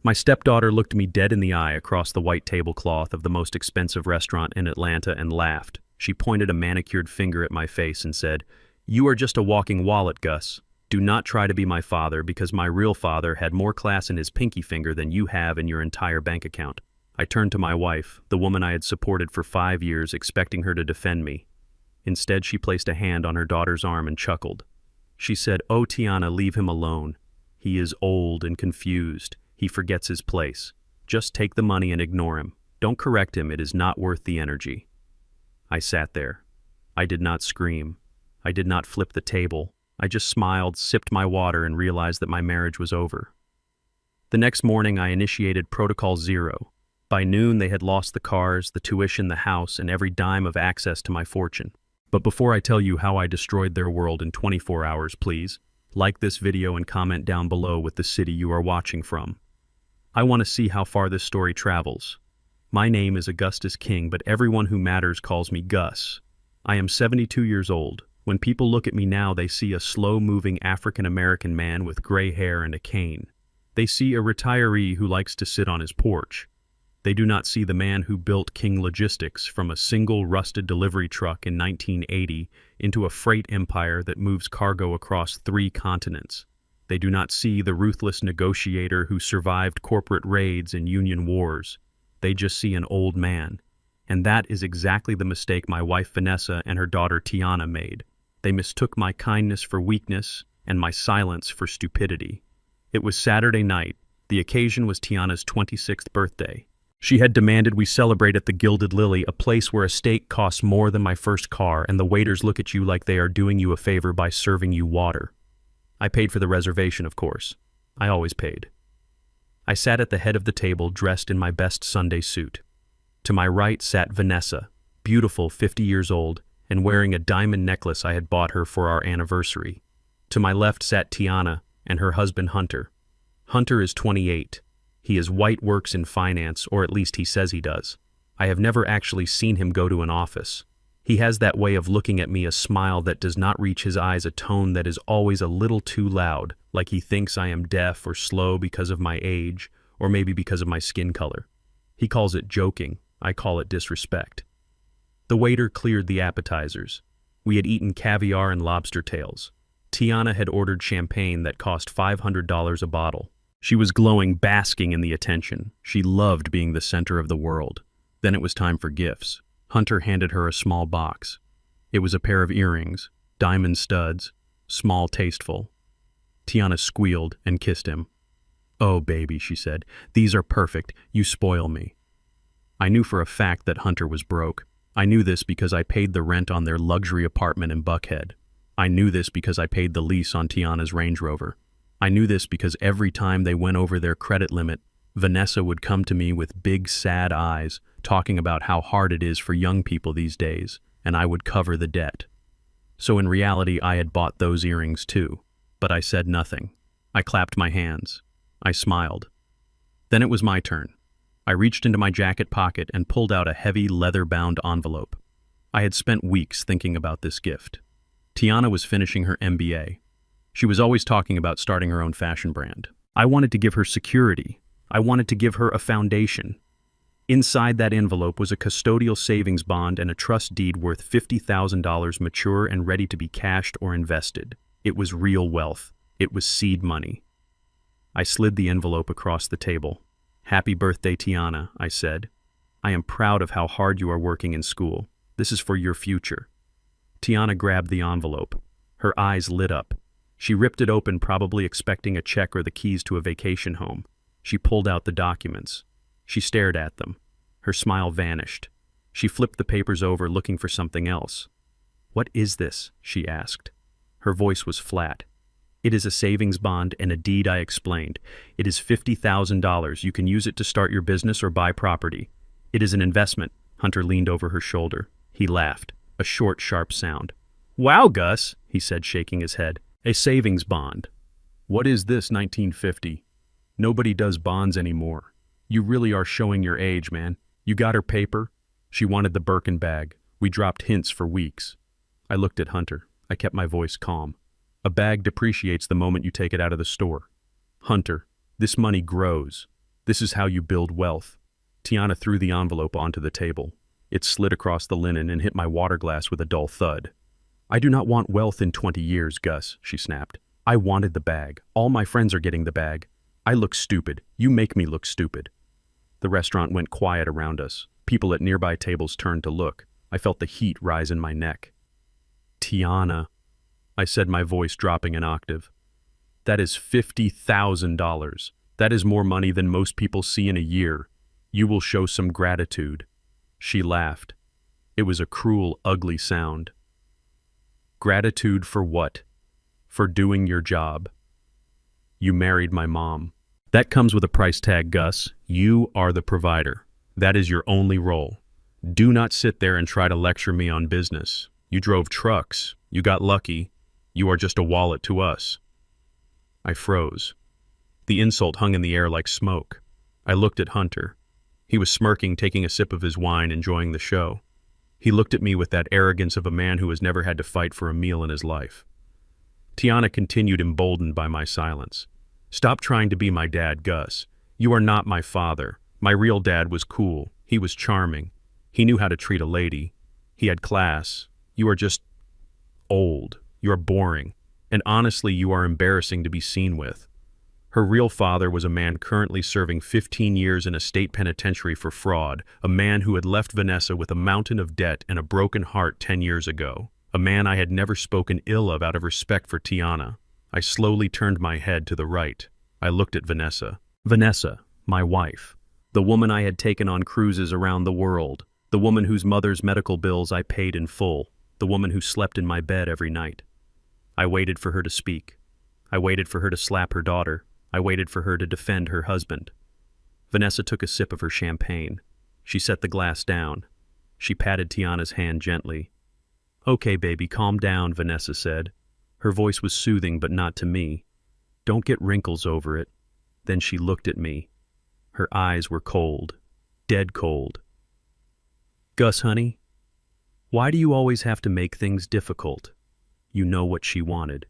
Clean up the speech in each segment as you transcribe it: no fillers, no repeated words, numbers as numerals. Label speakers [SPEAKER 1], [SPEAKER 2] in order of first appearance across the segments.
[SPEAKER 1] My stepdaughter looked me dead in the eye across the white tablecloth of the most expensive restaurant in Atlanta and laughed. She pointed a manicured finger at my face and said, "You are just a walking wallet, Gus. Do not try to be my father because my real father had more class in his pinky finger than you have in your entire bank account." I turned to my wife, the woman I had supported for 5 years, expecting her to defend me. Instead, she placed a hand on her daughter's arm and chuckled. She said, "Oh, Tiana, leave him alone. He is old and confused. He forgets his place. Just take the money and ignore him. Don't correct him, it is not worth the energy." I sat there. I did not scream. I did not flip the table. I just smiled, sipped my water, and realized that my marriage was over. The next morning, I initiated Protocol Zero. By noon, they had lost the cars, the tuition, the house, and every dime of access to my fortune. But before I tell you how I destroyed their world in 24 hours, please, like this video and comment down below with the city you are watching from. I want to see how far this story travels. My name is Augustus King, but everyone who matters calls me Gus. I am 72 years old. When people look at me now, they see a slow-moving African-American man with gray hair and a cane. They see a retiree who likes to sit on his porch. They do not see the man who built King Logistics from a single rusted delivery truck in 1980 into a freight empire that moves cargo across 3 continents. They do not see the ruthless negotiator who survived corporate raids and union wars. They just see an old man. And that is exactly the mistake my wife Vanessa and her daughter Tiana made. They mistook my kindness for weakness and my silence for stupidity. It was Saturday night. The occasion was Tiana's 26th birthday. She had demanded we celebrate at the Gilded Lily, a place where a steak costs more than my first car and the waiters look at you like they are doing you a favor by serving you water. I paid for the reservation, of course. I always paid. I sat at the head of the table dressed in my best Sunday suit. To my right sat Vanessa, beautiful, 50 years old, and wearing a diamond necklace I had bought her for our anniversary. To my left sat Tiana and her husband Hunter. Hunter is 28. He is white, works in finance, or at least he says he does. I have never actually seen him go to an office. He has that way of looking at me, a smile that does not reach his eyes, a tone that is always a little too loud, like he thinks I am deaf or slow because of my age, or maybe because of my skin color. He calls it joking. I call it disrespect. The waiter cleared the appetizers. We had eaten caviar and lobster tails. Tiana had ordered champagne that cost $500 a bottle. She was glowing, basking in the attention. She loved being the center of the world. Then it was time for gifts. Hunter handed her a small box. It was a pair of earrings, diamond studs, small, tasteful. Tiana squealed and kissed him. "Oh, baby," she said, "these are perfect. You spoil me." I knew for a fact that Hunter was broke. I knew this because I paid the rent on their luxury apartment in Buckhead. I knew this because I paid the lease on Tiana's Range Rover. I knew this because every time they went over their credit limit, Vanessa would come to me with big, sad eyes, talking about how hard it is for young people these days, and I would cover the debt. So in reality, I had bought those earrings too, but I said nothing. I clapped my hands. I smiled. Then it was my turn. I reached into my jacket pocket and pulled out a heavy, leather-bound envelope. I had spent weeks thinking about this gift. Tiana was finishing her MBA. She was always talking about starting her own fashion brand. I wanted to give her security. I wanted to give her a foundation. Inside that envelope was a custodial savings bond and a trust deed worth $50,000, mature and ready to be cashed or invested. It was real wealth. It was seed money. I slid the envelope across the table. "Happy birthday, Tiana," I said. "I am proud of how hard you are working in school. This is for your future." Tiana grabbed the envelope. Her eyes lit up. She ripped it open, probably expecting a check or the keys to a vacation home. She pulled out the documents. She stared at them. Her smile vanished. She flipped the papers over, looking for something else. "What is this?" she asked. Her voice was flat. "It is a savings bond and a deed," I explained. "It is $50,000. You can use it to start your business or buy property. It is an investment." Hunter leaned over her shoulder. He laughed, a short, sharp sound. "Wow, Gus," he said, shaking his head. "A savings bond. What is this, 1950? Nobody does bonds anymore. You really are showing your age, man. You got her paper?" She wanted the Birkin bag. We dropped hints for weeks. I looked at Hunter. I kept my voice calm. "A bag depreciates the moment you take it out of the store. Hunter, this money grows. This is how you build wealth. Tiana threw the envelope onto the table. It slid across the linen and hit my water glass with a dull thud. I do not want wealth in 20 years, Gus, she snapped. I wanted the bag. All my friends are getting the bag. I look stupid. You make me look stupid. The restaurant went quiet around us. People at nearby tables turned to look. I felt the heat rise in my neck. Tiana, I said, my voice dropping an octave. That is $50,000. That is more money than most people see in a year. You will show some gratitude. She laughed. It was a cruel, ugly sound. Gratitude for what? For doing your job. You married my mom. That comes with a price tag, Gus. You are the provider. That is your only role. Do not sit there and try to lecture me on business. You drove trucks. You got lucky. You are just a wallet to us. I froze. The insult hung in the air like smoke. I looked at Hunter. He was smirking, taking a sip of his wine, enjoying the show. He looked at me with that arrogance of a man who has never had to fight for a meal in his life. Tiana continued, emboldened by my silence. Stop trying to be my dad, Gus. You are not my father. My real dad was cool. He was charming. He knew how to treat a lady. He had class. You are just old. You are boring. And honestly, you are embarrassing to be seen with. Her real father was a man currently serving 15 years in a state penitentiary for fraud, a man who had left Vanessa with a mountain of debt and a broken heart 10 years ago, a man I had never spoken ill of out of respect for Tiana. I slowly turned my head to the right. I looked at Vanessa. Vanessa, my wife, the woman I had taken on cruises around the world, the woman whose mother's medical bills I paid in full, the woman who slept in my bed every night. I waited for her to speak. I waited for her to slap her daughter. I waited for her to defend her husband. Vanessa took a sip of her champagne. She set the glass down. She patted Tiana's hand gently. Okay, baby, calm down, Vanessa said. Her voice was soothing, but not to me. Don't get wrinkles over it. Then she looked at me. Her eyes were cold, dead cold. Gus, honey, why do you always have to make things difficult? You know what she wanted.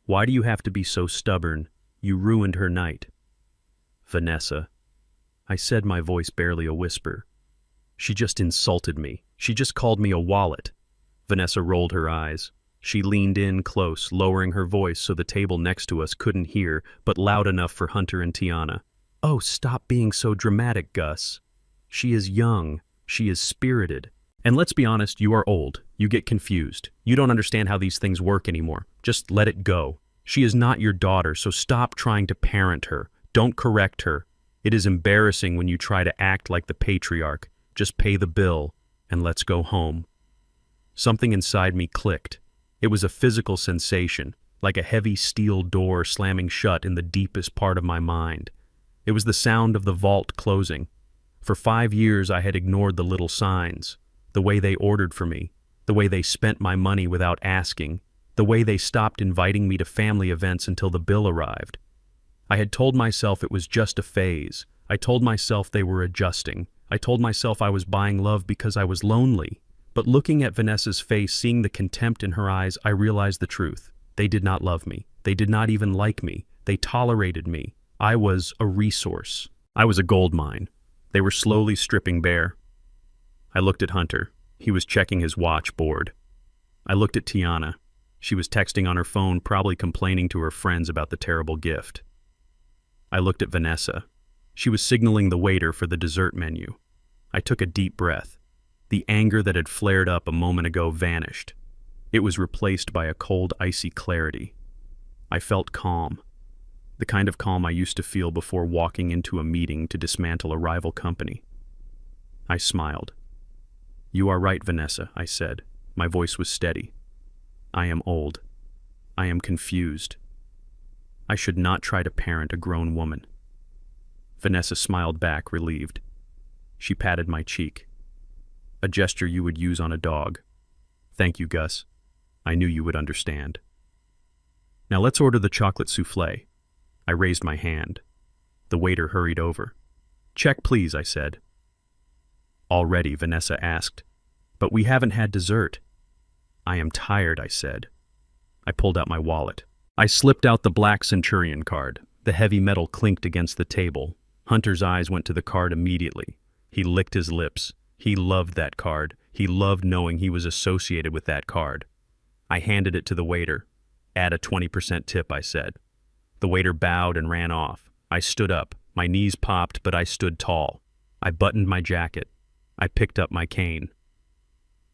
[SPEAKER 1] Why do you have to be so stubborn? You ruined her night. Vanessa, I said, my voice barely a whisper. She just insulted me. She just called me a wallet. Vanessa rolled her eyes. She leaned in close, lowering her voice so the table next to us couldn't hear, but loud enough for Hunter and Tiana. Oh, stop being so dramatic, Gus. She is young. She is spirited. And let's be honest, you are old. You get confused. You don't understand how these things work anymore. Just let it go. She is not your daughter, so stop trying to parent her. Don't correct her. It is embarrassing when you try to act like the patriarch. Just pay the bill, and let's go home. Something inside me clicked. It was a physical sensation, like a heavy steel door slamming shut in the deepest part of my mind. It was the sound of the vault closing. For 5 years I had ignored the little signs, the way they ordered for me, the way they spent my money without asking, the way they stopped inviting me to family events until the bill arrived. I had told myself it was just a phase. I told myself they were adjusting. I told myself I was buying love because I was lonely. But looking at Vanessa's face, seeing the contempt in her eyes, I realized the truth. They did not love me. They did not even like me. They tolerated me. I was a resource. I was a gold mine. They were slowly stripping bare. I looked at Hunter. He was checking his watch, bored. I looked at Tiana. She was texting on her phone, probably complaining to her friends about the terrible gift. I looked at Vanessa. She was signaling the waiter for the dessert menu. I took a deep breath. The anger that had flared up a moment ago vanished. It was replaced by a cold, icy clarity. I felt calm. The kind of calm I used to feel before walking into a meeting to dismantle a rival company. I smiled. You are right, Vanessa, I said. My voice was steady. I am old. I am confused. I should not try to parent a grown woman. Vanessa smiled back, relieved. She patted my cheek. A gesture you would use on a dog. Thank you, Gus. I knew you would understand. Now let's order the chocolate souffle. I raised my hand. The waiter hurried over. Check, please, I said. All ready, Vanessa asked. But we haven't had dessert. I am tired, I said. I pulled out my wallet. I slipped out the black Centurion card. The heavy metal clinked against the table. Hunter's eyes went to the card immediately. He licked his lips. He loved that card. He loved knowing he was associated with that card. I handed it to the waiter. "Add a 20% tip," I said. The waiter bowed and ran off. I stood up. My knees popped, but I stood tall. I buttoned my jacket. I picked up my cane.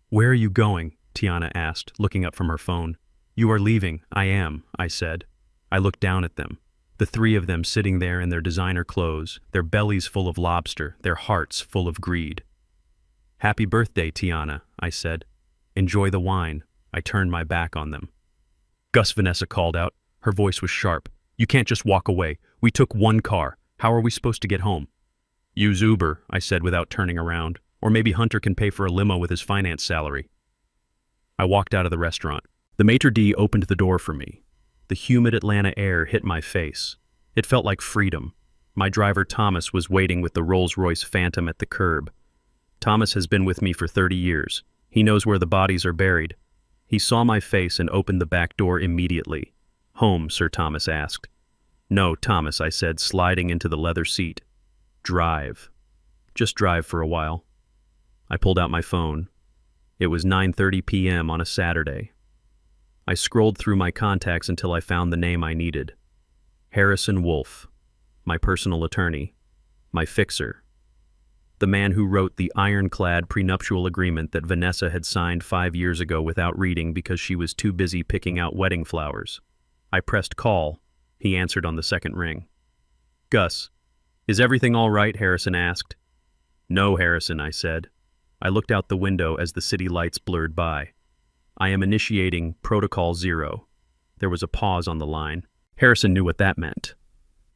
[SPEAKER 1] "Where are you going?" Tiana asked, looking up from her phone. "You are leaving." "I am," I said. I looked down at them. The three of them sitting there in their designer clothes, their bellies full of lobster, their hearts full of greed. "Happy birthday, Tiana," I said. "Enjoy the wine." I turned my back on them. "Gus," Vanessa called out. Her voice was sharp. "You can't just walk away. We took one car. How are we supposed to get home?" "Use Uber," I said without turning around. "Or maybe Hunter can pay for a limo with his finance salary." I walked out of the restaurant. The maitre d' opened the door for me. The humid Atlanta air hit my face. It felt like freedom. My driver Thomas was waiting with the Rolls-Royce Phantom at the curb. Thomas has been with me for 30 years. He knows where the bodies are buried. He saw my face and opened the back door immediately. "Home, Sir Thomas asked." "No, Thomas," I said, sliding into the leather seat. "Drive. Just drive for a while." I pulled out my phone. It was 9:30 p.m. on a Saturday. I scrolled through my contacts until I found the name I needed. Harrison Wolfe, my personal attorney, my fixer, the man who wrote the ironclad prenuptial agreement that Vanessa had signed 5 years ago without reading because she was too busy picking out wedding flowers. I pressed call. He answered on the second ring. "Gus, is everything all right?" Harrison asked. "No, Harrison," I said. I looked out the window as the city lights blurred by. "I am initiating Protocol 0. There was a pause on the line. Harrison knew what that meant.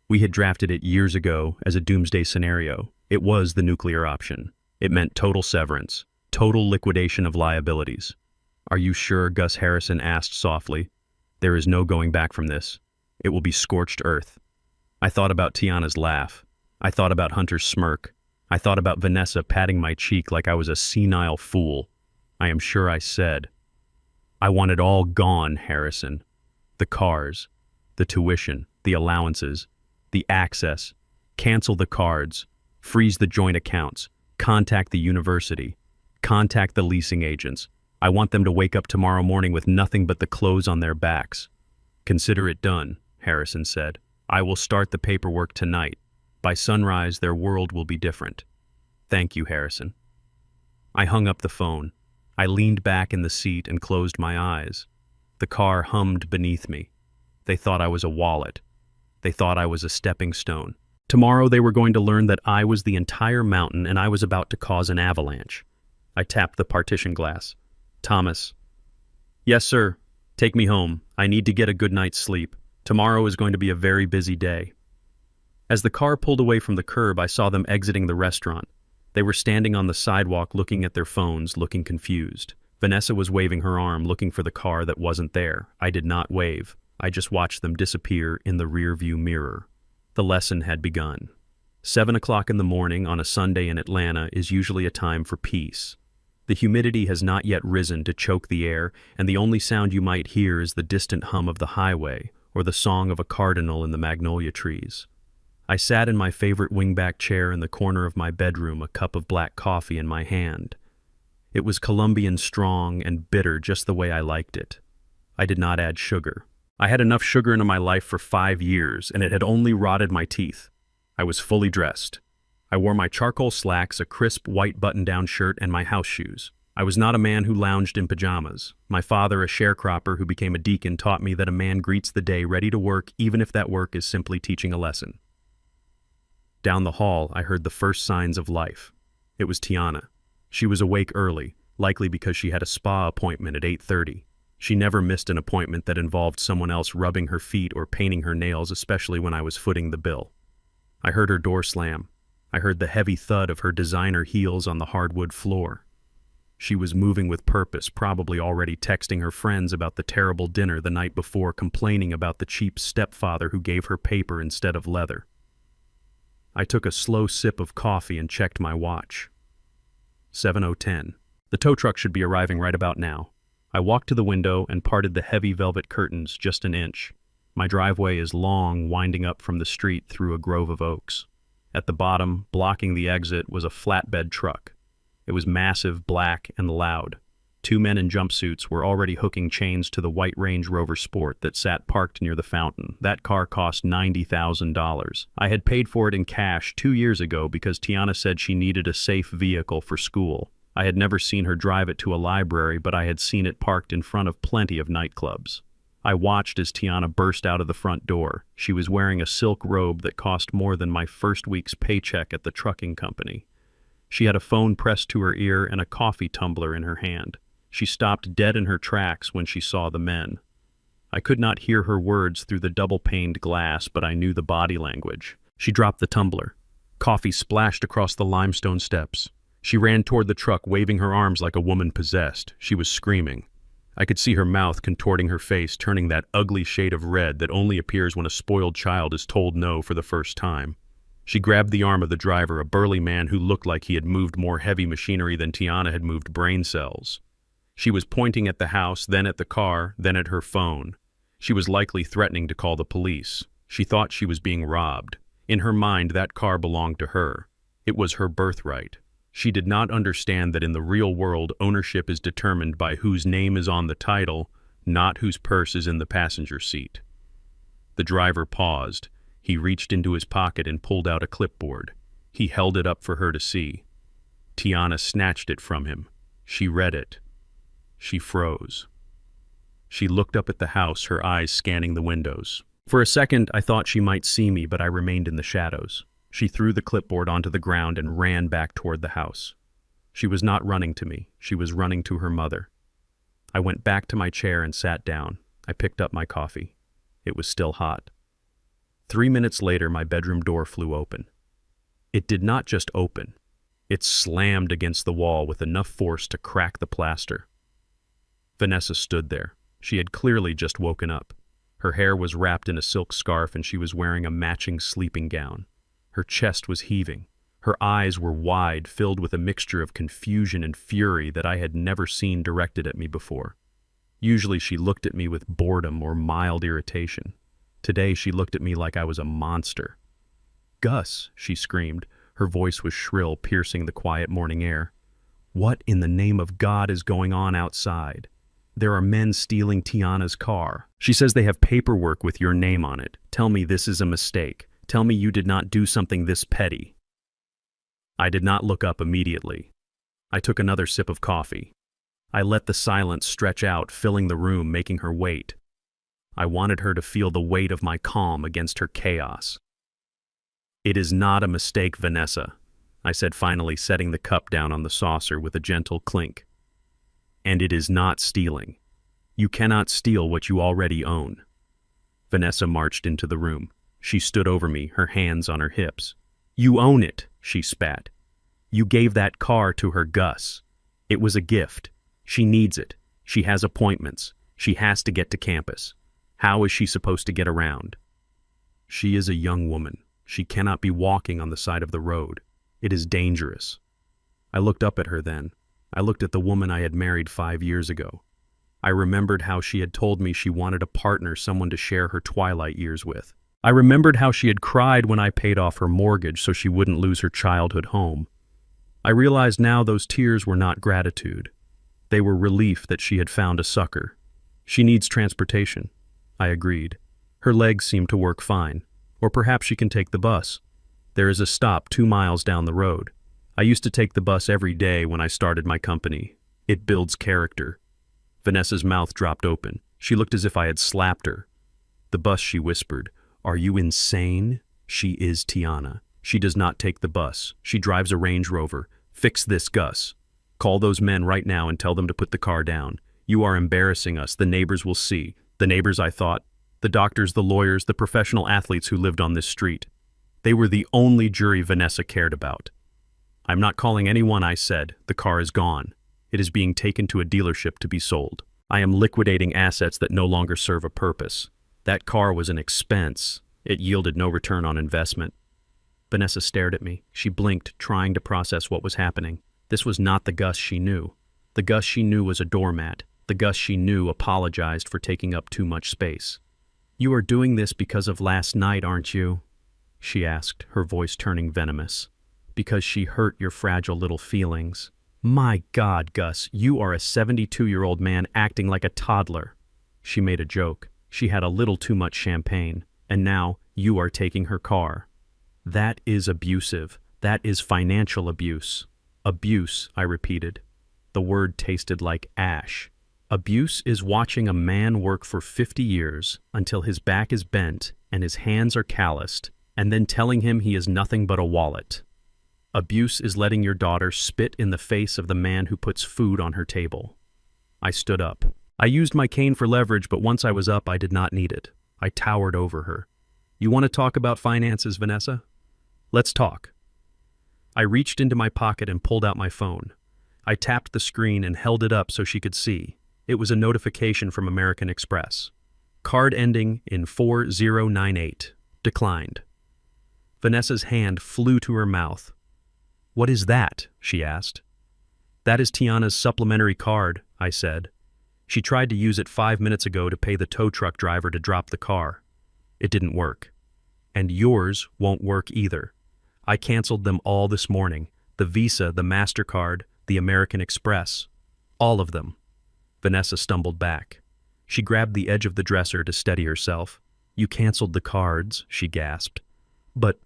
[SPEAKER 1] We had drafted it years ago as a doomsday scenario. It was the nuclear option. It meant total severance, total liquidation of liabilities. "Are you sure?" Gus Harrison asked softly. "There is no going back from this. It will be scorched earth." I thought about Tiana's laugh. I thought about Hunter's smirk. I thought about Vanessa patting my cheek like I was a senile fool. I am sure I said, "I want it all gone, Harrison. The cars, the tuition, the allowances, the access. Cancel the cards. Freeze the joint accounts. Contact the university. Contact the leasing agents. I want them to wake up tomorrow morning with nothing but the clothes on their backs." "Consider it done," Harrison said. "I will start the paperwork tonight. By sunrise, their world will be different." "Thank you, Harrison." I hung up the phone. I leaned back in the seat and closed my eyes. The car hummed beneath me. They thought I was a wallet. They thought I was a stepping stone. Tomorrow they were going to learn that I was the entire mountain and I was about to cause an avalanche. I tapped the partition glass. "Thomas." "Yes, sir. Take me home. I need to get a good night's sleep. Tomorrow is going to be a very busy day." As the car pulled away from the curb, I saw them exiting the restaurant. They were standing on the sidewalk looking at their phones, looking confused. Vanessa was waving her arm, looking for the car that wasn't there. I did not wave. I just watched them disappear in the rearview mirror. The lesson had begun. 7 o'clock in the morning on a Sunday in Atlanta is usually a time for peace. The humidity has not yet risen to choke the air, and the only sound you might hear is the distant hum of the highway or the song of a cardinal in the magnolia trees. I sat in my favorite wingback chair in the corner of my bedroom, a cup of black coffee in my hand. It was Colombian strong and bitter just the way I liked it. I did not add sugar. I had enough sugar in my life for 5 years, and it had only rotted my teeth. I was fully dressed. I wore my charcoal slacks, a crisp white button-down shirt, and my house shoes. I was not a man who lounged in pajamas. My father, a sharecropper who became a deacon, taught me that a man greets the day ready to work even if that work is simply teaching a lesson. Down the hall, I heard the first signs of life. It was Tiana. She was awake early, likely because she had a spa appointment at 8:30. She never missed an appointment that involved someone else rubbing her feet or painting her nails, especially when I was footing the bill. I heard her door slam. I heard the heavy thud of her designer heels on the hardwood floor. She was moving with purpose, probably already texting her friends about the terrible dinner the night before, complaining about the cheap stepfather who gave her paper instead of leather. I took a slow sip of coffee and checked my watch. 7:10. The tow truck should be arriving right about now. I walked to the window and parted the heavy velvet curtains just an inch. My driveway is long, winding up from the street through a grove of oaks. At the bottom, blocking the exit, was a flatbed truck. It was massive, black, and loud. Two men in jumpsuits were already hooking chains to the white Range Rover Sport that sat parked near the fountain. That car cost $90,000. I had paid for it in cash 2 years ago because Tiana said she needed a safe vehicle for school. I had never seen her drive it to a library, but I had seen it parked in front of plenty of nightclubs. I watched as Tiana burst out of the front door. She was wearing a silk robe that cost more than my first week's paycheck at the trucking company. She had a phone pressed to her ear and a coffee tumbler in her hand. She stopped dead in her tracks when she saw the men. I could not hear her words through the double-paned glass, but I knew the body language. She dropped the tumbler. Coffee splashed across the limestone steps. She ran toward the truck, waving her arms like a woman possessed. She was screaming. I could see her mouth contorting her face, turning that ugly shade of red that only appears when a spoiled child is told no for the first time. She grabbed the arm of the driver, a burly man who looked like he had moved more heavy machinery than Tiana had moved brain cells. She was pointing at the house, then at the car, then at her phone. She was likely threatening to call the police. She thought she was being robbed. In her mind, that car belonged to her. It was her birthright. She did not understand that in the real world, ownership is determined by whose name is on the title, not whose purse is in the passenger seat. The driver paused. He reached into his pocket and pulled out a clipboard. He held it up for her to see. Tiana snatched it from him. She read it. She froze. She looked up at the house, her eyes scanning the windows. For a second, I thought she might see me, but I remained in the shadows. She threw the clipboard onto the ground and ran back toward the house. She was not running to me. She was running to her mother. I went back to my chair and sat down. I picked up my coffee. It was still hot. 3 minutes later, my bedroom door flew open. It did not just open. It slammed against the wall with enough force to crack the plaster. Vanessa stood there. She had clearly just woken up. Her hair was wrapped in a silk scarf and she was wearing a matching sleeping gown. Her chest was heaving. Her eyes were wide, filled with a mixture of confusion and fury that I had never seen directed at me before. Usually she looked at me with boredom or mild irritation. Today she looked at me like I was a monster. "Gus," she screamed. Her voice was shrill, piercing the quiet morning air. "What in the name of God is going on outside? There are men stealing Tiana's car. She says they have paperwork with your name on it. Tell me this is a mistake. Tell me you did not do something this petty." I did not look up immediately. I took another sip of coffee. I let the silence stretch out, filling the room, making her wait. I wanted her to feel the weight of my calm against her chaos. "It is not a mistake, Vanessa," I said, finally setting the cup down on the saucer with a gentle clink. "And it is not stealing. You cannot steal what you already own." Vanessa marched into the room. She stood over me, her hands on her hips. "You own it," she spat. "You gave that car to her, Gus. It was a gift. She needs it. She has appointments. She has to get to campus. How is she supposed to get around?" "She is a young woman. She cannot be walking on the side of the road. It is dangerous." I looked up at her then. I looked at the woman I had married 5 years ago. I remembered how she had told me she wanted a partner, someone to share her twilight years with. I remembered how she had cried when I paid off her mortgage so she wouldn't lose her childhood home. I realized now those tears were not gratitude. They were relief that she had found a sucker. "She needs transportation," I agreed. "Her legs seem to work fine. Or perhaps she can take the bus. There is a stop 2 miles down the road. I used to take the bus every day when I started my company. It builds character." Vanessa's mouth dropped open. She looked as if I had slapped her. "The bus," she whispered. "Are you insane? She is Tiana. She does not take the bus. She drives a Range Rover. Fix this, Gus. Call those men right now and tell them to put the car down. You are embarrassing us. The neighbors will see." The neighbors, I thought. The doctors, the lawyers, the professional athletes who lived on this street. They were the only jury Vanessa cared about. "I'm not calling anyone," I said. "The car is gone. It is being taken to a dealership to be sold. I am liquidating assets that no longer serve a purpose. That car was an expense. It yielded no return on investment." Vanessa stared at me. She blinked, trying to process what was happening. This was not the Gus she knew. The Gus she knew was a doormat. The Gus she knew apologized for taking up too much space. "You are doing this because of last night, aren't you?" she asked, her voice turning venomous. Because she hurt your fragile little feelings. My God, Gus, you are a 72-year-old man acting like a toddler. She made a joke. She had a little too much champagne, and now you are taking her car. That is abusive. That is financial abuse. Abuse, I repeated. The word tasted like ash. Abuse is watching a man work for 50 years until his back is bent and his hands are calloused, and then telling him he is nothing but a wallet. Abuse is letting your daughter spit in the face of the man who puts food on her table. I stood up. I used my cane for leverage, but once I was up, I did not need it. I towered over her. You want to talk about finances, Vanessa? Let's talk. I reached into my pocket and pulled out my phone. I tapped the screen and held it up so she could see. It was a notification from American Express. Card ending in 4098. Declined. Vanessa's hand flew to her mouth. What is that? She asked. That is Tiana's supplementary card, I said. She tried to use it 5 minutes ago to pay the tow truck driver to drop the car. It didn't work. And yours won't work either. I canceled them all this morning. The Visa, the MasterCard, the American Express. All of them. Vanessa stumbled back. She grabbed the edge of the dresser to steady herself. You canceled the cards, she gasped. But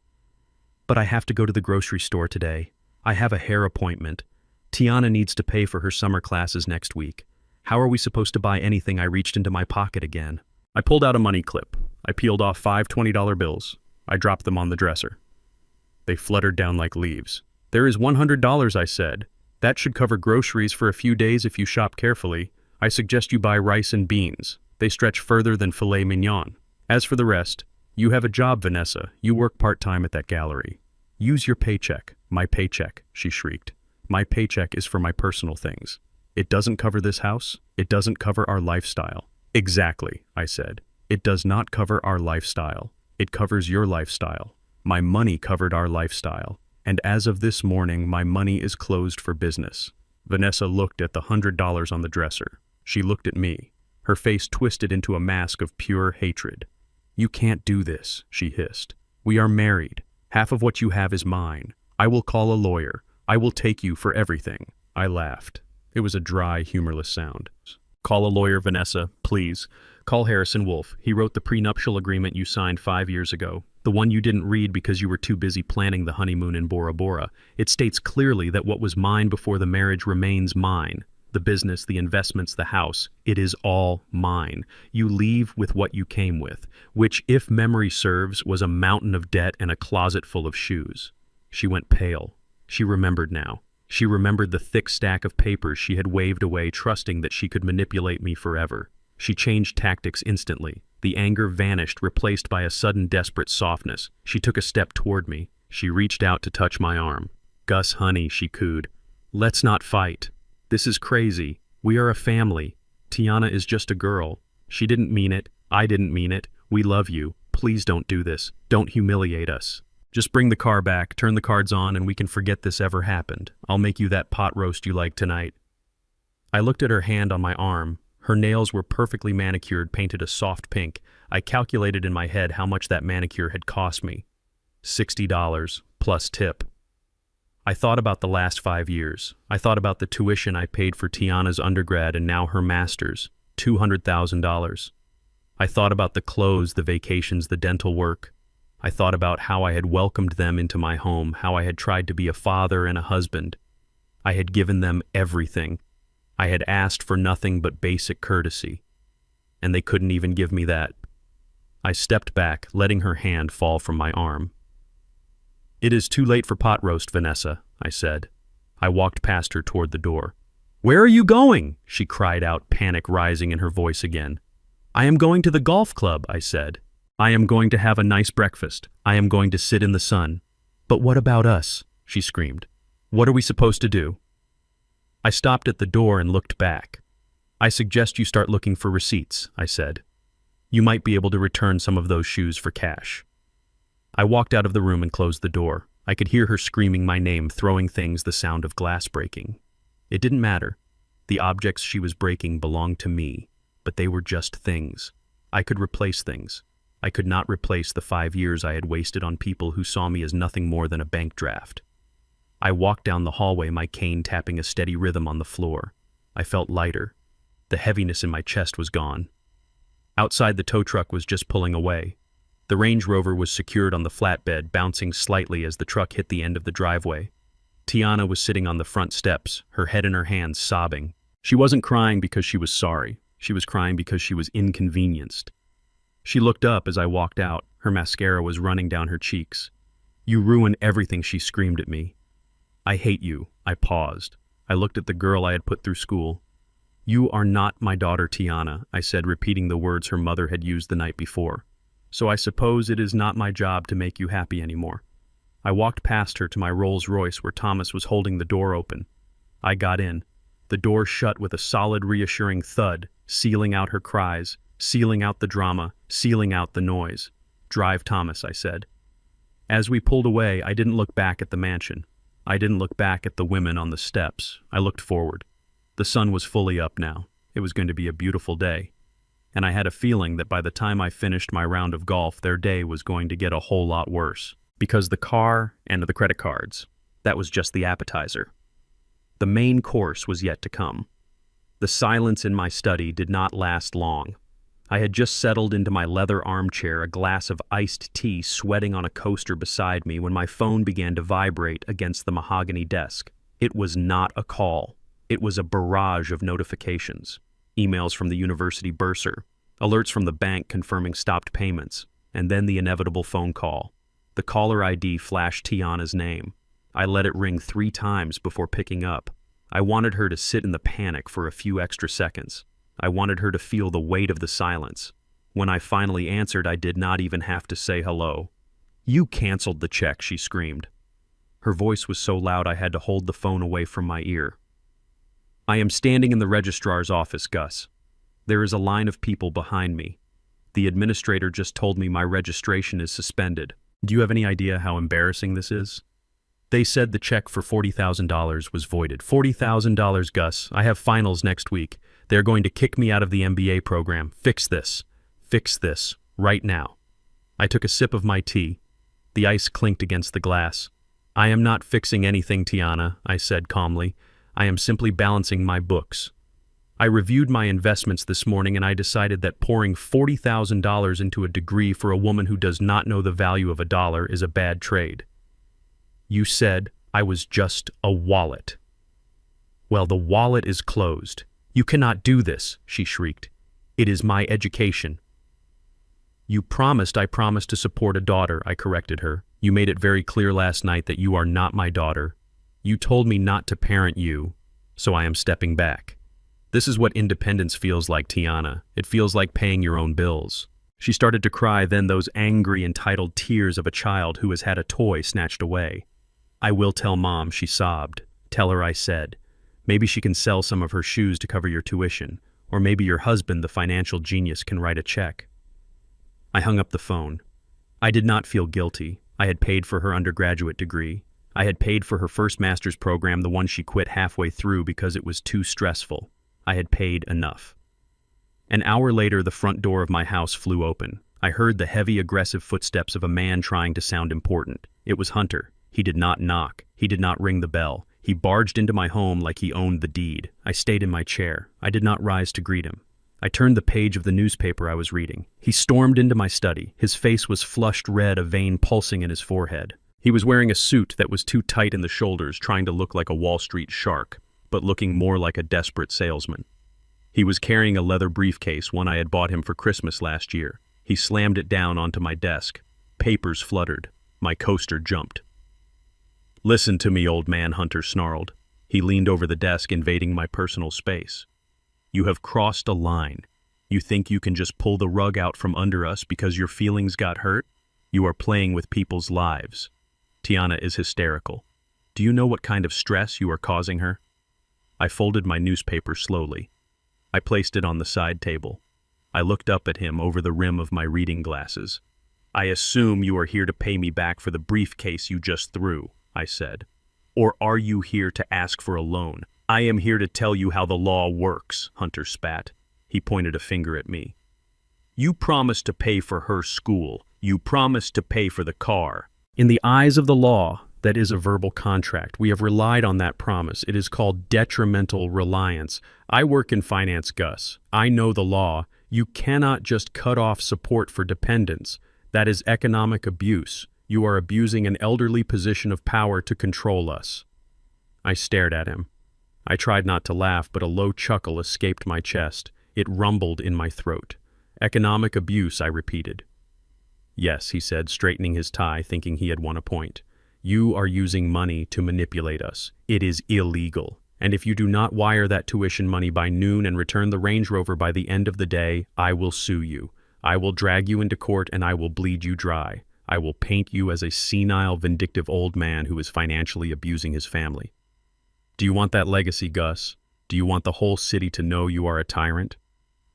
[SPEAKER 1] I have to go to the grocery store today. I have a hair appointment. Tiana needs to pay for her summer classes next week. How are we supposed to buy anything? I reached into my pocket again. I pulled out a money clip. I peeled off 5 $20 bills. I dropped them on the dresser. They fluttered down like leaves. There is $100, I said. That should cover groceries for a few days if you shop carefully. I suggest you buy rice and beans. They stretch further than filet mignon. As for the rest, you have a job, Vanessa. You work part-time at that gallery. Use your paycheck. My paycheck, she shrieked. My paycheck is for my personal things. It doesn't cover this house. It doesn't cover our lifestyle. Exactly, I said. It does not cover our lifestyle. It covers your lifestyle. My money covered our lifestyle. And as of this morning, my money is closed for business. Vanessa looked at the $100 on the dresser. She looked at me. Her face twisted into a mask of pure hatred. You can't do this, she hissed. We are married. Half of what you have is mine. I will call a lawyer. I will take you for everything. I laughed. It was a dry, humorless sound. Call a lawyer, Vanessa, please. Call Harrison Wolf. He wrote the prenuptial agreement you signed 5 years ago. The one you didn't read because you were too busy planning the honeymoon in Bora Bora. It states clearly that what was mine before the marriage remains mine. The business, the investments, the house. It is all mine. You leave with what you came with, which, if memory serves, was a mountain of debt and a closet full of shoes. She went pale. She remembered now. She remembered the thick stack of papers she had waved away, trusting that she could manipulate me forever. She changed tactics instantly. The anger vanished, replaced by a sudden desperate softness. She took a step toward me. She reached out to touch my arm. Gus, honey, she cooed. Let's not fight. This is crazy. We are a family. Tiana is just a girl. She didn't mean it. I didn't mean it. We love you. Please don't do this. Don't humiliate us. Just bring the car back, turn the cards on, and we can forget this ever happened. I'll make you that pot roast you like tonight. I looked at her hand on my arm. Her nails were perfectly manicured, painted a soft pink. I calculated in my head how much that manicure had cost me. $60 plus tip. I thought about the last 5 years. I thought about the tuition I paid for Tiana's undergrad and now her master's, $200,000. I thought about the clothes, the vacations, the dental work. I thought about how I had welcomed them into my home, how I had tried to be a father and a husband. I had given them everything. I had asked for nothing but basic courtesy, and they couldn't even give me that. I stepped back, letting her hand fall from my arm. It is too late for pot roast, Vanessa, I said. I walked past her toward the door. Where are you going? She cried out, panic rising in her voice again. I am going to the golf club, I said. I am going to have a nice breakfast. I am going to sit in the sun. But what about us? She screamed. What are we supposed to do? I stopped at the door and looked back. I suggest you start looking for receipts, I said. You might be able to return some of those shoes for cash. I walked out of the room and closed the door. I could hear her screaming my name, throwing things, the sound of glass breaking. It didn't matter. The objects she was breaking belonged to me, but they were just things. I could replace things. I could not replace the 5 years I had wasted on people who saw me as nothing more than a bank draft. I walked down the hallway, my cane tapping a steady rhythm on the floor. I felt lighter. The heaviness in my chest was gone. Outside, the tow truck was just pulling away. The Range Rover was secured on the flatbed, bouncing slightly as the truck hit the end of the driveway. Tiana was sitting on the front steps, her head in her hands, sobbing. She wasn't crying because she was sorry. She was crying because she was inconvenienced. She looked up as I walked out. Her mascara was running down her cheeks. "You ruin everything," she screamed at me. "I hate you." I paused. I looked at the girl I had put through school. "You are not my daughter, Tiana," I said, repeating the words her mother had used the night before. "So I suppose it is not my job to make you happy anymore." I walked past her to my Rolls-Royce where Thomas was holding the door open. I got in. The door shut with a solid, reassuring thud, sealing out her cries, sealing out the drama, sealing out the noise. "Drive, Thomas," I said. As we pulled away, I didn't look back at the mansion. I didn't look back at the women on the steps. I looked forward. The sun was fully up now. It was going to be a beautiful day. And I had a feeling that by the time I finished my round of golf, their day was going to get a whole lot worse. Because the car and the credit cards, that was just the appetizer. The main course was yet to come. The silence in my study did not last long. I had just settled into my leather armchair, a glass of iced tea sweating on a coaster beside me, when my phone began to vibrate against the mahogany desk. It was not a call. It was a barrage of notifications. Emails from the university bursar, alerts from the bank confirming stopped payments, and then the inevitable phone call. The caller ID flashed Tiana's name. I let it ring 3 times before picking up. I wanted her to sit in the panic for a few extra seconds. I wanted her to feel the weight of the silence. When I finally answered, I did not even have to say hello. "You canceled the check," she screamed. Her voice was so loud I had to hold the phone away from my ear. "I am standing in the registrar's office, Gus. There is a line of people behind me. The administrator just told me my registration is suspended. Do you have any idea how embarrassing this is? They said the check for $40,000 was voided." $40,000, Gus. I have finals next week. They're going to kick me out of the MBA program. Fix this. Fix this. Right now. I took a sip of my tea. The ice clinked against the glass. "I am not fixing anything, Tiana," I said calmly. "I am simply balancing my books. I reviewed my investments this morning and I decided that pouring $40,000 into a degree for a woman who does not know the value of a dollar is a bad trade." "You said I was just a wallet." "Well, the wallet is closed. You cannot do this," she shrieked. "It is my education." "You promised I promised to support a daughter," I corrected her. "You made it very clear last night that you are not my daughter. You told me not to parent you, so I am stepping back. This is what independence feels like, Tiana. It feels like paying your own bills." She started to cry, then those angry, entitled tears of a child who has had a toy snatched away. "I will tell Mom," she sobbed. "Tell her I said. Maybe she can sell some of her shoes to cover your tuition, or maybe your husband, the financial genius, can write a check." I hung up the phone. I did not feel guilty. I had paid for her undergraduate degree. I had paid for her first master's program, the one she quit halfway through because it was too stressful. I had paid enough. An hour later, the front door of my house flew open. I heard the heavy, aggressive footsteps of a man trying to sound important. It was Hunter. He did not knock. He did not ring the bell. He barged into my home like he owned the deed. I stayed in my chair. I did not rise to greet him. I turned the page of the newspaper I was reading. He stormed into my study. His face was flushed red, a vein pulsing in his forehead. He was wearing a suit that was too tight in the shoulders, trying to look like a Wall Street shark, but looking more like a desperate salesman. He was carrying a leather briefcase, one I had bought him for Christmas last year. He slammed it down onto my desk. Papers fluttered. My coaster jumped. "Listen to me, old man," Hunter snarled. He leaned over the desk, invading my personal space. "You have crossed a line. You think you can just pull the rug out from under us because your feelings got hurt? You are playing with people's lives. Tiana is hysterical. Do you know what kind of stress you are causing her?" I folded my newspaper slowly. I placed it on the side table. I looked up at him over the rim of my reading glasses. "I assume you are here to pay me back for the briefcase you just threw," I said. "Or are you here to ask for a loan?" "I am here to tell you how the law works," Hunter spat. He pointed a finger at me. You promised to pay for her school. You promised to pay for the car. In the eyes of the law, that is a verbal contract. We have relied on that promise. It is called detrimental reliance. I work in finance, Gus. I know the law. You cannot just cut off support for dependents. That is economic abuse. You are abusing an elderly position of power to control us. I stared at him. I tried not to laugh, but a low chuckle escaped my chest. It rumbled in my throat. Economic abuse, I repeated. Yes, he said, straightening his tie, thinking he had won a point. You are using money to manipulate us. It is illegal. And if you do not wire that tuition money by noon and return the Range Rover by the end of the day, I will sue you. I will drag you into court and I will bleed you dry. I will paint you as a senile, vindictive old man who is financially abusing his family. Do you want that legacy, Gus? Do you want the whole city to know you are a tyrant?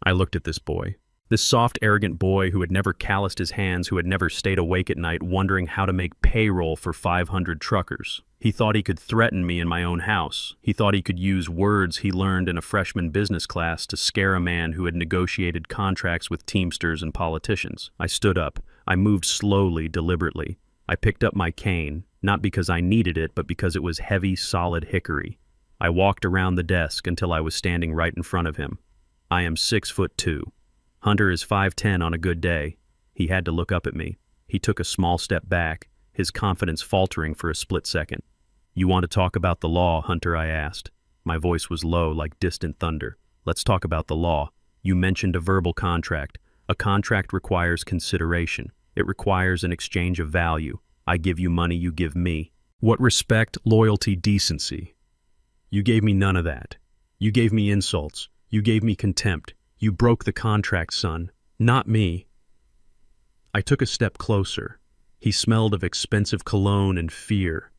[SPEAKER 1] I looked at this boy. This soft, arrogant boy who had never calloused his hands, who had never stayed awake at night wondering how to make payroll for 500 truckers. He thought he could threaten me in my own house. He thought he could use words he learned in a freshman business class to scare a man who had negotiated contracts with Teamsters and politicians. I stood up. I moved slowly, deliberately. I picked up my cane, not because I needed it, but because it was heavy, solid hickory. I walked around the desk until I was standing right in front of him. I am 6'2". Hunter is 5'10" on a good day. He had to look up at me. He took a small step back, his confidence faltering for a split second. You want to talk about the law, Hunter, I asked. My voice was low, like distant thunder. Let's talk about the law. You mentioned a verbal contract. A contract requires consideration. It requires an exchange of value. I give you money, you give me. What respect, loyalty, decency? You gave me none of that. You gave me insults. You gave me contempt. You broke the contract, son. Not me. I took a step closer. He smelled of expensive cologne and fear.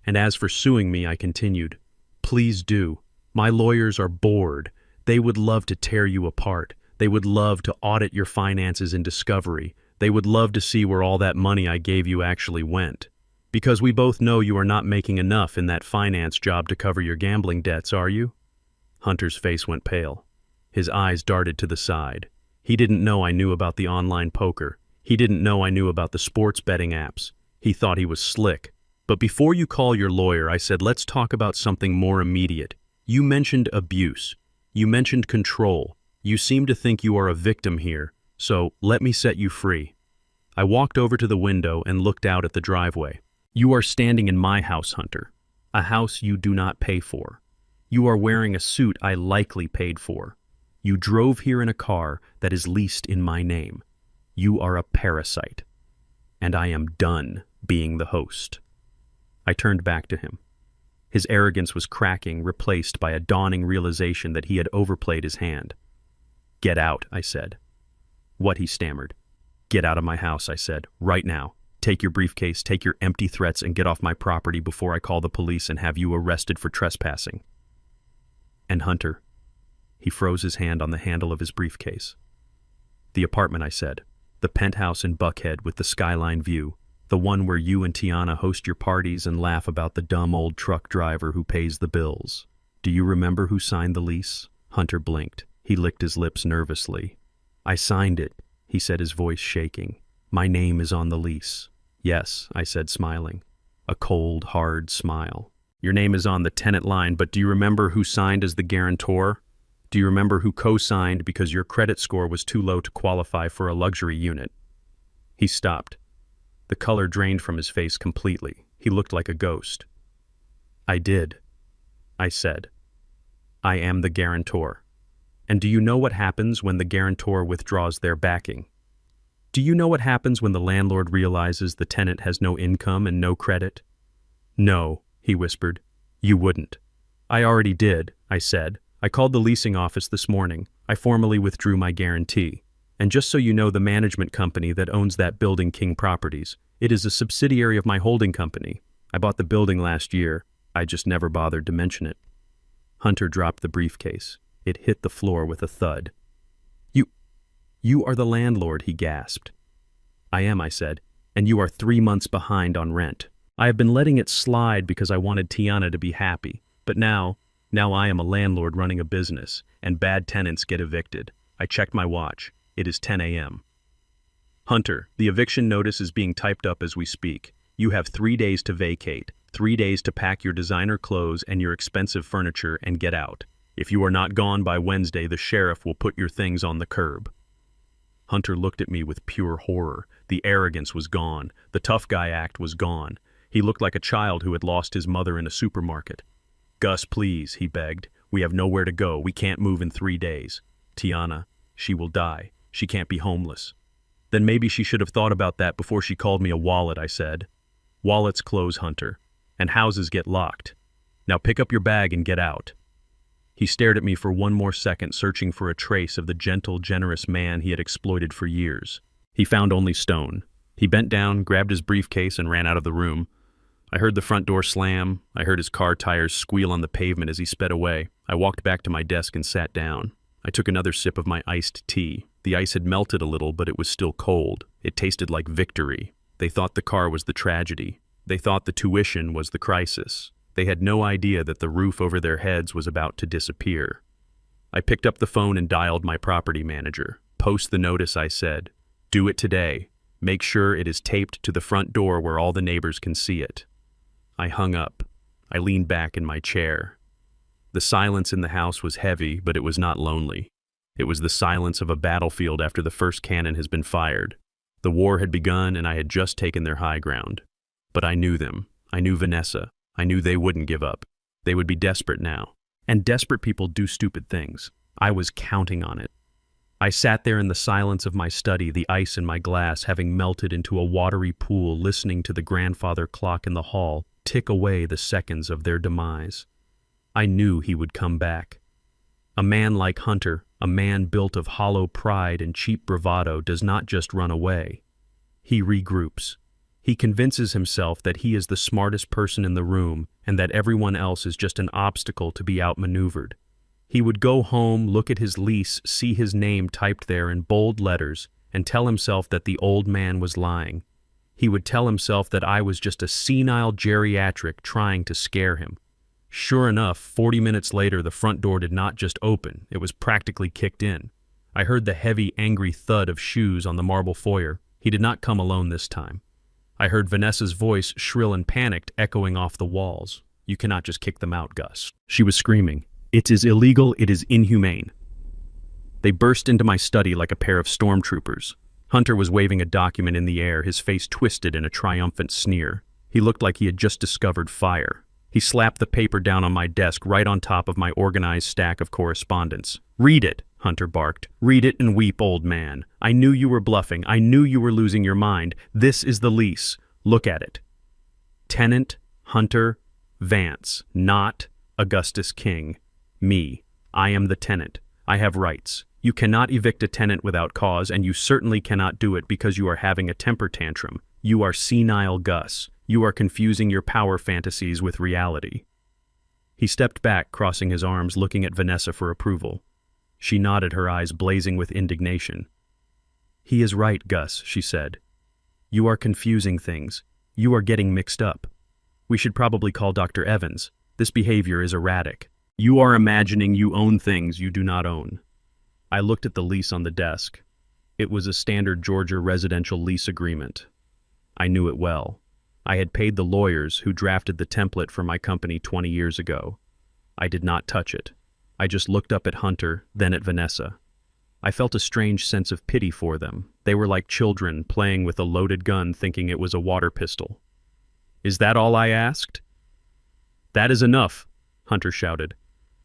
[SPEAKER 1] And as for suing me, I continued, please do. My lawyers are bored. They would love to tear you apart. They would love to audit your finances in discovery. They would love to see where all that money I gave you actually went. Because we both know you are not making enough in that finance job to cover your gambling debts, are you? Hunter's face went pale. His eyes darted to the side. He didn't know I knew about the online poker. He didn't know I knew about the sports betting apps. He thought he was slick. But before you call your lawyer, I said, let's talk about something more immediate. You mentioned abuse. You mentioned control. You seem to think you are a victim here, so let me set you free. I walked over to the window and looked out at the driveway. You are standing in my house, Hunter. A house you do not pay for. You are wearing a suit I likely paid for. You drove here in a car that is leased in my name. You are a parasite. And I am done being the host. I turned back to him. His arrogance was cracking, replaced by a dawning realization that he had overplayed his hand. Get out, I said. What, he stammered. Get out of my house, I said, right now. Take your briefcase, take your empty threats, and get off my property before I call the police and have you arrested for trespassing. And Hunter, he froze his hand on the handle of his briefcase. The apartment, I said. The penthouse in Buckhead with the skyline view. The one where you and Tiana host your parties and laugh about the dumb old truck driver who pays the bills. Do you remember who signed the lease? Hunter blinked. He licked his lips nervously. I signed it, he said, his voice shaking. My name is on the lease. Yes, I said, smiling. A cold, hard smile. Your name is on the tenant line, but do you remember who signed as the guarantor? Do you remember who co-signed because your credit score was too low to qualify for a luxury unit? He stopped. The color drained from his face completely. He looked like a ghost. I did, I said. I am the guarantor. And do you know what happens when the guarantor withdraws their backing? Do you know what happens when the landlord realizes the tenant has no income and no credit? No, he whispered. You wouldn't. I already did, I said. I called the leasing office this morning. I formally withdrew my guarantee. And just so you know, the management company that owns that building, King Properties, it is a subsidiary of my holding company. I bought the building last year. I just never bothered to mention it. Hunter dropped the briefcase. It hit the floor with a thud. You are the landlord, he gasped. I am, I said, and you are 3 months behind on rent. I have been letting it slide because I wanted Tiana to be happy. But now I am a landlord running a business, and bad tenants get evicted. I checked my watch. It is 10 a.m. Hunter, the eviction notice is being typed up as we speak. You have 3 days to vacate, 3 days to pack your designer clothes and your expensive furniture and get out. If you are not gone by Wednesday, the sheriff will put your things on the curb. Hunter looked at me with pure horror. The arrogance was gone. The tough guy act was gone. He looked like a child who had lost his mother in a supermarket. "Gus, please," he begged. "We have nowhere to go. We can't move in 3 days. Tiana, she will die. She can't be homeless." "Then maybe she should have thought about that before she called me a wallet," I said. "Wallets close, Hunter, and houses get locked. Now pick up your bag and get out." He stared at me for one more second, searching for a trace of the gentle, generous man he had exploited for years. He found only stone. He bent down, grabbed his briefcase, and ran out of the room. I heard the front door slam. I heard his car tires squeal on the pavement as he sped away. I walked back to my desk and sat down. I took another sip of my iced tea. The ice had melted a little, but it was still cold. It tasted like victory. They thought the car was the tragedy. They thought the tuition was the crisis. They had no idea that the roof over their heads was about to disappear. I picked up the phone and dialed my property manager. "Post the notice," I said. "Do it today. Make sure it is taped to the front door where all the neighbors can see it." I hung up. I leaned back in my chair. The silence in the house was heavy, but it was not lonely. It was the silence of a battlefield after the first cannon has been fired. The war had begun, and I had just taken their high ground. But I knew them. I knew Vanessa. I knew they wouldn't give up. They would be desperate now. And desperate people do stupid things. I was counting on it. I sat there in the silence of my study, the ice in my glass having melted into a watery pool, listening to the grandfather clock in the hall tick away the seconds of their demise. I knew he would come back. A man like Hunter, a man built of hollow pride and cheap bravado, does not just run away. He regroups. He convinces himself that he is the smartest person in the room and that everyone else is just an obstacle to be outmaneuvered. He would go home, look at his lease, see his name typed there in bold letters, and tell himself that the old man was lying. He would tell himself that I was just a senile geriatric trying to scare him. Sure enough, 40 minutes later, the front door did not just open, it was practically kicked in. I heard the heavy, angry thud of shoes on the marble foyer. He did not come alone this time. I heard Vanessa's voice, shrill and panicked, echoing off the walls. "You cannot just kick them out, Gus." She was screaming. "It is illegal, it is inhumane." They burst into my study like a pair of stormtroopers. Hunter was waving a document in the air, his face twisted in a triumphant sneer. He looked like he had just discovered fire. He slapped the paper down on my desk, right on top of my organized stack of correspondence. "Read it," Hunter barked. "Read it and weep, old man. I knew you were bluffing. I knew you were losing your mind. This is the lease. Look at it. Tenant, Hunter, Vance, not Augustus King. Me. I am the tenant. I have rights. You cannot evict a tenant without cause, and you certainly cannot do it because you are having a temper tantrum. You are senile, Gus. You are confusing your power fantasies with reality." He stepped back, crossing his arms, looking at Vanessa for approval. She nodded, her eyes blazing with indignation. "He is right, Gus," she said. "You are confusing things. You are getting mixed up. We should probably call Dr. Evans. This behavior is erratic. You are imagining you own things you do not own." I looked at the lease on the desk. It was a standard Georgia residential lease agreement. I knew it well. I had paid the lawyers who drafted the template for my company 20 years ago. I did not touch it. I just looked up at Hunter, then at Vanessa. I felt a strange sense of pity for them. They were like children playing with a loaded gun thinking it was a water pistol. "Is that all I asked?" "That is enough," Hunter shouted.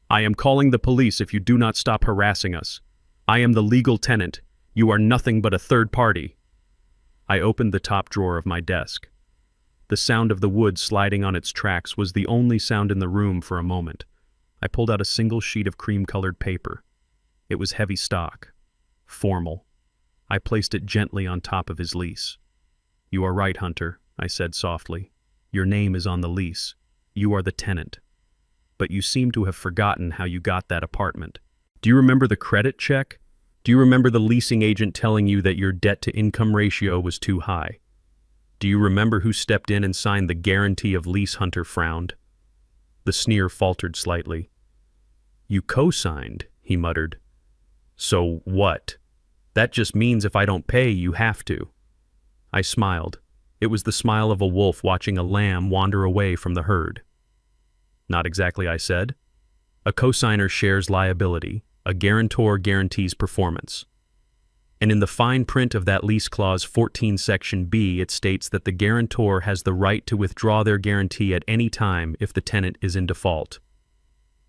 [SPEAKER 1] "I am calling the police if you do not stop harassing us. I am the legal tenant. You are nothing but a third party." I opened the top drawer of my desk. The sound of the wood sliding on its tracks was the only sound in the room for a moment. I pulled out a single sheet of cream-colored paper. It was heavy stock. Formal. I placed it gently on top of his lease. "You are right, Hunter," I said softly. "Your name is on the lease. You are the tenant. But you seem to have forgotten how you got that apartment. Do you remember the credit check? Do you remember the leasing agent telling you that your debt-to-income ratio was too high? Do you remember who stepped in and signed the guarantee of lease?" Hunter frowned. The sneer faltered slightly. "You co-signed," he muttered. "So what?" That just means if I don't pay, you have to. I smiled. It was the smile of a wolf watching a lamb wander away from the herd. Not exactly, I said. A cosigner shares liability. A guarantor guarantees performance. And in the fine print of that lease clause 14 section B, it states that the guarantor has the right to withdraw their guarantee at any time if the tenant is in default.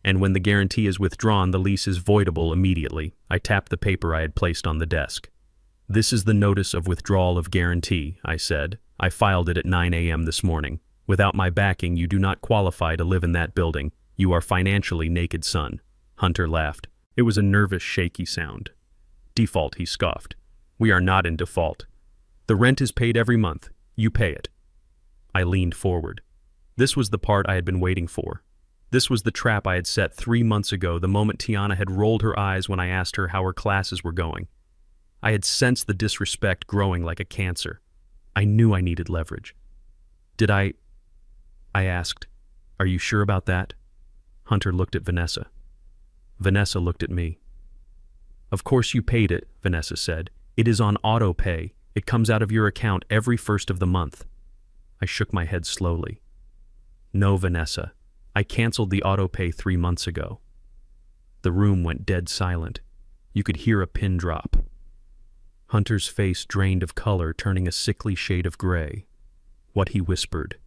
[SPEAKER 1] And when the guarantee is withdrawn, the lease is voidable immediately. I tapped the paper I had placed on the desk. This is the notice of withdrawal of guarantee, I said. I filed it at 9 a.m. this morning. Without my backing, you do not qualify to live in that building. You are financially naked, son. Hunter laughed. It was a nervous, shaky sound. Default, he scoffed. We are not in default. The rent is paid every month. You pay it. I leaned forward. This was the part I had been waiting for. This was the trap I had set 3 months ago, the moment Tiana had rolled her eyes when I asked her how her classes were going. I had sensed the disrespect growing like a cancer. I knew I needed leverage. Did I asked. Are you sure about that? Hunter looked at Vanessa. Vanessa looked at me. Of course you paid it, Vanessa said. It is on auto pay. It comes out of your account every first of the month. I shook my head slowly. No, Vanessa. I canceled the auto pay 3 months ago. The room went dead silent. You could hear a pin drop. Hunter's face drained of color, turning a sickly shade of gray. What he whispered.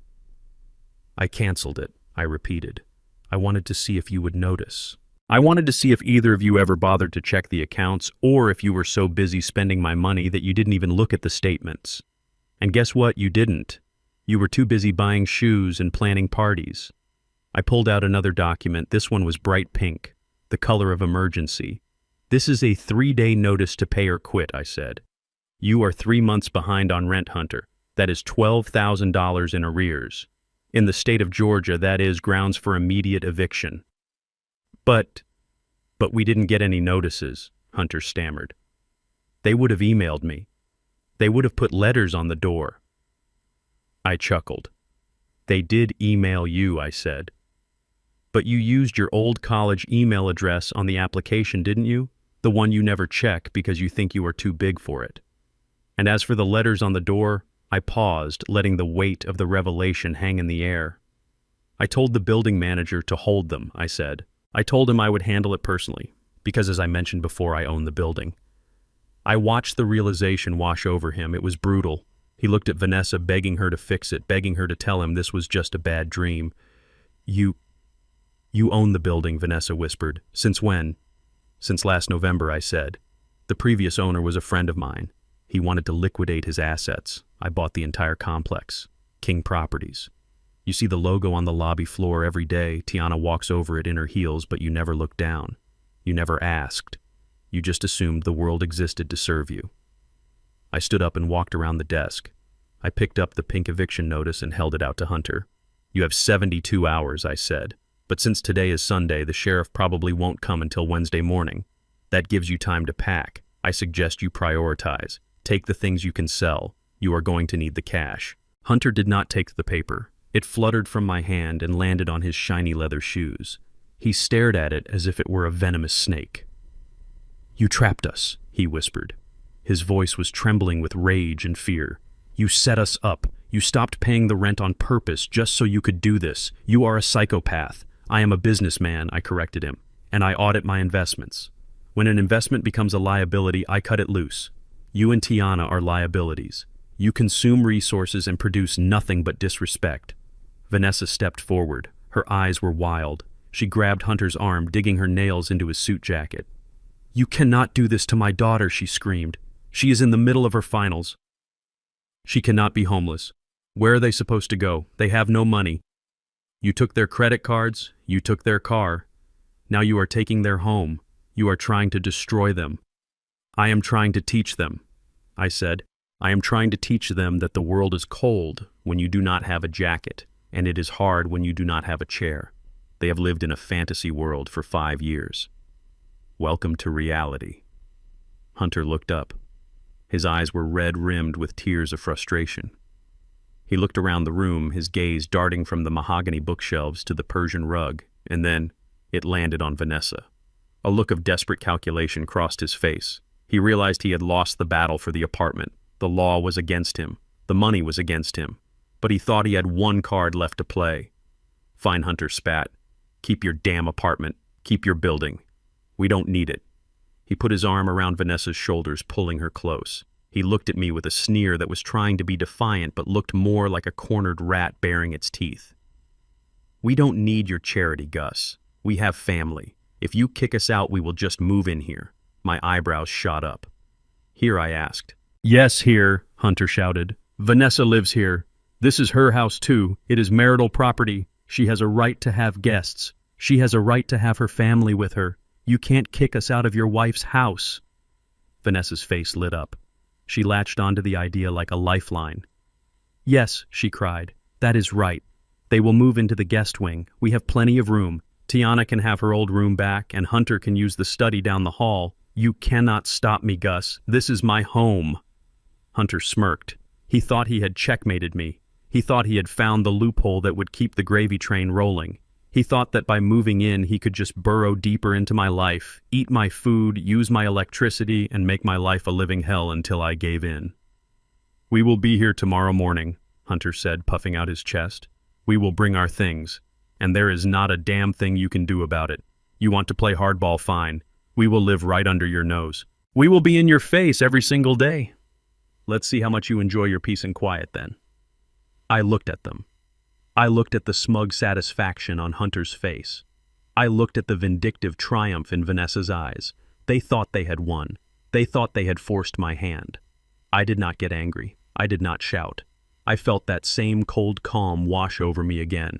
[SPEAKER 1] I canceled it, I repeated. I wanted to see if you would notice. I wanted to see if either of you ever bothered to check the accounts, or if you were so busy spending my money that you didn't even look at the statements. And guess what? You didn't. You were too busy buying shoes and planning parties. I pulled out another document. This one was bright pink, the color of emergency. This is a 3-day notice to pay or quit, I said. You are 3 months behind on rent, Hunter. That is $12,000 in arrears. In the state of Georgia, that is grounds for immediate eviction. But we didn't get any notices, Hunter stammered. They would have emailed me. They would have put letters on the door. I chuckled. They did email you, I said. But you used your old college email address on the application, didn't you? The one you never check because you think you are too big for it. And as for the letters on the door, I paused, letting the weight of the revelation hang in the air. I told the building manager to hold them, I said. I told him I would handle it personally, because as I mentioned before, I own the building. I watched the realization wash over him. It was brutal. He looked at Vanessa, begging her to fix it, begging her to tell him this was just a bad dream. You own the building, Vanessa whispered. Since when? Since last November, I said. The previous owner was a friend of mine. He wanted to liquidate his assets. I bought the entire complex. King Properties. You see the logo on the lobby floor every day. Tiana walks over it in her heels, but you never looked down. You never asked. You just assumed the world existed to serve you. I stood up and walked around the desk. I picked up the pink eviction notice and held it out to Hunter. You have 72 hours, I said. But since today is Sunday, the sheriff probably won't come until Wednesday morning. That gives you time to pack. I suggest you prioritize. Take the things you can sell. You are going to need the cash. Hunter did not take the paper. It fluttered from my hand and landed on his shiny leather shoes. He stared at it as if it were a venomous snake. You trapped us, he whispered. His voice was trembling with rage and fear. You set us up. You stopped paying the rent on purpose just so you could do this. You are a psychopath. I am a businessman, I corrected him, and I audit my investments. When an investment becomes a liability, I cut it loose. You and Tiana are liabilities. You consume resources and produce nothing but disrespect. Vanessa stepped forward. Her eyes were wild. She grabbed Hunter's arm, digging her nails into his suit jacket. You cannot do this to my daughter, she screamed. She is in the middle of her finals. She cannot be homeless. Where are they supposed to go? They have no money. You took their credit cards. You took their car. Now you are taking their home. You are trying to destroy them. I am trying to teach them, I said. I am trying to teach them that the world is cold when you do not have a jacket, and it is hard when you do not have a chair. They have lived in a fantasy world for 5 years. Welcome to reality. Hunter looked up. His eyes were red-rimmed with tears of frustration. He looked around the room, his gaze darting from the mahogany bookshelves to the Persian rug, and then it landed on Vanessa. A look of desperate calculation crossed his face. He realized he had lost the battle for the apartment. The law was against him. The money was against him. But he thought he had one card left to play. Fine, Hunter spat. Keep your damn apartment. Keep your building. We don't need it. He put his arm around Vanessa's shoulders, pulling her close. He looked at me with a sneer that was trying to be defiant but looked more like a cornered rat baring its teeth. We don't need your charity, Gus. We have family. If you kick us out, we will just move in here. My eyebrows shot up. Here, I asked. Yes, here, Hunter shouted. Vanessa lives here. This is her house too. It is marital property. She has a right to have guests. She has a right to have her family with her. You can't kick us out of your wife's house. Vanessa's face lit up. She latched onto the idea like a lifeline. Yes, she cried. That is right. They will move into the guest wing. We have plenty of room. Tiana can have her old room back, and Hunter can use the study down the hall. You cannot stop me, Gus. This is my home. Hunter smirked. He thought he had checkmated me. He thought he had found the loophole that would keep the gravy train rolling. He thought that by moving in, he could just burrow deeper into my life, eat my food, use my electricity, and make my life a living hell until I gave in. We will be here tomorrow morning, Hunter said, puffing out his chest. We will bring our things, and there is not a damn thing you can do about it. You want to play hardball, fine. We will live right under your nose. We will be in your face every single day. Let's see how much you enjoy your peace and quiet then. I looked at them. I looked at the smug satisfaction on Hunter's face. I looked at the vindictive triumph in Vanessa's eyes. They thought they had won. They thought they had forced my hand. I did not get angry. I did not shout. I felt that same cold calm wash over me again.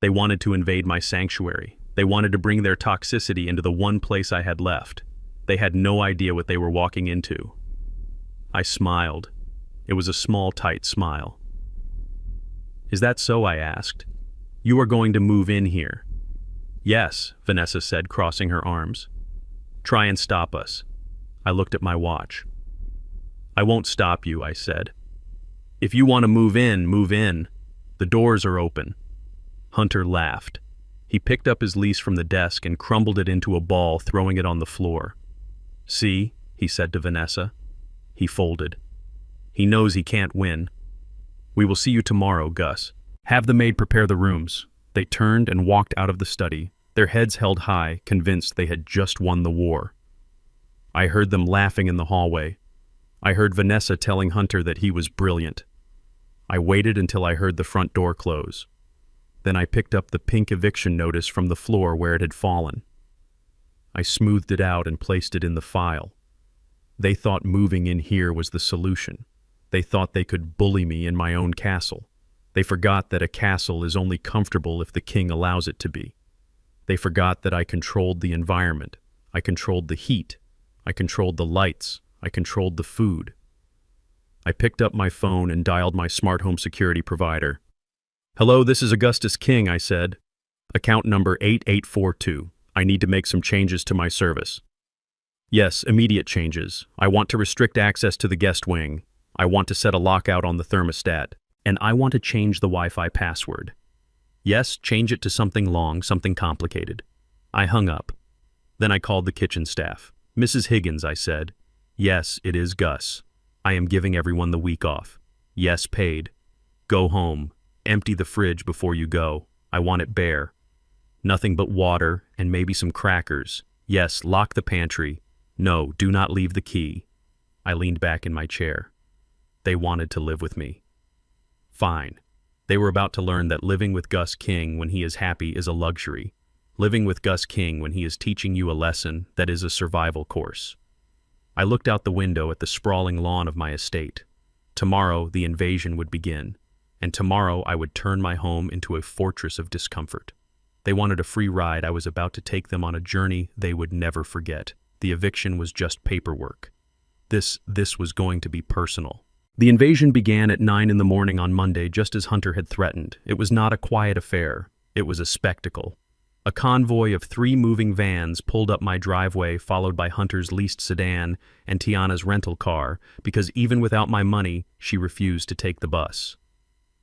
[SPEAKER 1] They wanted to invade my sanctuary. They wanted to bring their toxicity into the one place I had left. They had no idea what they were walking into. I smiled. It was a small, tight smile. Is that so? I asked. You are going to move in here. Yes, Vanessa said, crossing her arms. Try and stop us. I looked at my watch. I won't stop you, I said. If you want to move in, move in. The doors are open. Hunter laughed. He picked up his lease from the desk and crumbled it into a ball, throwing it on the floor. See, he said to Vanessa. He folded. He knows he can't win. We will see you tomorrow, Gus. Have the maid prepare the rooms. They turned and walked out of the study, their heads held high, convinced they had just won the war. I heard them laughing in the hallway. I heard Vanessa telling Hunter that he was brilliant. I waited until I heard the front door close. Then I picked up the pink eviction notice from the floor where it had fallen. I smoothed it out and placed it in the file. They thought moving in here was the solution. They thought they could bully me in my own castle. They forgot that a castle is only comfortable if the king allows it to be. They forgot that I controlled the environment. I controlled the heat. I controlled the lights. I controlled the food. I picked up my phone and dialed my smart home security provider. Hello, this is Augustus King, I said. Account number 8842. I need to make some changes to my service. Yes, immediate changes. I want to restrict access to the guest wing. I want to set a lockout on the thermostat. And I want to change the Wi-Fi password. Yes, change it to something long, something complicated. I hung up. Then I called the kitchen staff. Mrs. Higgins, I said. Yes, it is Gus. I am giving everyone the week off. Yes, paid. Go home. Empty the fridge before you go. I want it bare. Nothing but water and maybe some crackers. Yes, lock the pantry. No, do not leave the key. I leaned back in my chair. They wanted to live with me. Fine. They were about to learn that living with Gus King when he is happy is a luxury. Living with Gus King when he is teaching you a lesson that is a survival course. I looked out the window at the sprawling lawn of my estate. Tomorrow, the invasion would begin, and tomorrow I would turn my home into a fortress of discomfort. They wanted a free ride. I was about to take them on a journey they would never forget. The eviction was just paperwork. This was going to be personal. The invasion began at 9 in the morning on Monday, just as Hunter had threatened. It was not a quiet affair. It was a spectacle. A convoy of 3 moving vans pulled up my driveway, followed by Hunter's leased sedan and Tiana's rental car, because even without my money, she refused to take the bus.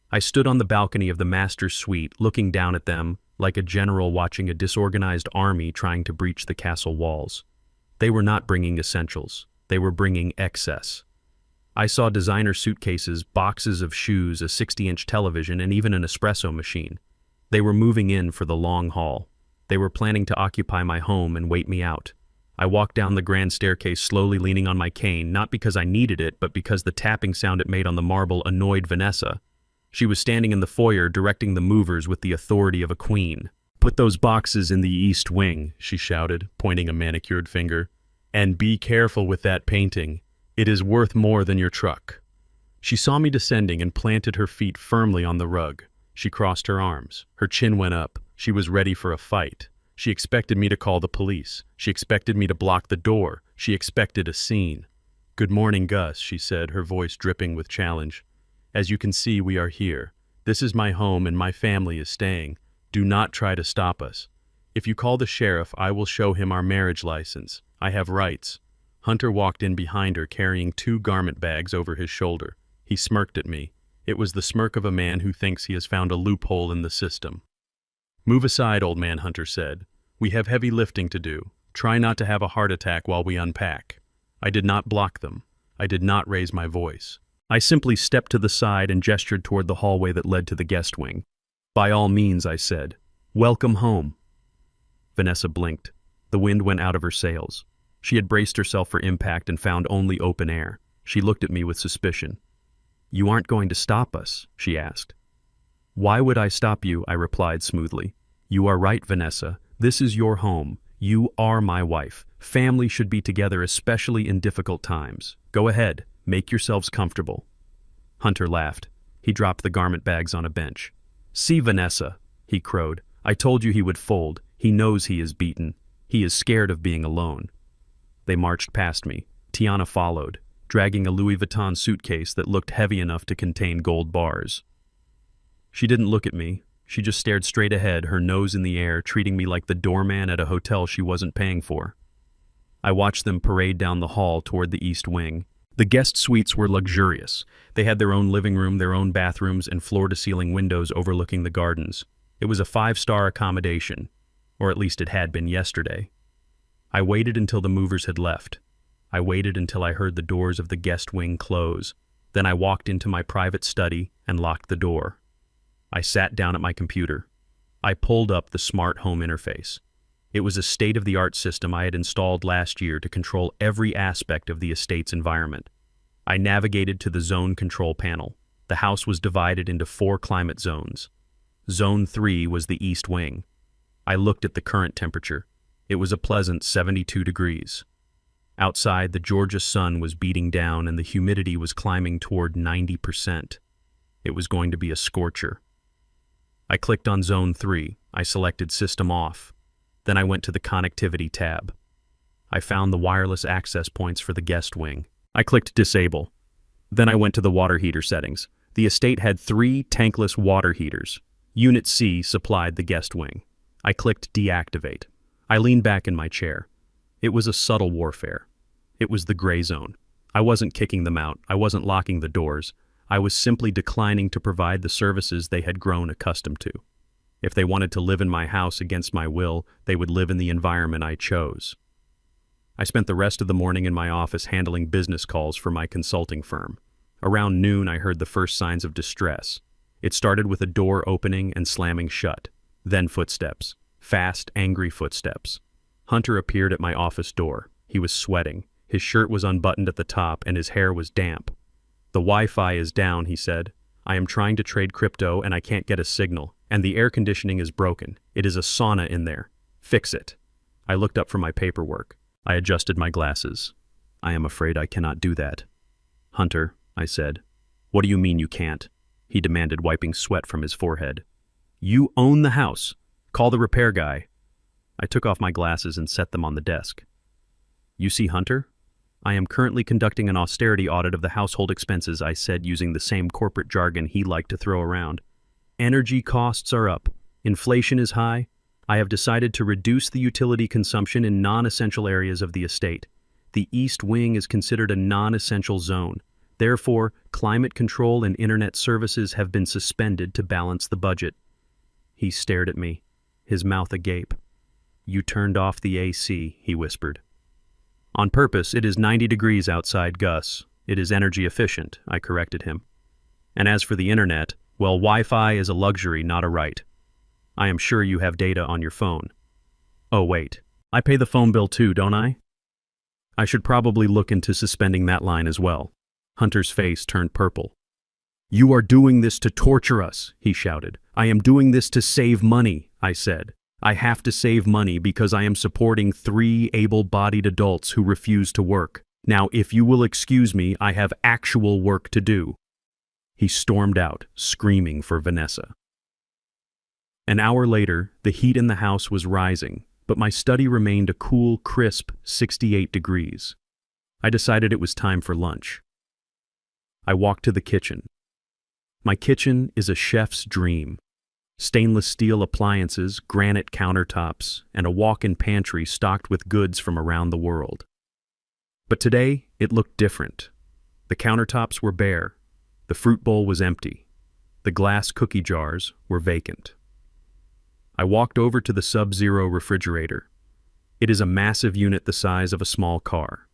[SPEAKER 1] I stood on the balcony of the master's suite, looking down at them, like a general watching a disorganized army trying to breach the castle walls. They were not bringing essentials. They were bringing excess. I saw designer suitcases, boxes of shoes, a 60-inch television, and even an espresso machine. They were moving in for the long haul. They were planning to occupy my home and wait me out. I walked down the grand staircase slowly, leaning on my cane, not because I needed it, but because the tapping sound it made on the marble annoyed Vanessa. She was standing in the foyer, directing the movers with the authority of a queen. "Put those boxes in the east wing," she shouted, pointing a manicured finger. "And be careful with that painting. It is worth more than your truck." She saw me descending and planted her feet firmly on the rug. She crossed her arms. Her chin went up. She was ready for a fight. She expected me to call the police. She expected me to block the door. She expected a scene. "Good morning, Gus," she said, her voice dripping with challenge. "As you can see, we are here. This is my home and my family is staying. Do not try to stop us. If you call the sheriff, I will show him our marriage license. I have rights." Hunter walked in behind her, carrying 2 garment bags over his shoulder. He smirked at me. It was the smirk of a man who thinks he has found a loophole in the system. "Move aside, old man," Hunter said. "We have heavy lifting to do. Try not to have a heart attack while we unpack." I did not block them. I did not raise my voice. I simply stepped to the side and gestured toward the hallway that led to the guest wing. "By all means," I said. "Welcome home." Vanessa blinked. The wind went out of her sails. She had braced herself for impact and found only open air. She looked at me with suspicion. "You aren't going to stop us?" she asked. "Why would I stop you?" I replied smoothly. "You are right, Vanessa. This is your home. You are my wife. Family should be together, especially in difficult times. Go ahead. Make yourselves comfortable." Hunter laughed. He dropped the garment bags on a bench. "See, Vanessa," he crowed. "I told you he would fold. He knows he is beaten. He is scared of being alone." They marched past me. Tiana followed, dragging a Louis Vuitton suitcase that looked heavy enough to contain gold bars. She didn't look at me. She just stared straight ahead, her nose in the air, treating me like the doorman at a hotel she wasn't paying for. I watched them parade down the hall toward the east wing. The guest suites were luxurious. They had their own living room, their own bathrooms, and floor-to-ceiling windows overlooking the gardens. It was a 5-star accommodation, or at least it had been yesterday. I waited until the movers had left. I waited until I heard the doors of the guest wing close. Then I walked into my private study and locked the door. I sat down at my computer. I pulled up the smart home interface. It was a state-of-the-art system I had installed last year to control every aspect of the estate's environment. I navigated to the zone control panel. The house was divided into 4 climate zones. Zone 3 was the east wing. I looked at the current temperature. It was a pleasant 72 degrees. Outside, the Georgia sun was beating down and the humidity was climbing toward 90%. It was going to be a scorcher. I clicked on Zone 3. I selected System Off. Then I went to the Connectivity tab. I found the wireless access points for the guest wing. I clicked Disable. Then I went to the water heater settings. The estate had 3 tankless water heaters. Unit C supplied the guest wing. I clicked Deactivate. I leaned back in my chair. It was a subtle warfare. It was the gray zone. I wasn't kicking them out. I wasn't locking the doors. I was simply declining to provide the services they had grown accustomed to. If they wanted to live in my house against my will, they would live in the environment I chose. I spent the rest of the morning in my office handling business calls for my consulting firm. Around noon, I heard the first signs of distress. It started with a door opening and slamming shut. Then footsteps. Fast, angry footsteps. Hunter appeared at my office door. He was sweating. His shirt was unbuttoned at the top and his hair was damp. "The Wi-Fi is down," he said. "I am trying to trade crypto and I can't get a signal. And the air conditioning is broken. It is a sauna in there. Fix it." I looked up from my paperwork. I adjusted my glasses. "I am afraid I cannot do that." "Hunter," I said. "What do you mean you can't?" he demanded, wiping sweat from his forehead. "You own the house. Call the repair guy." I took off my glasses and set them on the desk. "You see, Hunter? I am currently conducting an austerity audit of the household expenses," I said, using the same corporate jargon he liked to throw around. "Energy costs are up. Inflation is high. I have decided to reduce the utility consumption in non-essential areas of the estate. The East Wing is considered a non-essential zone. Therefore, climate control and internet services have been suspended to balance the budget." He stared at me, his mouth agape. "You turned off the AC," he whispered. On purpose, it is 90 degrees outside, Gus. It is energy efficient, I corrected him. And as for the internet, well, Wi-Fi is a luxury, not a right. I am sure you have data on your phone. Oh, wait. I pay the phone bill too, don't I? I should probably look into suspending that line as well. Hunter's face turned purple. You are doing this to torture us, he shouted. I am doing this to save money, I said. I have to save money because I am supporting 3 able-bodied adults who refuse to work. Now, if you will excuse me, I have actual work to do. He stormed out, screaming for Vanessa. An hour later, the heat in the house was rising, but my study remained a cool, crisp 68 degrees. I decided it was time for lunch. I walked to the kitchen. My kitchen is a chef's dream. Stainless steel appliances, granite countertops, and a walk-in pantry stocked with goods from around the world. But today, it looked different. The countertops were bare. The fruit bowl was empty. The glass cookie jars were vacant. I walked over to the Sub-Zero refrigerator. It is a massive unit the size of a small car.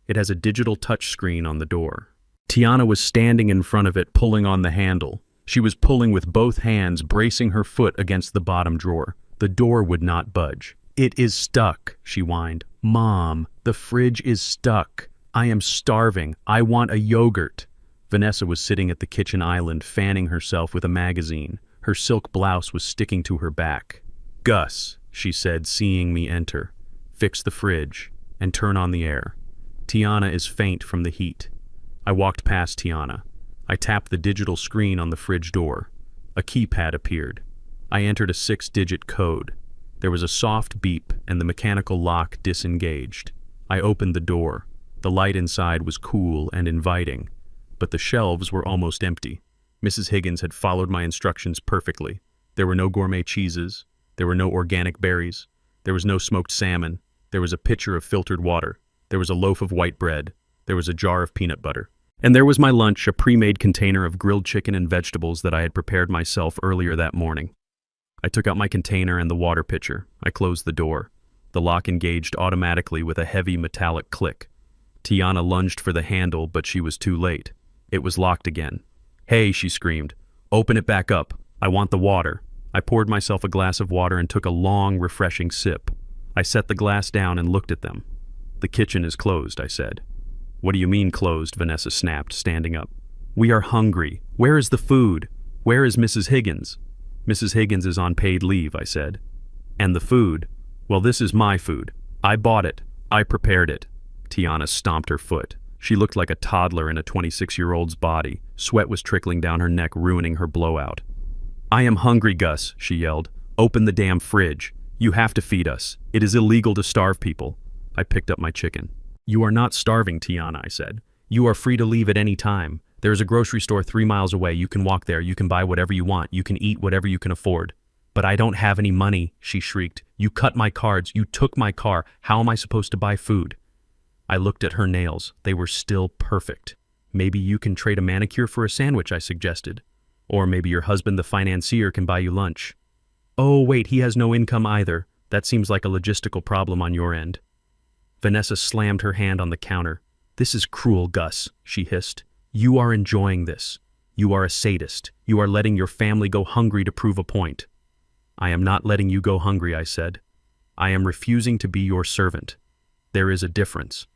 [SPEAKER 1] It has a digital touchscreen on the door. Tiana was standing in front of it, pulling on the handle. She was pulling with both hands, bracing her foot against the bottom drawer. The door would not budge. It is stuck, she whined. Mom, the fridge is stuck. I am starving. I want a yogurt. Vanessa was sitting at the kitchen island, fanning herself with a magazine. Her silk blouse was sticking to her back. Gus, she said, seeing me enter. Fix the fridge and turn on the air. Tiana is faint from the heat. I walked past Tiana. I tapped the digital screen on the fridge door. A keypad appeared. I entered a 6-digit code. There was a soft beep and the mechanical lock disengaged. I opened the door. The light inside was cool and inviting, but the shelves were almost empty. Mrs. Higgins had followed my instructions perfectly. There were no gourmet cheeses. There were no organic berries. There was no smoked salmon. There was a pitcher of filtered water. There was a loaf of white bread. There was a jar of peanut butter. And there was my lunch, a pre-made container of grilled chicken and vegetables that I had prepared myself earlier that morning. I took out my container and the water pitcher. I closed the door. The lock engaged automatically with a heavy metallic click. Tiana lunged for the handle, but she was too late. It was locked again. Hey, she screamed. Open it back up. I want the water. I poured myself a glass of water and took a long, refreshing sip. I set the glass down and looked at them. The kitchen is closed, I said. What do you mean closed? Vanessa snapped, standing up. We are hungry. Where is the food? Where is Mrs. Higgins? Mrs. Higgins is on paid leave, I said. And the food? Well, this is my food. I bought it. I prepared it. Tiana stomped her foot. She looked like a toddler in a 26-year-old's body. Sweat was trickling down her neck, ruining her blowout. I am hungry, Gus, she yelled. Open the damn fridge. You have to feed us. It is illegal to starve people. I picked up my chicken. You are not starving, Tiana, I said. You are free to leave at any time. There is a grocery store 3 miles away. You can walk there. You can buy whatever you want. You can eat whatever you can afford. But I don't have any money, she shrieked. You cut my cards. You took my car. How am I supposed to buy food? I looked at her nails. They were still perfect. Maybe you can trade a manicure for a sandwich, I suggested. Or maybe your husband, the financier, can buy you lunch. Oh, wait, he has no income either. That seems like a logistical problem on your end. Vanessa slammed her hand on the counter. This is cruel, Gus, she hissed. You are enjoying this. You are a sadist. You are letting your family go hungry to prove a point. I am not letting you go hungry, I said. I am refusing to be your servant. There is a difference.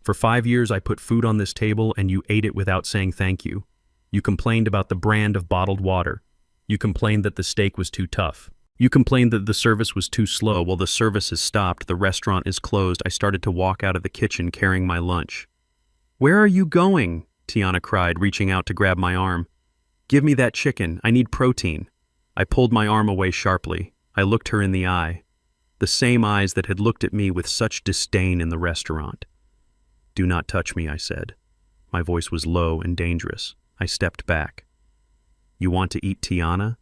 [SPEAKER 1] For 5 years I put food on this table and you ate it without saying thank you. You complained about the brand of bottled water. You complained that the steak was too tough. You complained that the service was too slow. Well, the service has stopped. The restaurant is closed. I started to walk out of the kitchen carrying my lunch. Where are you going? Tiana cried, reaching out to grab my arm. Give me that chicken. I need protein. I pulled my arm away sharply. I looked her in the eye. The same eyes that had looked at me with such disdain in the restaurant. Do not touch me, I said. My voice was low and dangerous. I stepped back. You want to eat, Tiana?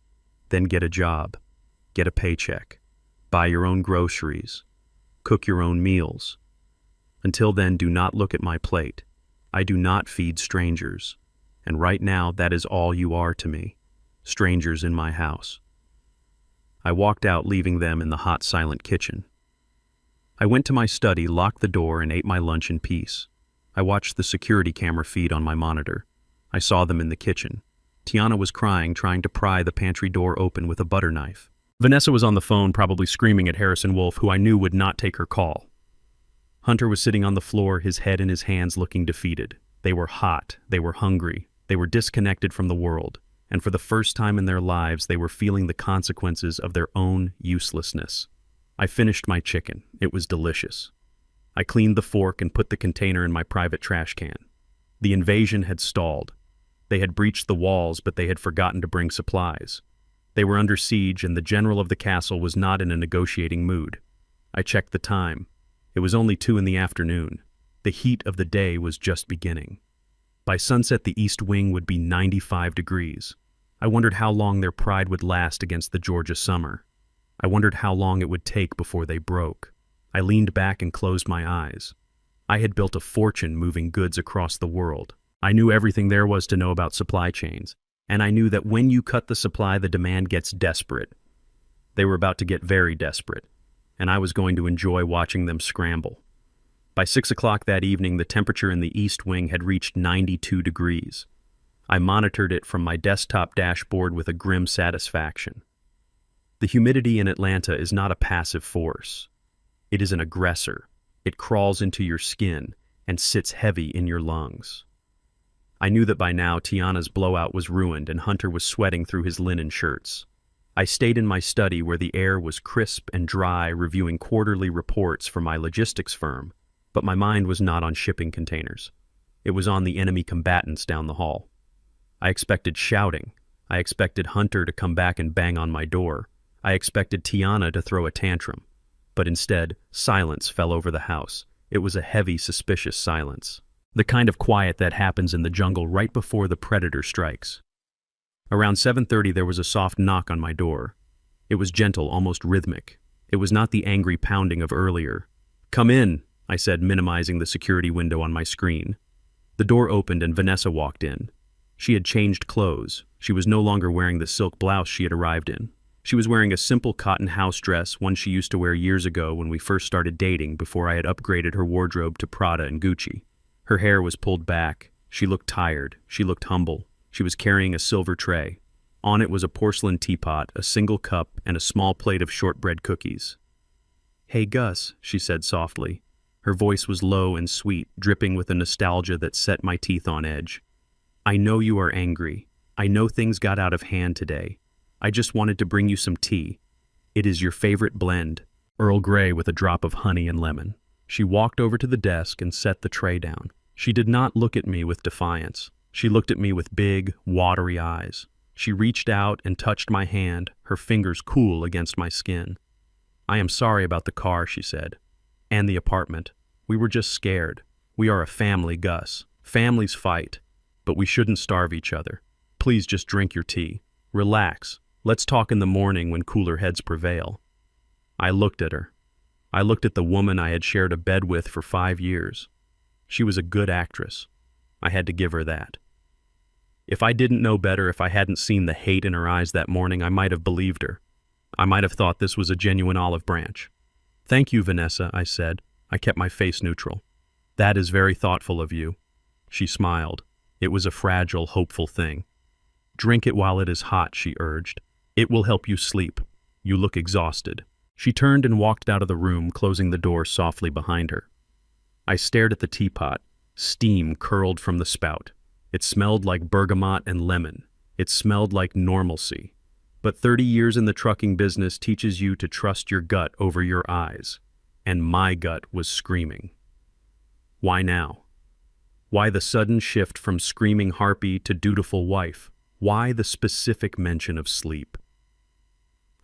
[SPEAKER 1] Then get a job. Get a paycheck. Buy your own groceries. Cook your own meals. Until then, do not look at my plate. I do not feed strangers. And right now, that is all you are to me. Strangers in my house. I walked out, leaving them in the hot, silent kitchen. I went to my study, locked the door, and ate my lunch in peace. I watched the security camera feed on my monitor. I saw them in the kitchen. Tiana was crying, trying to pry the pantry door open with a butter knife. Vanessa was on the phone, probably screaming at Harrison Wolf, who I knew would not take her call. Hunter was sitting on the floor, his head in his hands, looking defeated. They were hot, they were hungry, they were disconnected from the world, and for the first time in their lives, they were feeling the consequences of their own uselessness. I finished my chicken. It was delicious. I cleaned the fork and put the container in my private trash can. The invasion had stalled. They had breached the walls, but they had forgotten to bring supplies. They were under siege, and the general of the castle was not in a negotiating mood. I checked the time. It was only 2 in the afternoon. The heat of the day was just beginning. By sunset, the east wing would be 95 degrees. I wondered how long their pride would last against the Georgia summer. I wondered how long it would take before they broke. I leaned back and closed my eyes. I had built a fortune moving goods across the world. I knew everything there was to know about supply chains, and I knew that when you cut the supply, the demand gets desperate. They were about to get very desperate, and I was going to enjoy watching them scramble. By 6 o'clock that evening, the temperature in the east wing had reached 92 degrees. I monitored it from my desktop dashboard with a grim satisfaction. The humidity in Atlanta is not a passive force. It is an aggressor. It crawls into your skin and sits heavy in your lungs. I knew that by now Tiana's blowout was ruined and Hunter was sweating through his linen shirts. I stayed in my study where the air was crisp and dry, reviewing quarterly reports for my logistics firm, but my mind was not on shipping containers. It was on the enemy combatants down the hall. I expected shouting. I expected Hunter to come back and bang on my door. I expected Tiana to throw a tantrum. But instead, silence fell over the house. It was a heavy, suspicious silence. The kind of quiet that happens in the jungle right before the predator strikes. Around 7:30, there was a soft knock on my door. It was gentle, almost rhythmic. It was not the angry pounding of earlier. "Come in," I said, minimizing the security window on my screen. The door opened and Vanessa walked in. She had changed clothes. She was no longer wearing the silk blouse she had arrived in. She was wearing a simple cotton house dress, one she used to wear years ago when we first started dating, before I had upgraded her wardrobe to Prada and Gucci. Her hair was pulled back. She looked tired. She looked humble. She was carrying a silver tray. On it was a porcelain teapot, a single cup, and a small plate of shortbread cookies. "Hey, Gus," she said softly. Her voice was low and sweet, dripping with a nostalgia that set my teeth on edge. "I know you are angry. I know things got out of hand today. I just wanted to bring you some tea. It is your favorite blend, Earl Grey with a drop of honey and lemon." She walked over to the desk and set the tray down. She did not look at me with defiance. She looked at me with big, watery eyes. She reached out and touched my hand, her fingers cool against my skin. "I am sorry about the car," she said. "And the apartment. We were just scared. We are a family, Gus. Families fight, but we shouldn't starve each other. Please just drink your tea. Relax. Let's talk in the morning when cooler heads prevail." I looked at her. I looked at the woman I had shared a bed with for 5 years. She was a good actress. I had to give her that. If I didn't know better, if I hadn't seen the hate in her eyes that morning, I might have believed her. I might have thought this was a genuine olive branch. "Thank you, Vanessa," I said. I kept my face neutral. "That is very thoughtful of you." She smiled. It was a fragile, hopeful thing. "Drink it while it is hot," she urged. "It will help you sleep. You look exhausted." She turned and walked out of the room, closing the door softly behind her. I stared at the teapot. Steam curled from the spout. It smelled like bergamot and lemon. It smelled like normalcy. But 30 years in the trucking business teaches you to trust your gut over your eyes. And my gut was screaming. Why now? Why the sudden shift from screaming harpy to dutiful wife? Why the specific mention of sleep?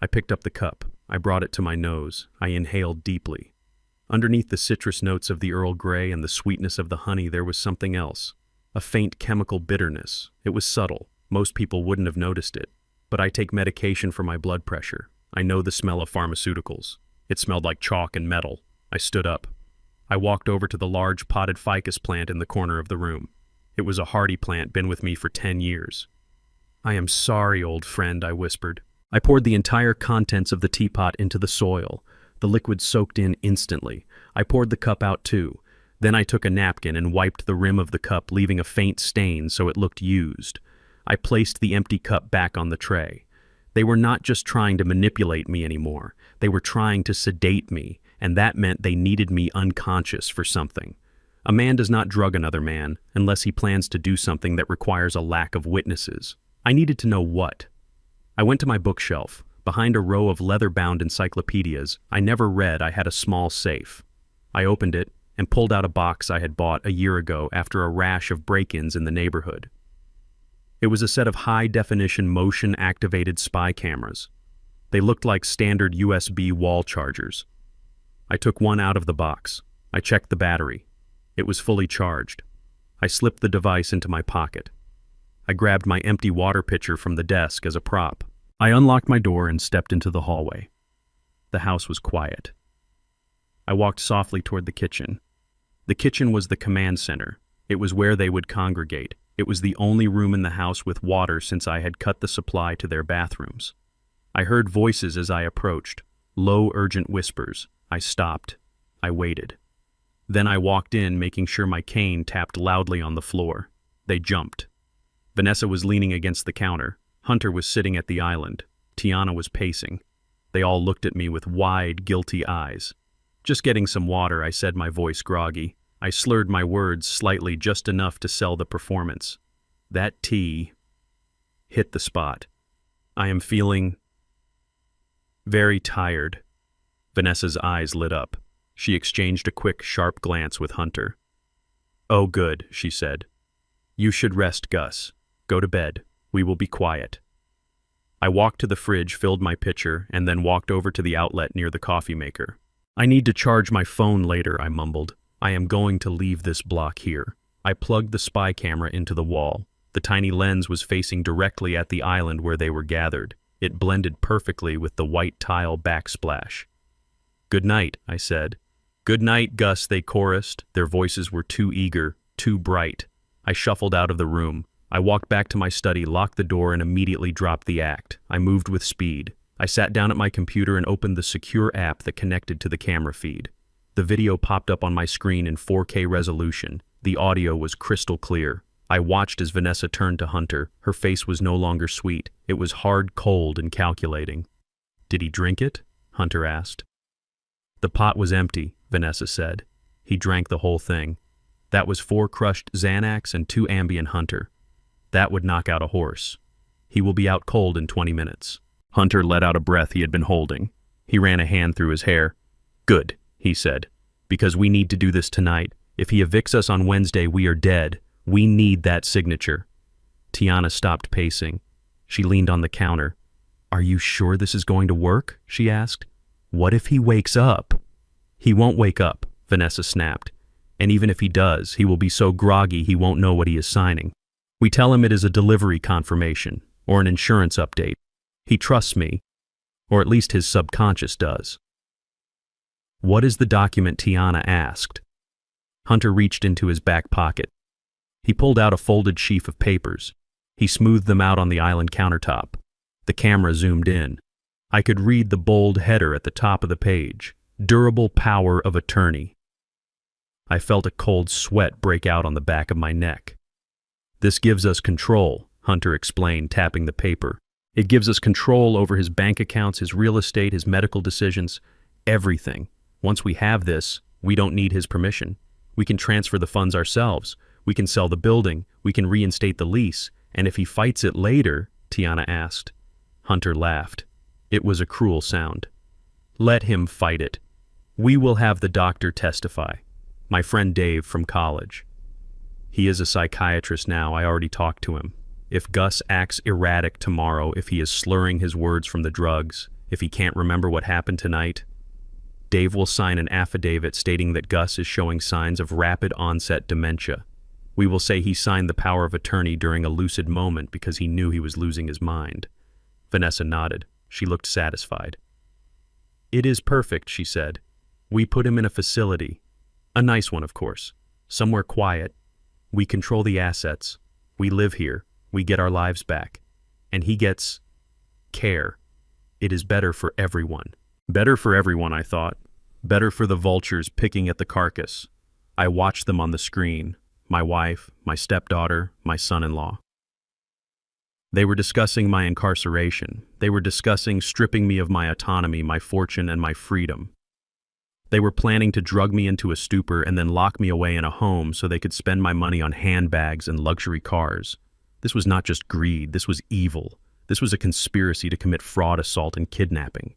[SPEAKER 1] I picked up the cup. I brought it to my nose. I inhaled deeply. Underneath the citrus notes of the Earl Grey and the sweetness of the honey, there was something else. A faint chemical bitterness. It was subtle. Most people wouldn't have noticed it. But I take medication for my blood pressure. I know the smell of pharmaceuticals. It smelled like chalk and metal. I stood up. I walked over to the large potted ficus plant in the corner of the room. It was a hardy plant, been with me for 10 years. "I am sorry, old friend," I whispered. I poured the entire contents of the teapot into the soil. The liquid soaked in instantly. I poured the cup out too. Then I took a napkin and wiped the rim of the cup, leaving a faint stain so it looked used. I placed the empty cup back on the tray. They were not just trying to manipulate me anymore. They were trying to sedate me, and that meant they needed me unconscious for something. A man does not drug another man unless he plans to do something that requires a lack of witnesses. I needed to know what. I went to my bookshelf. Behind a row of leather-bound encyclopedias I never read, I had a small safe. I opened it and pulled out a box I had bought a year ago after a rash of break-ins in the neighborhood. It was a set of high-definition motion-activated spy cameras. They looked like standard USB wall chargers. I took one out of the box. I checked the battery. It was fully charged. I slipped the device into my pocket. I grabbed my empty water pitcher from the desk as a prop. I unlocked my door and stepped into the hallway. The house was quiet. I walked softly toward the kitchen. The kitchen was the command center. It was where they would congregate. It was the only room in the house with water since I had cut the supply to their bathrooms. I heard voices as I approached, low, urgent whispers. I stopped. I waited. Then I walked in, making sure my cane tapped loudly on the floor. They jumped. Vanessa was leaning against the counter. Hunter was sitting at the island. Tiana was pacing. They all looked at me with wide, guilty eyes. "Just getting some water," I said, my voice groggy. I slurred my words slightly, just enough to sell the performance. That tea hit the spot. "I am feeling very tired." Vanessa's eyes lit up. She exchanged a quick, sharp glance with Hunter. "Oh, good," she said. "You should rest, Gus. Go to bed. We will be quiet." I walked to the fridge, filled my pitcher, and then walked over to the outlet near the coffee maker. "I need to charge my phone later," I mumbled. "I am going to leave this block here." I plugged the spy camera into the wall. The tiny lens was facing directly at the island where they were gathered. It blended perfectly with the white tile backsplash. "Good night," I said. "Good night, Gus," they chorused. Their voices were too eager, too bright. I shuffled out of the room. I walked back to my study, locked the door, and immediately dropped the act. I moved with speed. I sat down at my computer and opened the secure app that connected to the camera feed. The video popped up on my screen in 4K resolution. The audio was crystal clear. I watched as Vanessa turned to Hunter. Her face was no longer sweet. It was hard, cold, and calculating. "Did he drink it?" Hunter asked. "The pot was empty," Vanessa said. "He drank the whole thing. That was 4 crushed Xanax and 2 Ambien, Hunter. That would knock out a horse. He will be out cold in 20 minutes. Hunter let out a breath he had been holding. He ran a hand through his hair. "Good," he said, "because we need to do this tonight. If he evicts us on Wednesday, we are dead. We need that signature." Tiana stopped pacing. She leaned on the counter. "Are you sure this is going to work?" she asked. "What if he wakes up?" "He won't wake up," Vanessa snapped. "And even if he does, he will be so groggy he won't know what he is signing. We tell him it is a delivery confirmation, or an insurance update. He trusts me, or at least his subconscious does." "What is the document?" Tiana asked. Hunter reached into his back pocket. He pulled out a folded sheaf of papers. He smoothed them out on the island countertop. The camera zoomed in. I could read the bold header at the top of the page, "Durable Power of Attorney." I felt a cold sweat break out on the back of my neck. "This gives us control," Hunter explained, tapping the paper. "It gives us control over his bank accounts, his real estate, his medical decisions, everything. Once we have this, we don't need his permission. We can transfer the funds ourselves. We can sell the building. We can reinstate the lease. And if he fights it later," Tiana asked. Hunter laughed. It was a cruel sound. "Let him fight it. We will have the doctor testify. My friend Dave from college. He is a psychiatrist now. I already talked to him. If Gus acts erratic tomorrow, if he is slurring his words from the drugs, if he can't remember what happened tonight, Dave will sign an affidavit stating that Gus is showing signs of rapid onset dementia. We will say he signed the power of attorney during a lucid moment because he knew he was losing his mind." Vanessa nodded. She looked satisfied. "It is perfect," she said. "We put him in a facility. A nice one, of course. Somewhere quiet. We control the assets. We live here. We get our lives back. And he gets care. It is better for everyone." Better for everyone, I thought. Better for the vultures picking at the carcass. I watched them on the screen. My wife, my stepdaughter, my son-in-law. They were discussing my incarceration. They were discussing stripping me of my autonomy, my fortune, and my freedom. They were planning to drug me into a stupor and then lock me away in a home so they could spend my money on handbags and luxury cars. This was not just greed, this was evil. This was a conspiracy to commit fraud, assault, and kidnapping.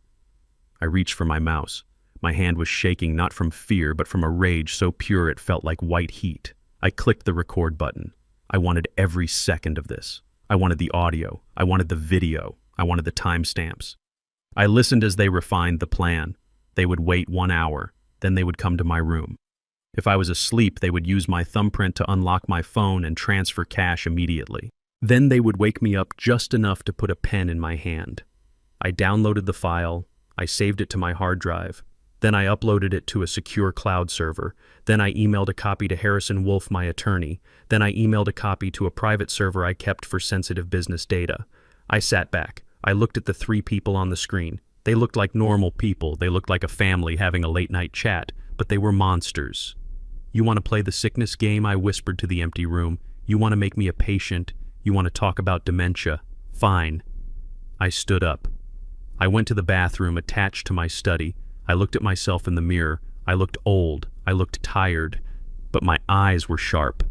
[SPEAKER 1] I reached for my mouse. My hand was shaking not from fear but from a rage so pure it felt like white heat. I clicked the record button. I wanted every second of this. I wanted the audio. I wanted the video. I wanted the timestamps. I listened as they refined the plan. They would wait 1 hour, then they would come to my room. If I was asleep, they would use my thumbprint to unlock my phone and transfer cash immediately. Then they would wake me up just enough to put a pen in my hand. I downloaded the file. I saved it to my hard drive. Then I uploaded it to a secure cloud server. Then I emailed a copy to Harrison Wolf, my attorney. Then I emailed a copy to a private server I kept for sensitive business data. I sat back. I looked at the 3 people on the screen. They looked like normal people. They looked like a family having a late-night chat, but they were monsters. You want to play the sickness game? I whispered to the empty room. You want to make me a patient? You want to talk about dementia? Fine. I stood up. I went to the bathroom attached to my study. I looked at myself in the mirror. I looked old. I looked tired, but my eyes were sharp.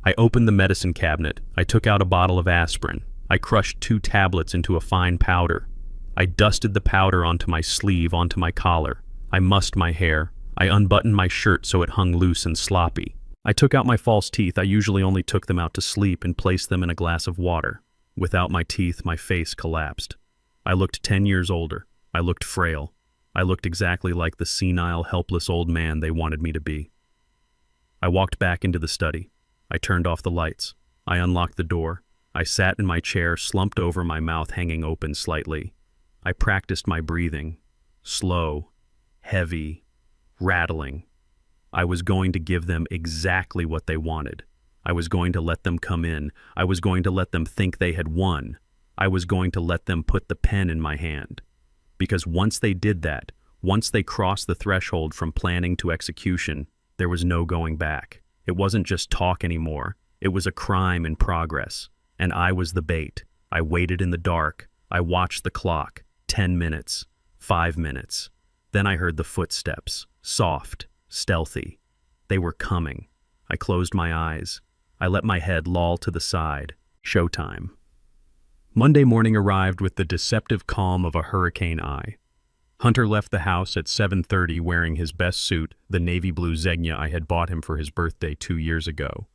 [SPEAKER 1] I opened the medicine cabinet. I took out a bottle of aspirin. I crushed 2 tablets into a fine powder. I dusted the powder onto my sleeve, onto my collar. I mussed my hair. I unbuttoned my shirt so it hung loose and sloppy. I took out my false teeth. I usually only took them out to sleep and placed them in a glass of water. Without my teeth, my face collapsed. I looked 10 years older. I looked frail. I looked exactly like the senile, helpless old man they wanted me to be. I walked back into the study. I turned off the lights. I unlocked the door. I sat in my chair, slumped over, my mouth hanging open slightly. I practiced my breathing. Slow, heavy, rattling. I was going to give them exactly what they wanted. I was going to let them come in. I was going to let them think they had won. I was going to let them put the pen in my hand. Because once they did that, once they crossed the threshold from planning to execution, there was no going back. It wasn't just talk anymore. It was a crime in progress. And I was the bait. I waited in the dark. I watched the clock. 10 minutes. 5 minutes. Then I heard the footsteps. Soft. Stealthy. They were coming. I closed my eyes. I let my head loll to the side. Showtime. Monday morning arrived with the deceptive calm of a hurricane eye. Hunter left the house at 7:30 wearing his best suit, the navy blue Zegna I had bought him for his birthday 2 years ago.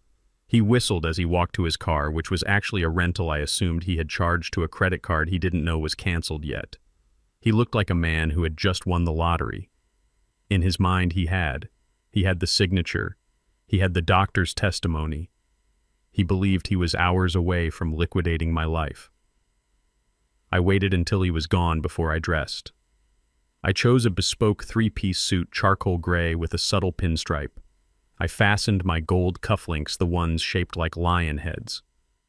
[SPEAKER 1] He whistled as he walked to his car, which was actually a rental I assumed he had charged to a credit card he didn't know was canceled yet. He looked like a man who had just won the lottery. In his mind he had. He had the signature. He had the doctor's testimony. He believed he was hours away from liquidating my life. I waited until he was gone before I dressed. I chose a bespoke 3-piece suit, charcoal gray with a subtle pinstripe. I fastened my gold cufflinks, the ones shaped like lion heads.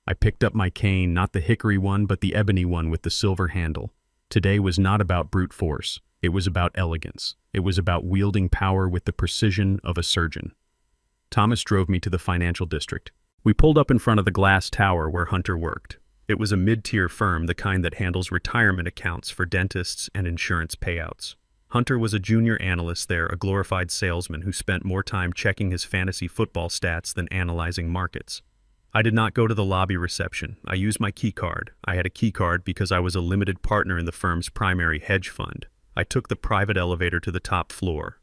[SPEAKER 1] I picked up my cane, not the hickory one, but the ebony one with the silver handle. Today was not about brute force. It was about elegance. It was about wielding power with the precision of a surgeon. Thomas drove me to the financial district. We pulled up in front of the glass tower where Hunter worked. It was a mid-tier firm, the kind that handles retirement accounts for dentists and insurance payouts. Hunter was a junior analyst there, a glorified salesman who spent more time checking his fantasy football stats than analyzing markets. I did not go to the lobby reception. I used my key card. I had a key card because I was a limited partner in the firm's primary hedge fund. I took the private elevator to the top floor.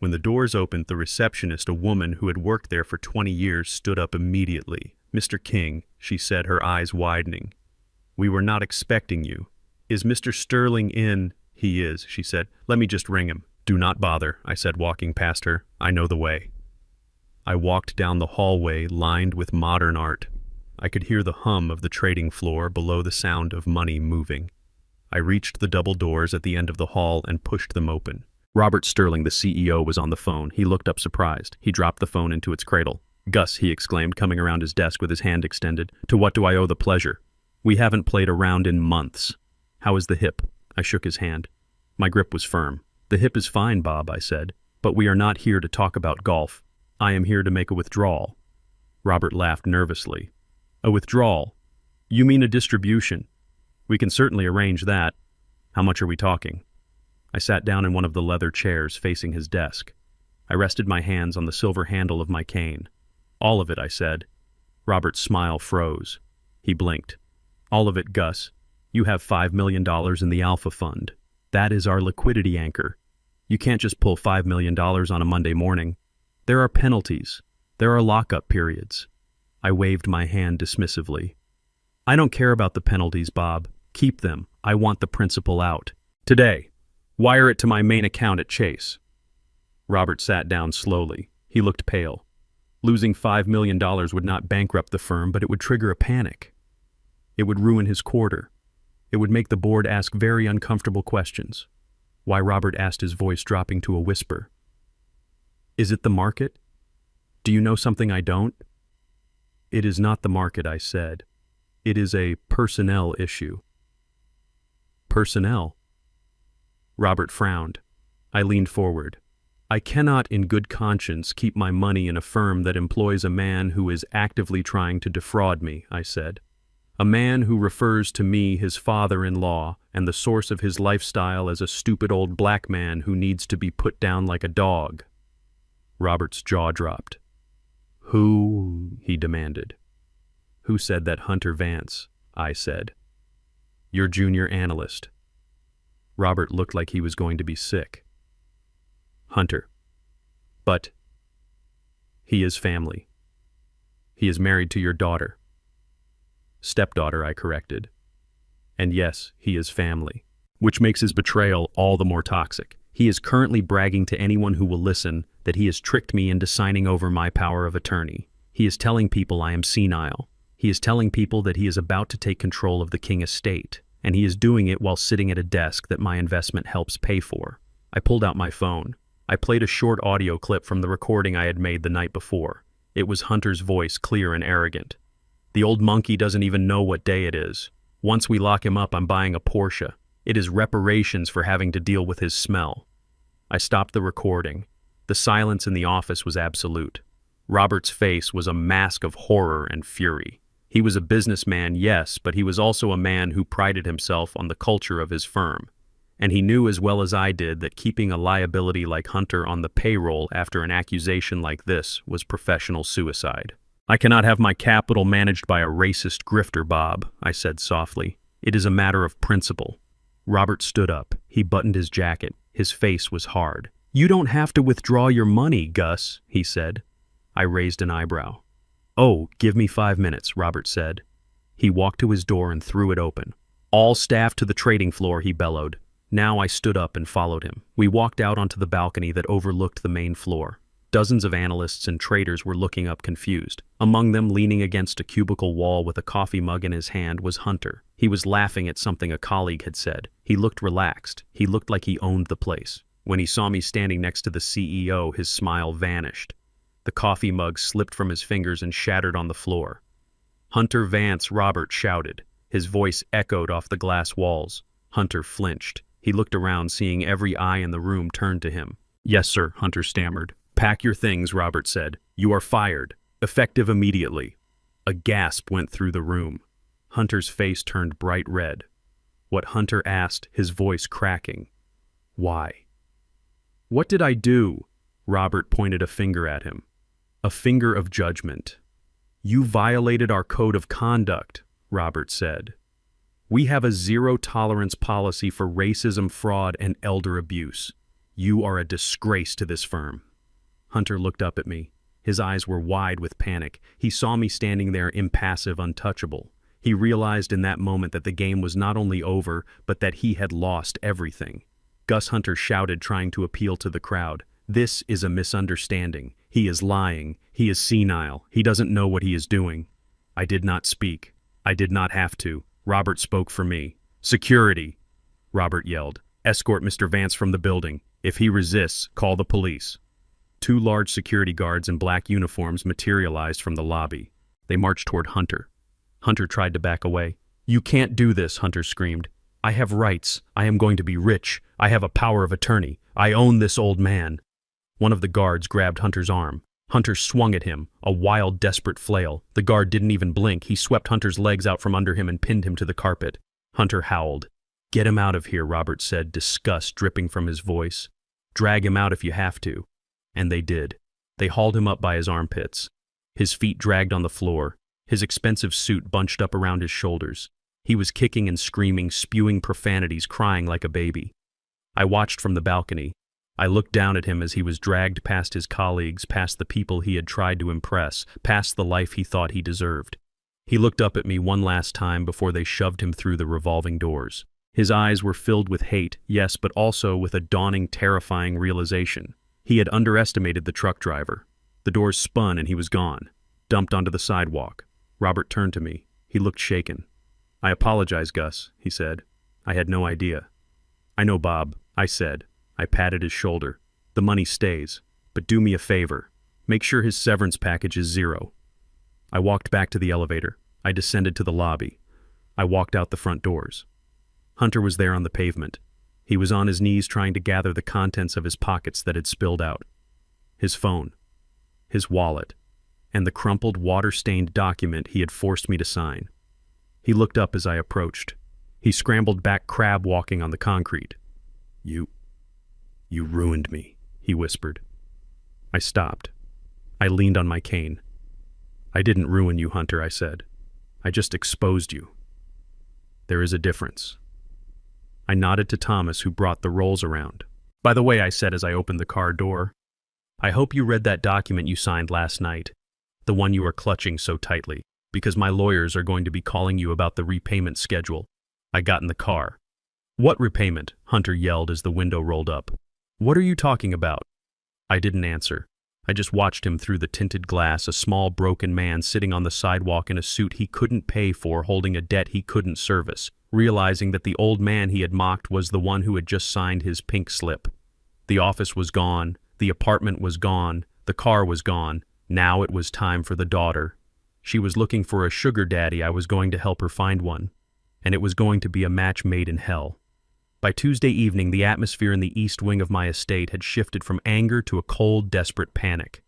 [SPEAKER 1] When the doors opened, the receptionist, a woman who had worked there for 20 years, stood up immediately. "Mr. King," she said, her eyes widening. "We were not expecting you. Is Mr. Sterling in?" "He is," she said. "Let me just ring him." "Do not bother," I said, walking past her. "I know the way." I walked down the hallway lined with modern art. I could hear the hum of the trading floor below, the sound of money moving. I reached the double doors at the end of the hall and pushed them open. Robert Sterling, the CEO, was on the phone. He looked up surprised. He dropped the phone into its cradle. "Gus," he exclaimed, coming around his desk with his hand extended. "To what do I owe the pleasure? We haven't played around in months. How is the hip?" I shook his hand. My grip was firm. "The hip is fine, Bob," I said, "but we are not here to talk about golf. I am here to make a withdrawal." Robert laughed nervously. "A withdrawal? You mean a distribution? We can certainly arrange that. How much are we talking?" I sat down in one of the leather chairs facing his desk. I rested my hands on the silver handle of my cane. "All of it," I said. Robert's smile froze. He blinked. "All of it, Gus. You have $5 million in the Alpha Fund. That is our liquidity anchor. You can't just pull $5 million on a Monday morning. There are penalties. There are lockup periods." I waved my hand dismissively. "I don't care about the penalties, Bob. Keep them. I want the principal out. Today. Wire it to my main account at Chase." Robert sat down slowly. He looked pale. Losing $5 million would not bankrupt the firm, but it would trigger a panic. It would ruin his quarter. It would make the board ask very uncomfortable questions. Why, Robert asked, his voice dropping to a whisper. "Is it the market? Do you know something I don't?" "It is not the market," I said. "It is a personnel issue." "Personnel?" Robert frowned. I leaned forward. "I cannot in good conscience keep my money in a firm that employs a man who is actively trying to defraud me," I said. "A man who refers to me, his father-in-law, and the source of his lifestyle as a stupid old black man who needs to be put down like a dog." Robert's jaw dropped. "Who?" he demanded. "Who said that? Hunter Vance," I said. "Your junior analyst." Robert looked like he was going to be sick. "Hunter. But he is family. He is married to your daughter." "Stepdaughter," I corrected. "And yes, he is family, which makes his betrayal all the more toxic. He is currently bragging to anyone who will listen that he has tricked me into signing over my power of attorney. He is telling people I am senile. He is telling people that he is about to take control of the King estate, and he is doing it while sitting at a desk that my investment helps pay for." I pulled out my phone. I played a short audio clip from the recording I had made the night before. It was Hunter's voice, clear and arrogant. "The old monkey doesn't even know what day it is. Once we lock him up, I'm buying a Porsche. It is reparations for having to deal with his smell." I stopped the recording. The silence in the office was absolute. Robert's face was a mask of horror and fury. He was a businessman, yes, but he was also a man who prided himself on the culture of his firm. And he knew as well as I did that keeping a liability like Hunter on the payroll after an accusation like this was professional suicide. "I cannot have my capital managed by a racist grifter, Bob," I said softly. "It is a matter of principle." Robert stood up. He buttoned his jacket. His face was hard. "You don't have to withdraw your money, Gus," he said. I raised an eyebrow. "Oh, give me 5 minutes," Robert said. He walked to his door and threw it open. "All staff to the trading floor," he bellowed. Now I stood up and followed him. We walked out onto the balcony that overlooked the main floor. Dozens of analysts and traders were looking up confused. Among them, leaning against a cubicle wall with a coffee mug in his hand, was Hunter. He was laughing at something a colleague had said. He looked relaxed. He looked like he owned the place. When he saw me standing next to the CEO, his smile vanished. The coffee mug slipped from his fingers and shattered on the floor. "Hunter Vance," Robert shouted. His voice echoed off the glass walls. Hunter flinched. He looked around, seeing every eye in the room turned to him. "Yes, sir," Hunter stammered. "Pack your things," Robert said. "You are fired. Effective immediately." A gasp went through the room. Hunter's face turned bright red. What Hunter asked, his voice cracking. "Why?" "What did I do?" Robert pointed a finger at him. "A finger of judgment." "You violated our code of conduct," Robert said. "We have a zero-tolerance policy for racism, fraud, and elder abuse. You are a disgrace to this firm." Hunter looked up at me. His eyes were wide with panic. He saw me standing there impassive, untouchable. He realized in that moment that the game was not only over, but that he had lost everything. Gus, Hunter shouted, trying to appeal to the crowd. "This is a misunderstanding. He is lying. He is senile. He doesn't know what he is doing." I did not speak. I did not have to. Robert spoke for me. "Security!" Robert yelled. "Escort Mr. Vance from the building. If he resists, call the police." 2 large security guards in black uniforms materialized from the lobby. They marched toward Hunter. Hunter tried to back away. "You can't do this," Hunter screamed. I have rights. I am going to be rich. I have a power of attorney. I own this old man." One of the guards grabbed Hunter's arm. Hunter swung at him, a wild, desperate flail. The guard didn't even blink. He swept Hunter's legs out from under him and pinned him to the carpet. Hunter howled. "Get him out of here," Robert said, disgust dripping from his voice. "Drag him out if you have to." And they did. They hauled him up by his armpits. His feet dragged on the floor, his expensive suit bunched up around his shoulders. He was kicking and screaming, spewing profanities, crying like a baby. I watched from the balcony. I looked down at him as he was dragged past his colleagues, past the people he had tried to impress, past the life he thought he deserved. He looked up at me one last time before they shoved him through the revolving doors. His eyes were filled with hate, yes, but also with a dawning, terrifying realization. He had underestimated the truck driver. The doors spun and he was gone, dumped onto the sidewalk. Robert turned to me. He looked shaken. "I apologize, Gus," he said. "I had no idea." "I know, Bob," I said. I patted his shoulder. "The money stays, but do me a favor. Make sure his severance package is 0. I walked back to the elevator. I descended to the lobby. I walked out the front doors. Hunter was there on the pavement. He was on his knees trying to gather the contents of his pockets that had spilled out. His phone, his wallet, and the crumpled, water-stained document he had forced me to sign. He looked up as I approached. He scrambled back, crab-walking on the concrete. You ruined me," he whispered. I stopped. I leaned on my cane. "I didn't ruin you, Hunter," I said. "I just exposed you. There is a difference." I nodded to Thomas, who brought the rolls around. "By the way," I said as I opened the car door, "I hope you read that document you signed last night, the one you are clutching so tightly, because my lawyers are going to be calling you about the repayment schedule." I got in the car. "What repayment?" Hunter yelled as the window rolled up. "What are you talking about?" I didn't answer. I just watched him through the tinted glass, a small, broken man sitting on the sidewalk in a suit he couldn't pay for, holding a debt he couldn't service, realizing that the old man he had mocked was the one who had just signed his pink slip. The office was gone, the apartment was gone, the car was gone. Now it was time for the daughter. She was looking for a sugar daddy. I was going to help her find one. And it was going to be a match made in hell. By Tuesday evening, the atmosphere in the east wing of my estate had shifted from anger to a cold, desperate panic.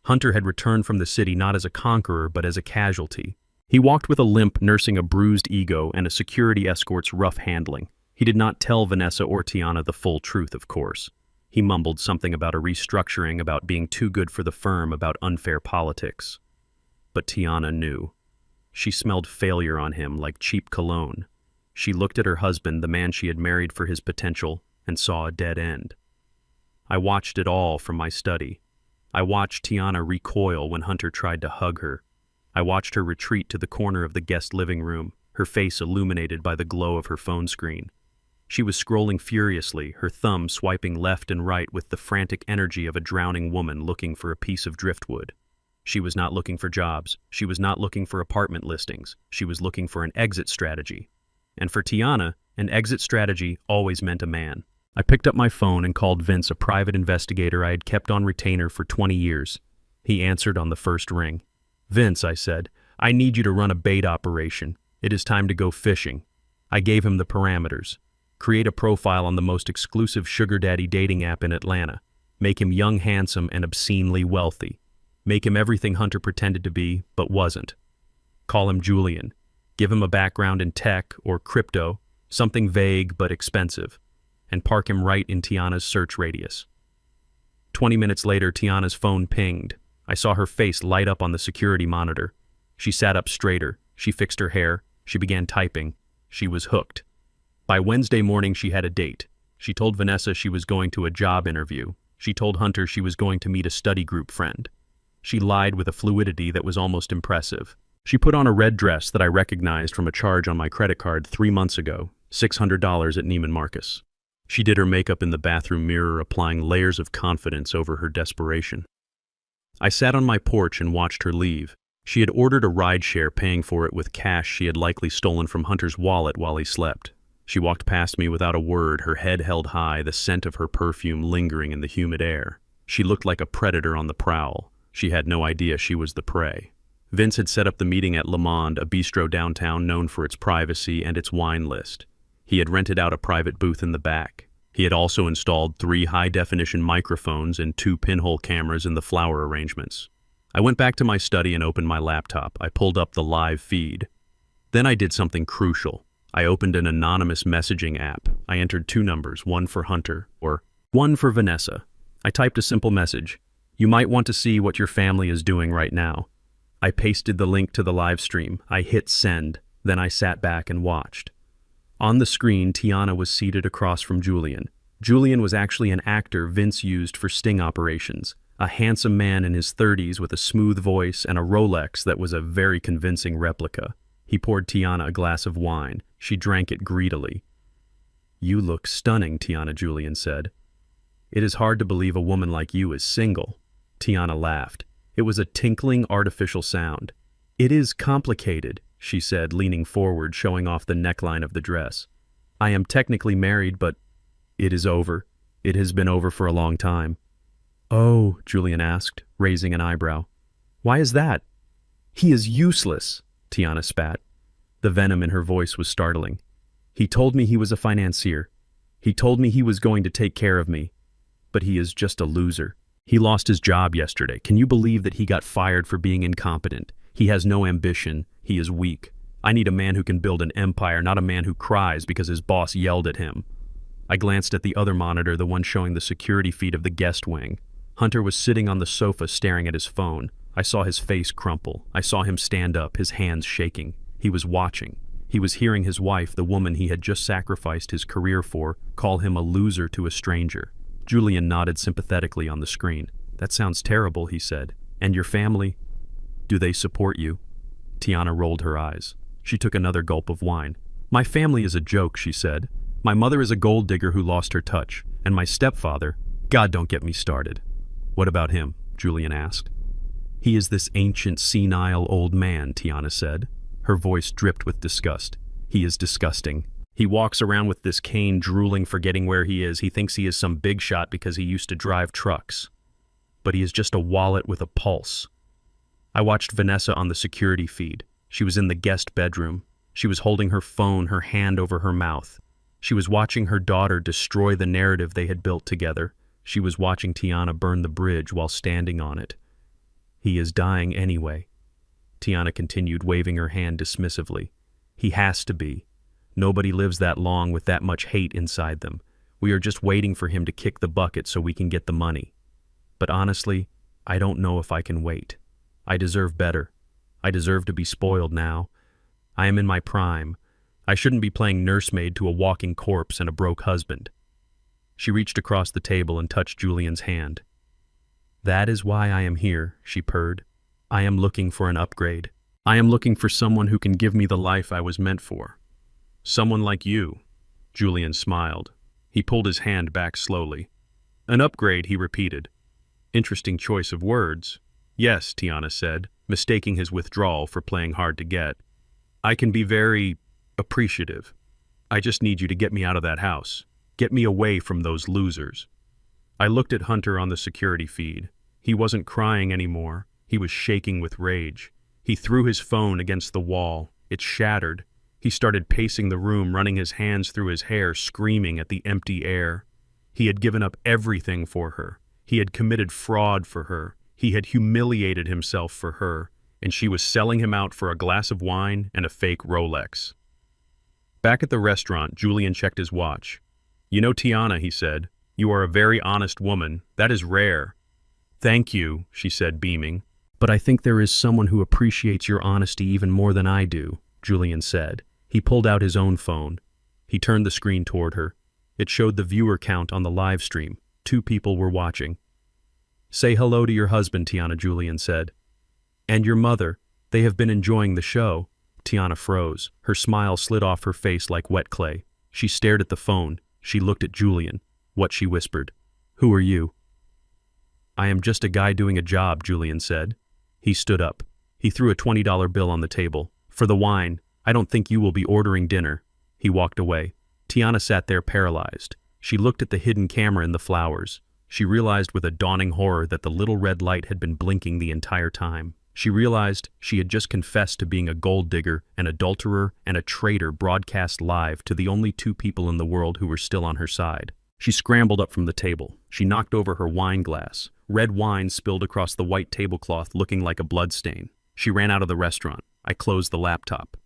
[SPEAKER 1] Hunter had returned from the city not as a conqueror, but as a casualty. He walked with a limp, nursing a bruised ego and a security escort's rough handling. He did not tell Vanessa or Tiana the full truth, of course. He mumbled something about a restructuring, about being too good for the firm, about unfair politics. But Tiana knew. She smelled failure on him like cheap cologne. She looked at her husband, the man she had married for his potential, and saw a dead end. I watched it all from my study. I watched Tiana recoil when Hunter tried to hug her. I watched her retreat to the corner of the guest living room, her face illuminated by the glow of her phone screen. She was scrolling furiously, her thumb swiping left and right with the frantic energy of a drowning woman looking for a piece of driftwood. She was not looking for jobs. She was not looking for apartment listings. She was looking for an exit strategy. And for Tiana, an exit strategy always meant a man. I picked up my phone and called Vince, a private investigator I had kept on retainer for 20 years. He answered on the first ring. "Vince," I said, "I need you to run a bait operation. It is time to go fishing." I gave him the parameters. Create a profile on the most exclusive sugar daddy dating app in Atlanta. Make him young, handsome, and obscenely wealthy. Make him everything Hunter pretended to be, but wasn't. Call him Julian. Give him a background in tech or crypto, something vague but expensive, and park him right in Tiana's search radius. 20 minutes later, Tiana's phone pinged. I saw her face light up on the security monitor. She sat up straighter. She fixed her hair. She began typing. She was hooked. By Wednesday morning, she had a date. She told Vanessa she was going to a job interview. She told Hunter she was going to meet a study group friend. She lied with a fluidity that was almost impressive. She put on a red dress that I recognized from a charge on my credit card 3 months ago, $600 at Neiman Marcus. She did her makeup in the bathroom mirror, applying layers of confidence over her desperation. I sat on my porch and watched her leave. She had ordered a rideshare, paying for it with cash she had likely stolen from Hunter's wallet while he slept. She walked past me without a word, her head held high, the scent of her perfume lingering in the humid air. She looked like a predator on the prowl. She had no idea she was the prey. Vince had set up the meeting at Le Monde, a bistro downtown known for its privacy and its wine list. He had rented out a private booth in the back. He had also installed 3 high-definition microphones and 2 pinhole cameras in the flower arrangements. I went back to my study and opened my laptop. I pulled up the live feed. Then I did something crucial. I opened an anonymous messaging app. I entered 2 numbers, one for Hunter, or one for Vanessa. I typed a simple message. You might want to see what your family is doing right now. I pasted the link to the live stream. I hit send. Then I sat back and watched. On the screen, Tiana was seated across from Julian. Julian was actually an actor Vince used for sting operations, a handsome man in his 30s with a smooth voice and a Rolex that was a very convincing replica. He poured Tiana a glass of wine. She drank it greedily. You look stunning, Tiana, Julian said. It is hard to believe a woman like you is single. Tiana laughed. It was a tinkling, artificial sound. It is complicated, she said, leaning forward, showing off the neckline of the dress. I am technically married, but it is over. It has been over for a long time. Oh, Julian asked, raising an eyebrow. Why is that? He is useless, Tiana spat. The venom in her voice was startling. He told me he was a financier. He told me he was going to take care of me. But he is just a loser. He lost his job yesterday. Can you believe that he got fired for being incompetent? He has no ambition. He is weak. I need a man who can build an empire, not a man who cries because his boss yelled at him. I glanced at the other monitor, the one showing the security feed of the guest wing. Hunter was sitting on the sofa staring at his phone. I saw his face crumple. I saw him stand up, his hands shaking. He was watching. He was hearing his wife, the woman he had just sacrificed his career for, call him a loser to a stranger. Julian nodded sympathetically on the screen. That sounds terrible, he said. And your family? Do they support you? Tiana rolled her eyes. She took another gulp of wine. My family is a joke, she said. My mother is a gold digger who lost her touch. And my stepfather, God, don't get me started. What about him? Julian asked. He is this ancient, senile old man, Tiana said. Her voice dripped with disgust. He is disgusting. He walks around with this cane, drooling, forgetting where he is. He thinks he is some big shot because he used to drive trucks. But he is just a wallet with a pulse. I watched Vanessa on the security feed. She was in the guest bedroom. She was holding her phone, her hand over her mouth. She was watching her daughter destroy the narrative they had built together. She was watching Tiana burn the bridge while standing on it. He is dying anyway. Tiana continued, waving her hand dismissively. He has to be. Nobody lives that long with that much hate inside them. We are just waiting for him to kick the bucket so we can get the money. But honestly, I don't know if I can wait. I deserve better. I deserve to be spoiled now. I am in my prime. I shouldn't be playing nursemaid to a walking corpse and a broke husband. She reached across the table and touched Julian's hand. That is why I am here, she purred. I am looking for an upgrade. I am looking for someone who can give me the life I was meant for. Someone like you. Julian smiled. He pulled his hand back slowly. An upgrade, he repeated. Interesting choice of words. Yes, Tiana said, mistaking his withdrawal for playing hard to get. I can be very appreciative. I just need you to get me out of that house. Get me away from those losers. I looked at Hunter on the security feed. He wasn't crying anymore. He was shaking with rage. He threw his phone against the wall. It shattered. He started pacing the room, running his hands through his hair, screaming at the empty air. He had given up everything for her. He had committed fraud for her. He had humiliated himself for her, and she was selling him out for a glass of wine and a fake Rolex. Back at the restaurant, Julian checked his watch. You know, Tiana, he said, you are a very honest woman. That is rare. Thank you, she said, beaming. But I think there is someone who appreciates your honesty even more than I do, Julian said. He pulled out his own phone. He turned the screen toward her. It showed the viewer count on the live stream. 2 people were watching. Say hello to your husband, Tiana, Julian said. And your mother. They have been enjoying the show. Tiana froze. Her smile slid off her face like wet clay. She stared at the phone. She looked at Julian. What, she whispered. Who are you? I am just a guy doing a job, Julian said. He stood up. He threw a $20 bill on the table. For the wine. I don't think you will be ordering dinner. He walked away. Tiana sat there paralyzed. She looked at the hidden camera in the flowers. She realized with a dawning horror that the little red light had been blinking the entire time. She realized she had just confessed to being a gold digger, an adulterer, and a traitor broadcast live to the only two people in the world who were still on her side. She scrambled up from the table. She knocked over her wine glass. Red wine spilled across the white tablecloth, looking like a bloodstain. She ran out of the restaurant. I closed the laptop.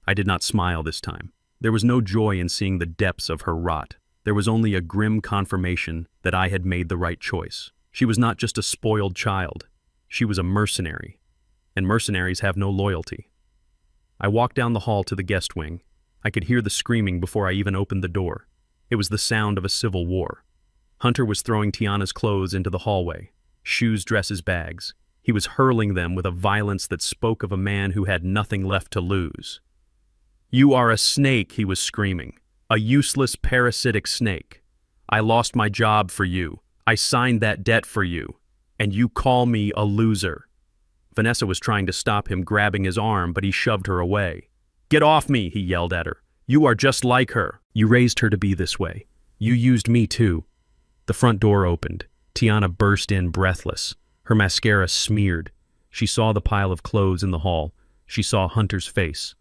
[SPEAKER 1] I did not smile this time. There was no joy in seeing the depths of her rot. There was only a grim confirmation that I had made the right choice. She was not just a spoiled child. She was a mercenary. And mercenaries have no loyalty. I walked down the hall to the guest wing. I could hear the screaming before I even opened the door. It was the sound of a civil war. Hunter was throwing Tiana's clothes into the hallway. Shoes, dresses, bags. He was hurling them with a violence that spoke of a man who had nothing left to lose. "You are a snake," he was screaming. "A useless, parasitic snake. I lost my job for you. I signed that debt for you. And you call me a loser." Vanessa was trying to stop him, grabbing his arm, but he shoved her away. "Get off me," he yelled at her. "You are just like her. You raised her to be this way. You used me too." The front door opened. Tiana burst in, breathless. Her mascara smeared. She saw the pile of clothes in the hall. She saw Hunter's face.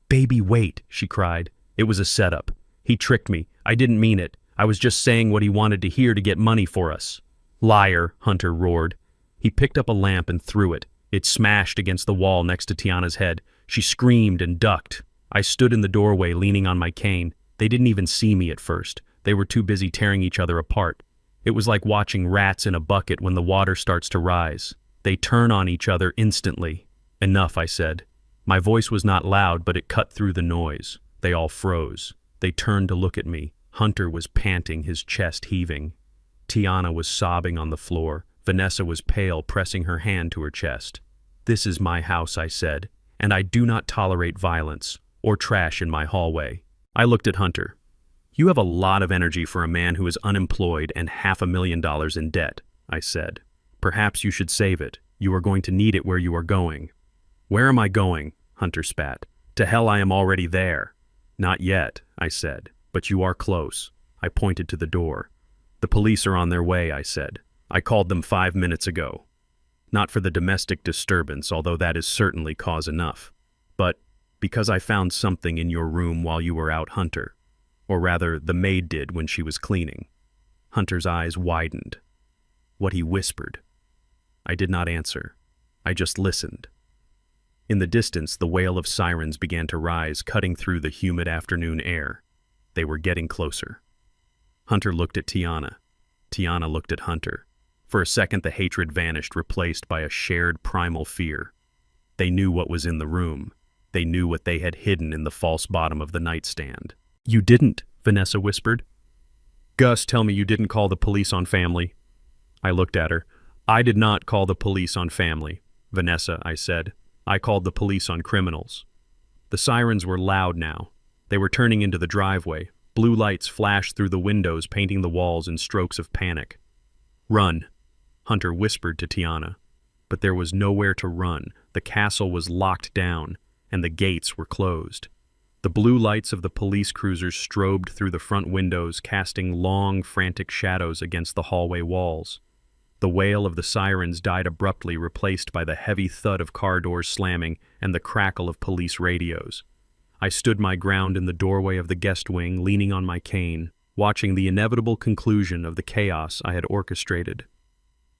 [SPEAKER 1] "Baby, wait," she cried. "It was a setup. He tricked me. I didn't mean it. I was just saying what he wanted to hear to get money for us." "Liar," Hunter roared. He picked up a lamp and threw it. It smashed against the wall next to Tiana's head. She screamed and ducked. I stood in the doorway, leaning on my cane. They didn't even see me at first. They were too busy tearing each other apart. It was like watching rats in a bucket when the water starts to rise. They turn on each other instantly. "Enough," I said. My voice was not loud, but it cut through the noise. They all froze. They turned to look at me. Hunter was panting, his chest heaving. Tiana was sobbing on the floor. Vanessa was pale, pressing her hand to her chest. "This is my house," I said, "and I do not tolerate violence or trash in my hallway." I looked at Hunter. "You have a lot of energy for a man who is unemployed and $500,000 in debt," I said. "Perhaps you should save it. You are going to need it where you are going." "Where am I going?" Hunter spat. "To hell, I am already there." "Not yet," I said, "but you are close." I pointed to the door. "The police are on their way," I said. "I called them 5 minutes ago. Not for the domestic disturbance, although that is certainly cause enough, but because I found something in your room while you were out, Hunter. Or rather, the maid did when she was cleaning." Hunter's eyes widened. What he whispered. I did not answer. I just listened. In the distance, the wail of sirens began to rise, cutting through the humid afternoon air. They were getting closer. Hunter looked at Tiana. Tiana looked at Hunter. For a second, the hatred vanished, replaced by a shared primal fear. They knew what was in the room. They knew what they had hidden in the false bottom of the nightstand. "You didn't," Vanessa whispered. "Gus, tell me you didn't call the police on family." I looked at her. "I did not call the police on family, Vanessa," I said. "I called the police on criminals." The sirens were loud now. They were turning into the driveway. Blue lights flashed through the windows, painting the walls in strokes of panic. "Run," Hunter whispered to Tiana. But there was nowhere to run. The castle was locked down, and the gates were closed. The blue lights of the police cruisers strobed through the front windows, casting long, frantic shadows against the hallway walls. The wail of the sirens died abruptly, replaced by the heavy thud of car doors slamming and the crackle of police radios. I stood my ground in the doorway of the guest wing, leaning on my cane, watching the inevitable conclusion of the chaos I had orchestrated.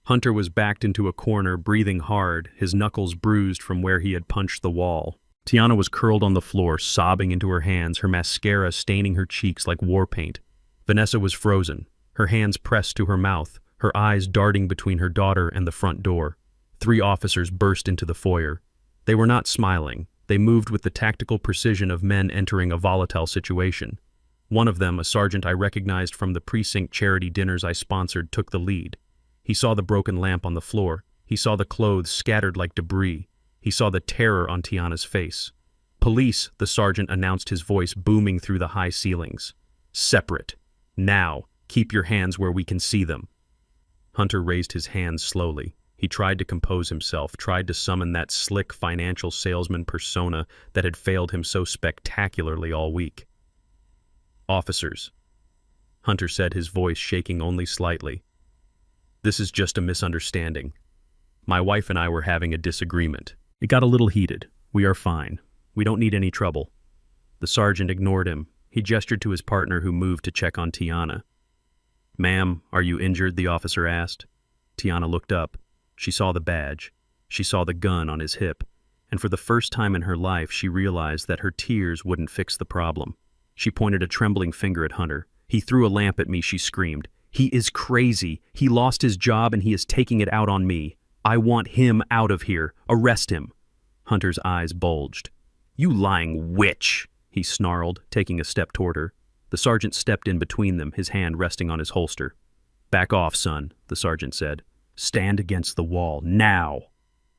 [SPEAKER 1] Hunter was backed into a corner, breathing hard, his knuckles bruised from where he had punched the wall. Tiana was curled on the floor, sobbing into her hands, her mascara staining her cheeks like war paint. Vanessa was frozen, her hands pressed to her mouth, her eyes darting between her daughter and the front door. 3 officers burst into the foyer. They were not smiling. They moved with the tactical precision of men entering a volatile situation. One of them, a sergeant I recognized from the precinct charity dinners I sponsored, took the lead. He saw the broken lamp on the floor. He saw the clothes scattered like debris. He saw the terror on Tiana's face. "Police," the sergeant announced, his voice booming through the high ceilings. "Separate. Now, keep your hands where we can see them." Hunter raised his hands slowly. He tried to compose himself, tried to summon that slick financial salesman persona that had failed him so spectacularly all week. "Officers," Hunter said, his voice shaking only slightly. "This is just a misunderstanding. My wife and I were having a disagreement. It got a little heated. We are fine. We don't need any trouble. The sergeant ignored him. He gestured to his partner who moved to check on Tiana. "Ma'am, are you injured?" the officer asked. Tiana looked up. She saw the badge. She saw the gun on his hip. And for the first time in her life, she realized that her tears wouldn't fix the problem. She pointed a trembling finger at Hunter. "He threw a lamp at me," she screamed. "He is crazy. He lost his job and he is taking it out on me. I want him out of here. Arrest him." Hunter's eyes bulged. "You lying witch," he snarled, taking a step toward her. The sergeant stepped in between them, his hand resting on his holster. "Back off, son," the sergeant said. "Stand against the wall, now."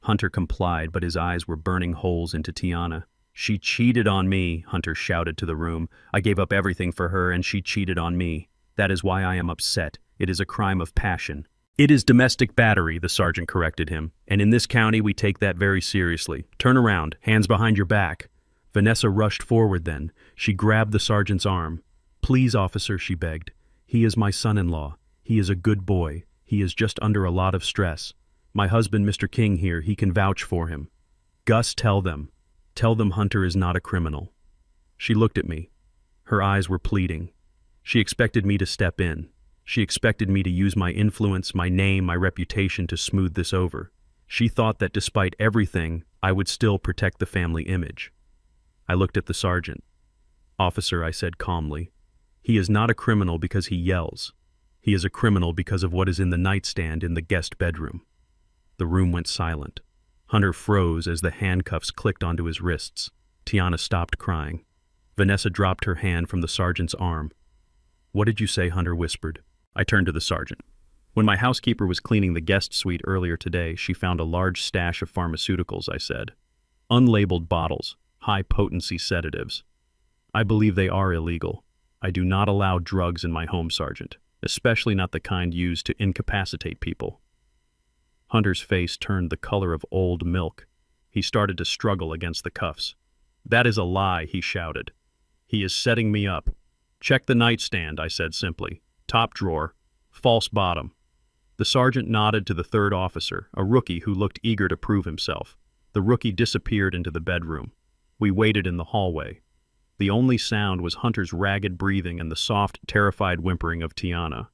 [SPEAKER 1] Hunter complied, but his eyes were burning holes into Tiana. "She cheated on me," Hunter shouted to the room. "I gave up everything for her, and she cheated on me. That is why I am upset. It is a crime of passion." "It is domestic battery," the sergeant corrected him. "And in this county, we take that very seriously. Turn around, hands behind your back." Vanessa rushed forward then. She grabbed the sergeant's arm. "Please, officer," she begged. "He is my son-in-law. He is a good boy. He is just under a lot of stress. My husband, Mr. King here, he can vouch for him. Gus, tell them. Tell them Hunter is not a criminal." She looked at me. Her eyes were pleading. She expected me to step in. She expected me to use my influence, my name, my reputation to smooth this over. She thought that despite everything, I would still protect the family image. I looked at the sergeant. "Officer," I said calmly, "he is not a criminal because he yells. He is a criminal because of what is in the nightstand in the guest bedroom." The room went silent. Hunter froze as the handcuffs clicked onto his wrists. Tiana stopped crying. Vanessa dropped her hand from the sergeant's arm. "What did you say?" Hunter whispered. I turned to the sergeant. "When my housekeeper was cleaning the guest suite earlier today, she found a large stash of pharmaceuticals," I said. "Unlabeled bottles, high-potency sedatives. I believe they are illegal. I do not allow drugs in my home, Sergeant, especially not the kind used to incapacitate people." Hunter's face turned the color of old milk. He started to struggle against the cuffs. "That is a lie," he shouted. "He is setting me up." "Check the nightstand," I said simply. "Top drawer. False bottom." The sergeant nodded to the third officer, a rookie who looked eager to prove himself. The rookie disappeared into the bedroom. We waited in the hallway. The only sound was Hunter's ragged breathing and the soft, terrified whimpering of Tiana.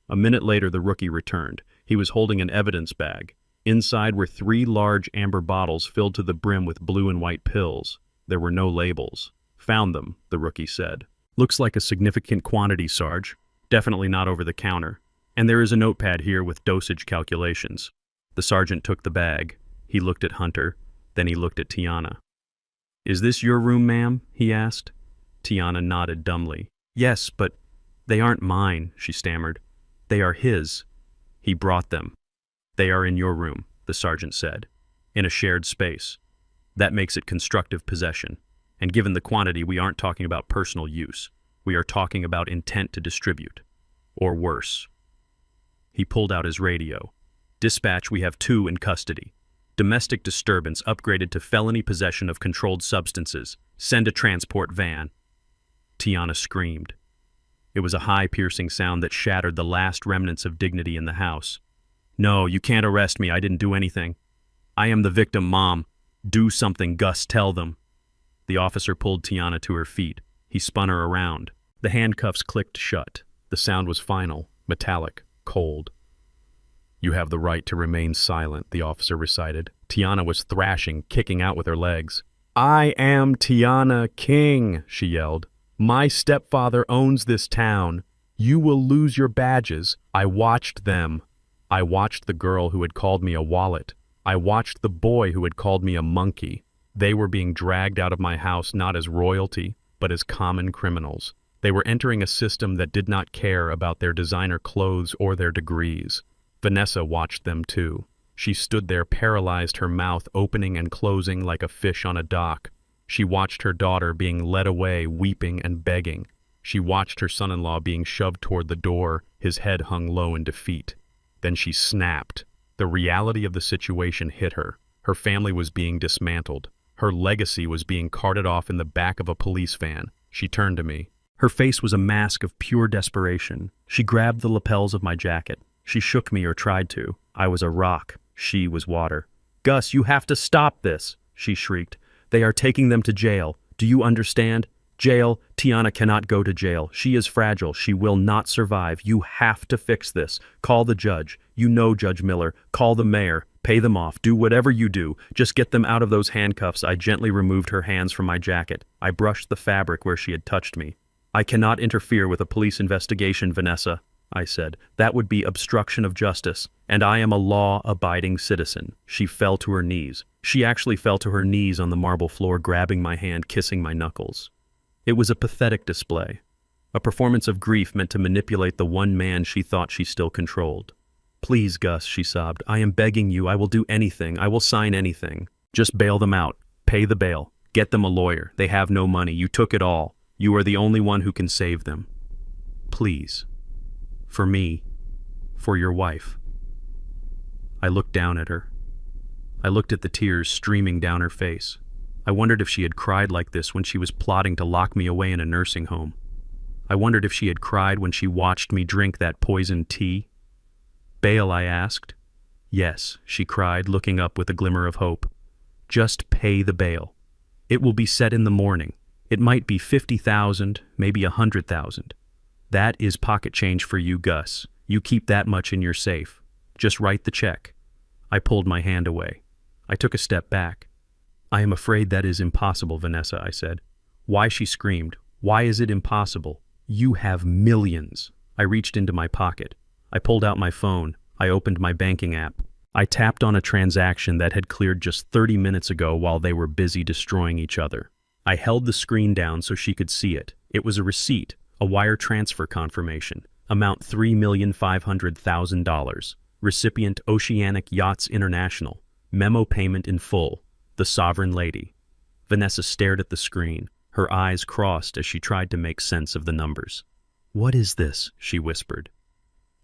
[SPEAKER 1] A minute later, the rookie returned. He was holding an evidence bag. Inside were 3 large amber bottles filled to the brim with blue and white pills. There were no labels. "Found them," the rookie said. "Looks like a significant quantity, Sarge. Definitely not over the counter. And there is a notepad here with dosage calculations." The sergeant took the bag. He looked at Hunter. Then he looked at Tiana. "Is this your room, ma'am?" he asked. Tiana nodded dumbly. "Yes, but they aren't mine," she stammered. "They are his. He brought them." "They are in your room," the sergeant said. "In a shared space. That makes it constructive possession. And given the quantity, we aren't talking about personal use. We are talking about intent to distribute. Or worse." He pulled out his radio. "Dispatch, we have 2 in custody. Domestic disturbance upgraded to felony possession of controlled substances. Send a transport van." Tiana screamed. It was a high, piercing sound that shattered the last remnants of dignity in the house. "No, you can't arrest me. I didn't do anything. I am the victim, Mom. Do something, Gus. Tell them." The officer pulled Tiana to her feet. He spun her around. The handcuffs clicked shut. The sound was final, metallic, cold. "You have the right to remain silent," the officer recited. Tiana was thrashing, kicking out with her legs. "I am Tiana King," she yelled. "My stepfather owns this town. You will lose your badges. I watched them. I watched the girl who had called me a wallet. I watched the boy who had called me a monkey. They were being dragged out of my house not as royalty, but as common criminals. They were entering a system that did not care about their designer clothes or their degrees. Vanessa watched them too. She stood there paralyzed, her mouth opening and closing like a fish on a dock. She watched her daughter being led away, weeping and begging. She watched her son-in-law being shoved toward the door, his head hung low in defeat. Then she snapped. The reality of the situation hit her. Her family was being dismantled. Her legacy was being carted off in the back of a police van. She turned to me. Her face was a mask of pure desperation. She grabbed the lapels of my jacket. She shook me, or tried to. I was a rock. She was water. Gus, you have to stop this, she shrieked. They are taking them to jail. Do you understand? Jail. Tiana cannot go to jail. She is fragile. She will not survive. You have to fix this. Call the judge. You know Judge Miller. Call the mayor. Pay them off. Do whatever you do. Just get them out of those handcuffs. I gently removed her hands from my jacket. I brushed the fabric where she had touched me. I cannot interfere with a police investigation, Vanessa, I said. That would be obstruction of justice, and I am a law-abiding citizen. She fell to her knees. She actually fell to her knees on the marble floor, grabbing my hand, kissing my knuckles. It was a pathetic display, a performance of grief meant to manipulate the one man she thought she still controlled. Please, Gus, she sobbed. I am begging you. I will do anything. I will sign anything. Just bail them out. Pay the bail. Get them a lawyer. They have no money. You took it all. You are the only one who can save them. Please. For me. For your wife. I looked down at her. I looked at the tears streaming down her face. I wondered if she had cried like this when she was plotting to lock me away in a nursing home. I wondered if she had cried when she watched me drink that poisoned tea. Bail, I asked. Yes, she cried, looking up with a glimmer of hope. Just pay the bail. It will be set in the morning. It might be 50,000, maybe 100,000. That is pocket change for you, Gus. You keep that much in your safe. Just write the check. I pulled my hand away. I took a step back. I am afraid that is impossible, Vanessa, I said. Why? She screamed. Why is it impossible? You have millions. I reached into my pocket. I pulled out my phone. I opened my banking app. I tapped on a transaction that had cleared just 30 minutes ago while they were busy destroying each other. I held the screen down so she could see it. It was a receipt, a wire transfer confirmation. Amount $3,500,000. Recipient Oceanic Yachts International. Memo payment in full. The Sovereign Lady. Vanessa stared at the screen. Her eyes crossed as she tried to make sense of the numbers. What is this? She whispered.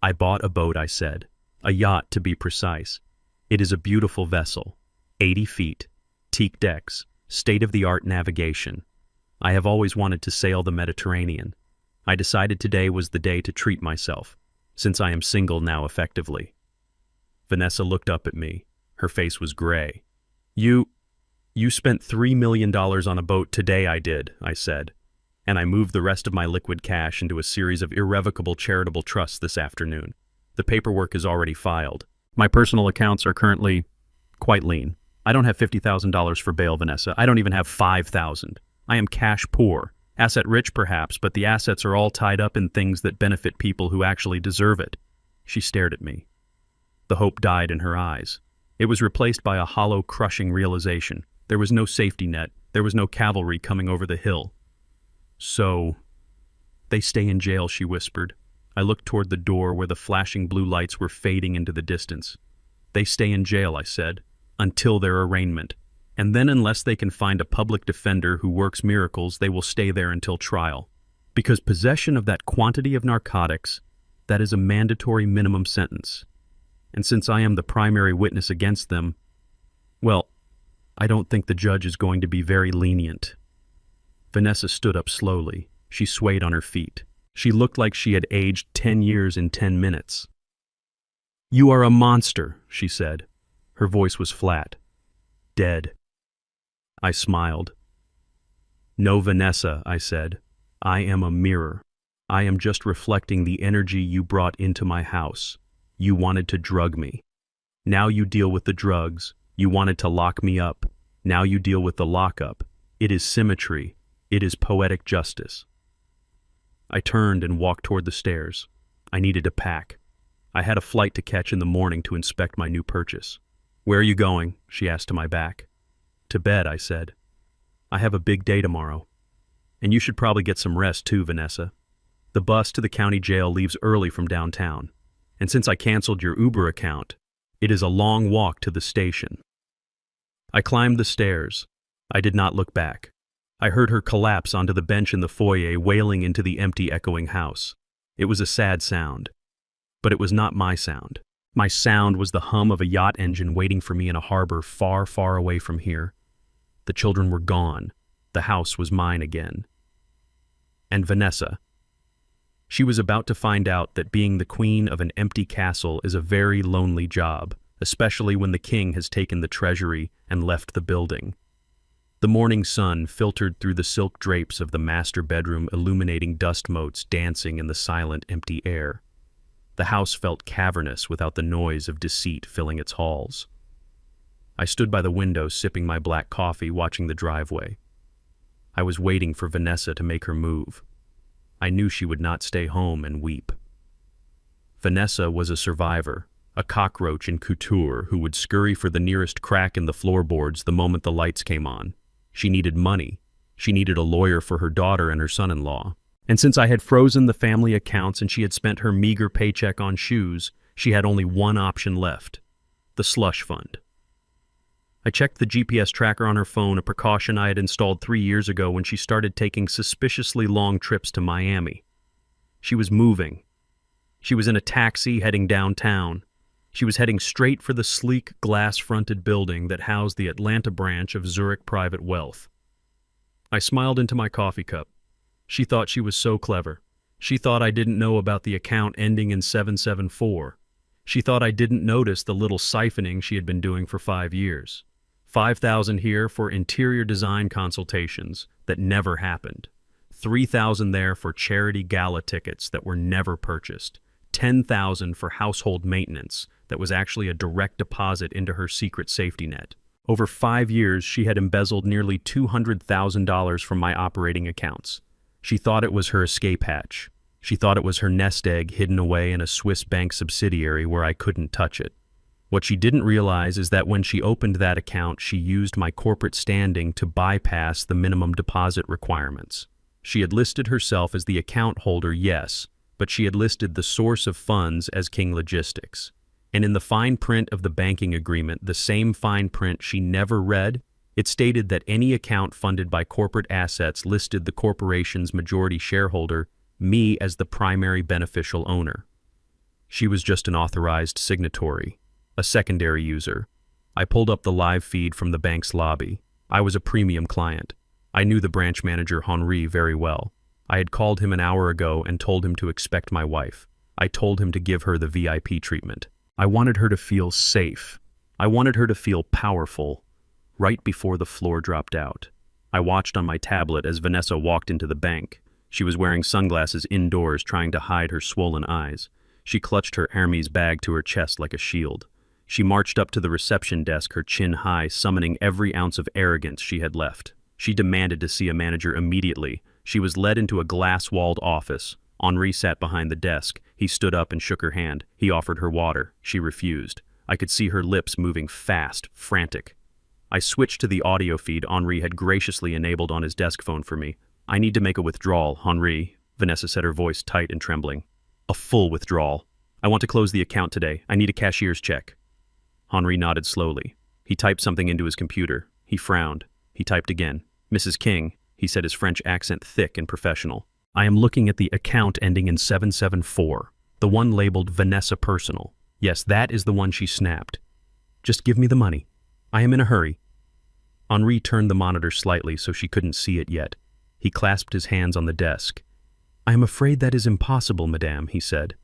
[SPEAKER 1] I bought a boat, I said. A yacht, to be precise. It is a beautiful vessel. 80 feet. Teak decks. State-of-the-art navigation. I have always wanted to sail the Mediterranean. I decided today was the day to treat myself, since I am single now effectively. Vanessa looked up at me. Her face was gray. You spent $3 million on a boat today, I did, I said, and I moved the rest of my liquid cash into a series of irrevocable charitable trusts this afternoon. The paperwork is already filed. My personal accounts are currently quite lean. I don't have $50,000 for bail, Vanessa. I don't even have $5,000. I am cash poor. Asset rich, perhaps, but the assets are all tied up in things that benefit people who actually deserve it. She stared at me. The hope died in her eyes. It was replaced by a hollow, crushing realization. There was no safety net. There was no cavalry coming over the hill. So, they stay in jail, she whispered. I looked toward the door where the flashing blue lights were fading into the distance. They stay in jail, I said, until their arraignment. And then unless they can find a public defender who works miracles, they will stay there until trial. Because possession of that quantity of narcotics, that is a mandatory minimum sentence. And since I am the primary witness against them, well, I don't think the judge is going to be very lenient. Vanessa stood up slowly. She swayed on her feet. She looked like she had aged 10 years in 10 minutes. You are a monster, she said. Her voice was flat. Dead. I smiled. No, Vanessa, I said. I am a mirror. I am just reflecting the energy you brought into my house. You wanted to drug me. Now you deal with the drugs. You wanted to lock me up. Now you deal with the lockup. It is symmetry. It is poetic justice. I turned and walked toward the stairs. I needed to pack. I had a flight to catch in the morning to inspect my new purchase. Where are you going? She asked to my back. To bed, I said. I have a big day tomorrow. And you should probably get some rest too, Vanessa. The bus to the county jail leaves early from downtown. And since I canceled your Uber account, it is a long walk to the station. I climbed the stairs. I did not look back. I heard her collapse onto the bench in the foyer, wailing into the empty, echoing house. It was a sad sound. But it was not my sound. My sound was the hum of a yacht engine waiting for me in a harbor far, far away from here. The children were gone. The house was mine again. And Vanessa. She was about to find out that being the queen of an empty castle is a very lonely job, especially when the king has taken the treasury and left the building. The morning sun filtered through the silk drapes of the master bedroom, illuminating dust motes dancing in the silent, empty air. The house felt cavernous without the noise of deceit filling its halls. I stood by the window sipping my black coffee, watching the driveway. I was waiting for Vanessa to make her move. I knew she would not stay home and weep. Vanessa was a survivor, a cockroach in couture who would scurry for the nearest crack in the floorboards the moment the lights came on. She needed money. She needed a lawyer for her daughter and her son-in-law. And since I had frozen the family accounts and she had spent her meager paycheck on shoes, she had only one option left: the slush fund. I checked the GPS tracker on her phone, a precaution I had installed 3 years ago when she started taking suspiciously long trips to Miami. She was moving. She was in a taxi heading downtown. She was heading straight for the sleek, glass-fronted building that housed the Atlanta branch of Zurich Private Wealth. I smiled into my coffee cup. She thought she was so clever. She thought I didn't know about the account ending in 774. She thought I didn't notice the little siphoning she had been doing for 5 years. 5,000 here for interior design consultations that never happened. 3,000 there for charity gala tickets that were never purchased. 10,000 for household maintenance that was actually a direct deposit into her secret safety net. Over 5 years, she had embezzled nearly $200,000 from my operating accounts. She thought it was her escape hatch. She thought it was her nest egg hidden away in a Swiss bank subsidiary where I couldn't touch it. What she didn't realize is that when she opened that account, she used my corporate standing to bypass the minimum deposit requirements. She had listed herself as the account holder, yes, but she had listed the source of funds as King Logistics. And in the fine print of the banking agreement, the same fine print she never read, it stated that any account funded by corporate assets listed the corporation's majority shareholder, me, as the primary beneficial owner. She was just an authorized signatory, a secondary user. I pulled up the live feed from the bank's lobby. I was a premium client. I knew the branch manager, Henri, very well. I had called him an hour ago and told him to expect my wife. I told him to give her the VIP treatment. I wanted her to feel safe. I wanted her to feel powerful. Right before the floor dropped out, I watched on my tablet as Vanessa walked into the bank. She was wearing sunglasses indoors, trying to hide her swollen eyes. She clutched her Hermes bag to her chest like a shield. She marched up to the reception desk, her chin high, summoning every ounce of arrogance she had left. She demanded to see a manager immediately. She was led into a glass-walled office. Henri sat behind the desk. He stood up and shook her hand. He offered her water. She refused. I could see her lips moving fast, frantic. I switched to the audio feed Henri had graciously enabled on his desk phone for me. "I need to make a withdrawal, Henri," Vanessa said, her voice tight and trembling. "A full withdrawal. I want to close the account today. I need a cashier's check." Henri nodded slowly. He typed something into his computer. He frowned. He typed again. "Mrs. King," he said, his French accent thick and professional. "I am looking at the account ending in 774, the one labeled Vanessa Personal. Yes, that is the one she snapped. Just give me the money. I am in a hurry." Henri turned the monitor slightly so she couldn't see it yet. He clasped his hands on the desk. "I am afraid that is impossible, madame," he said.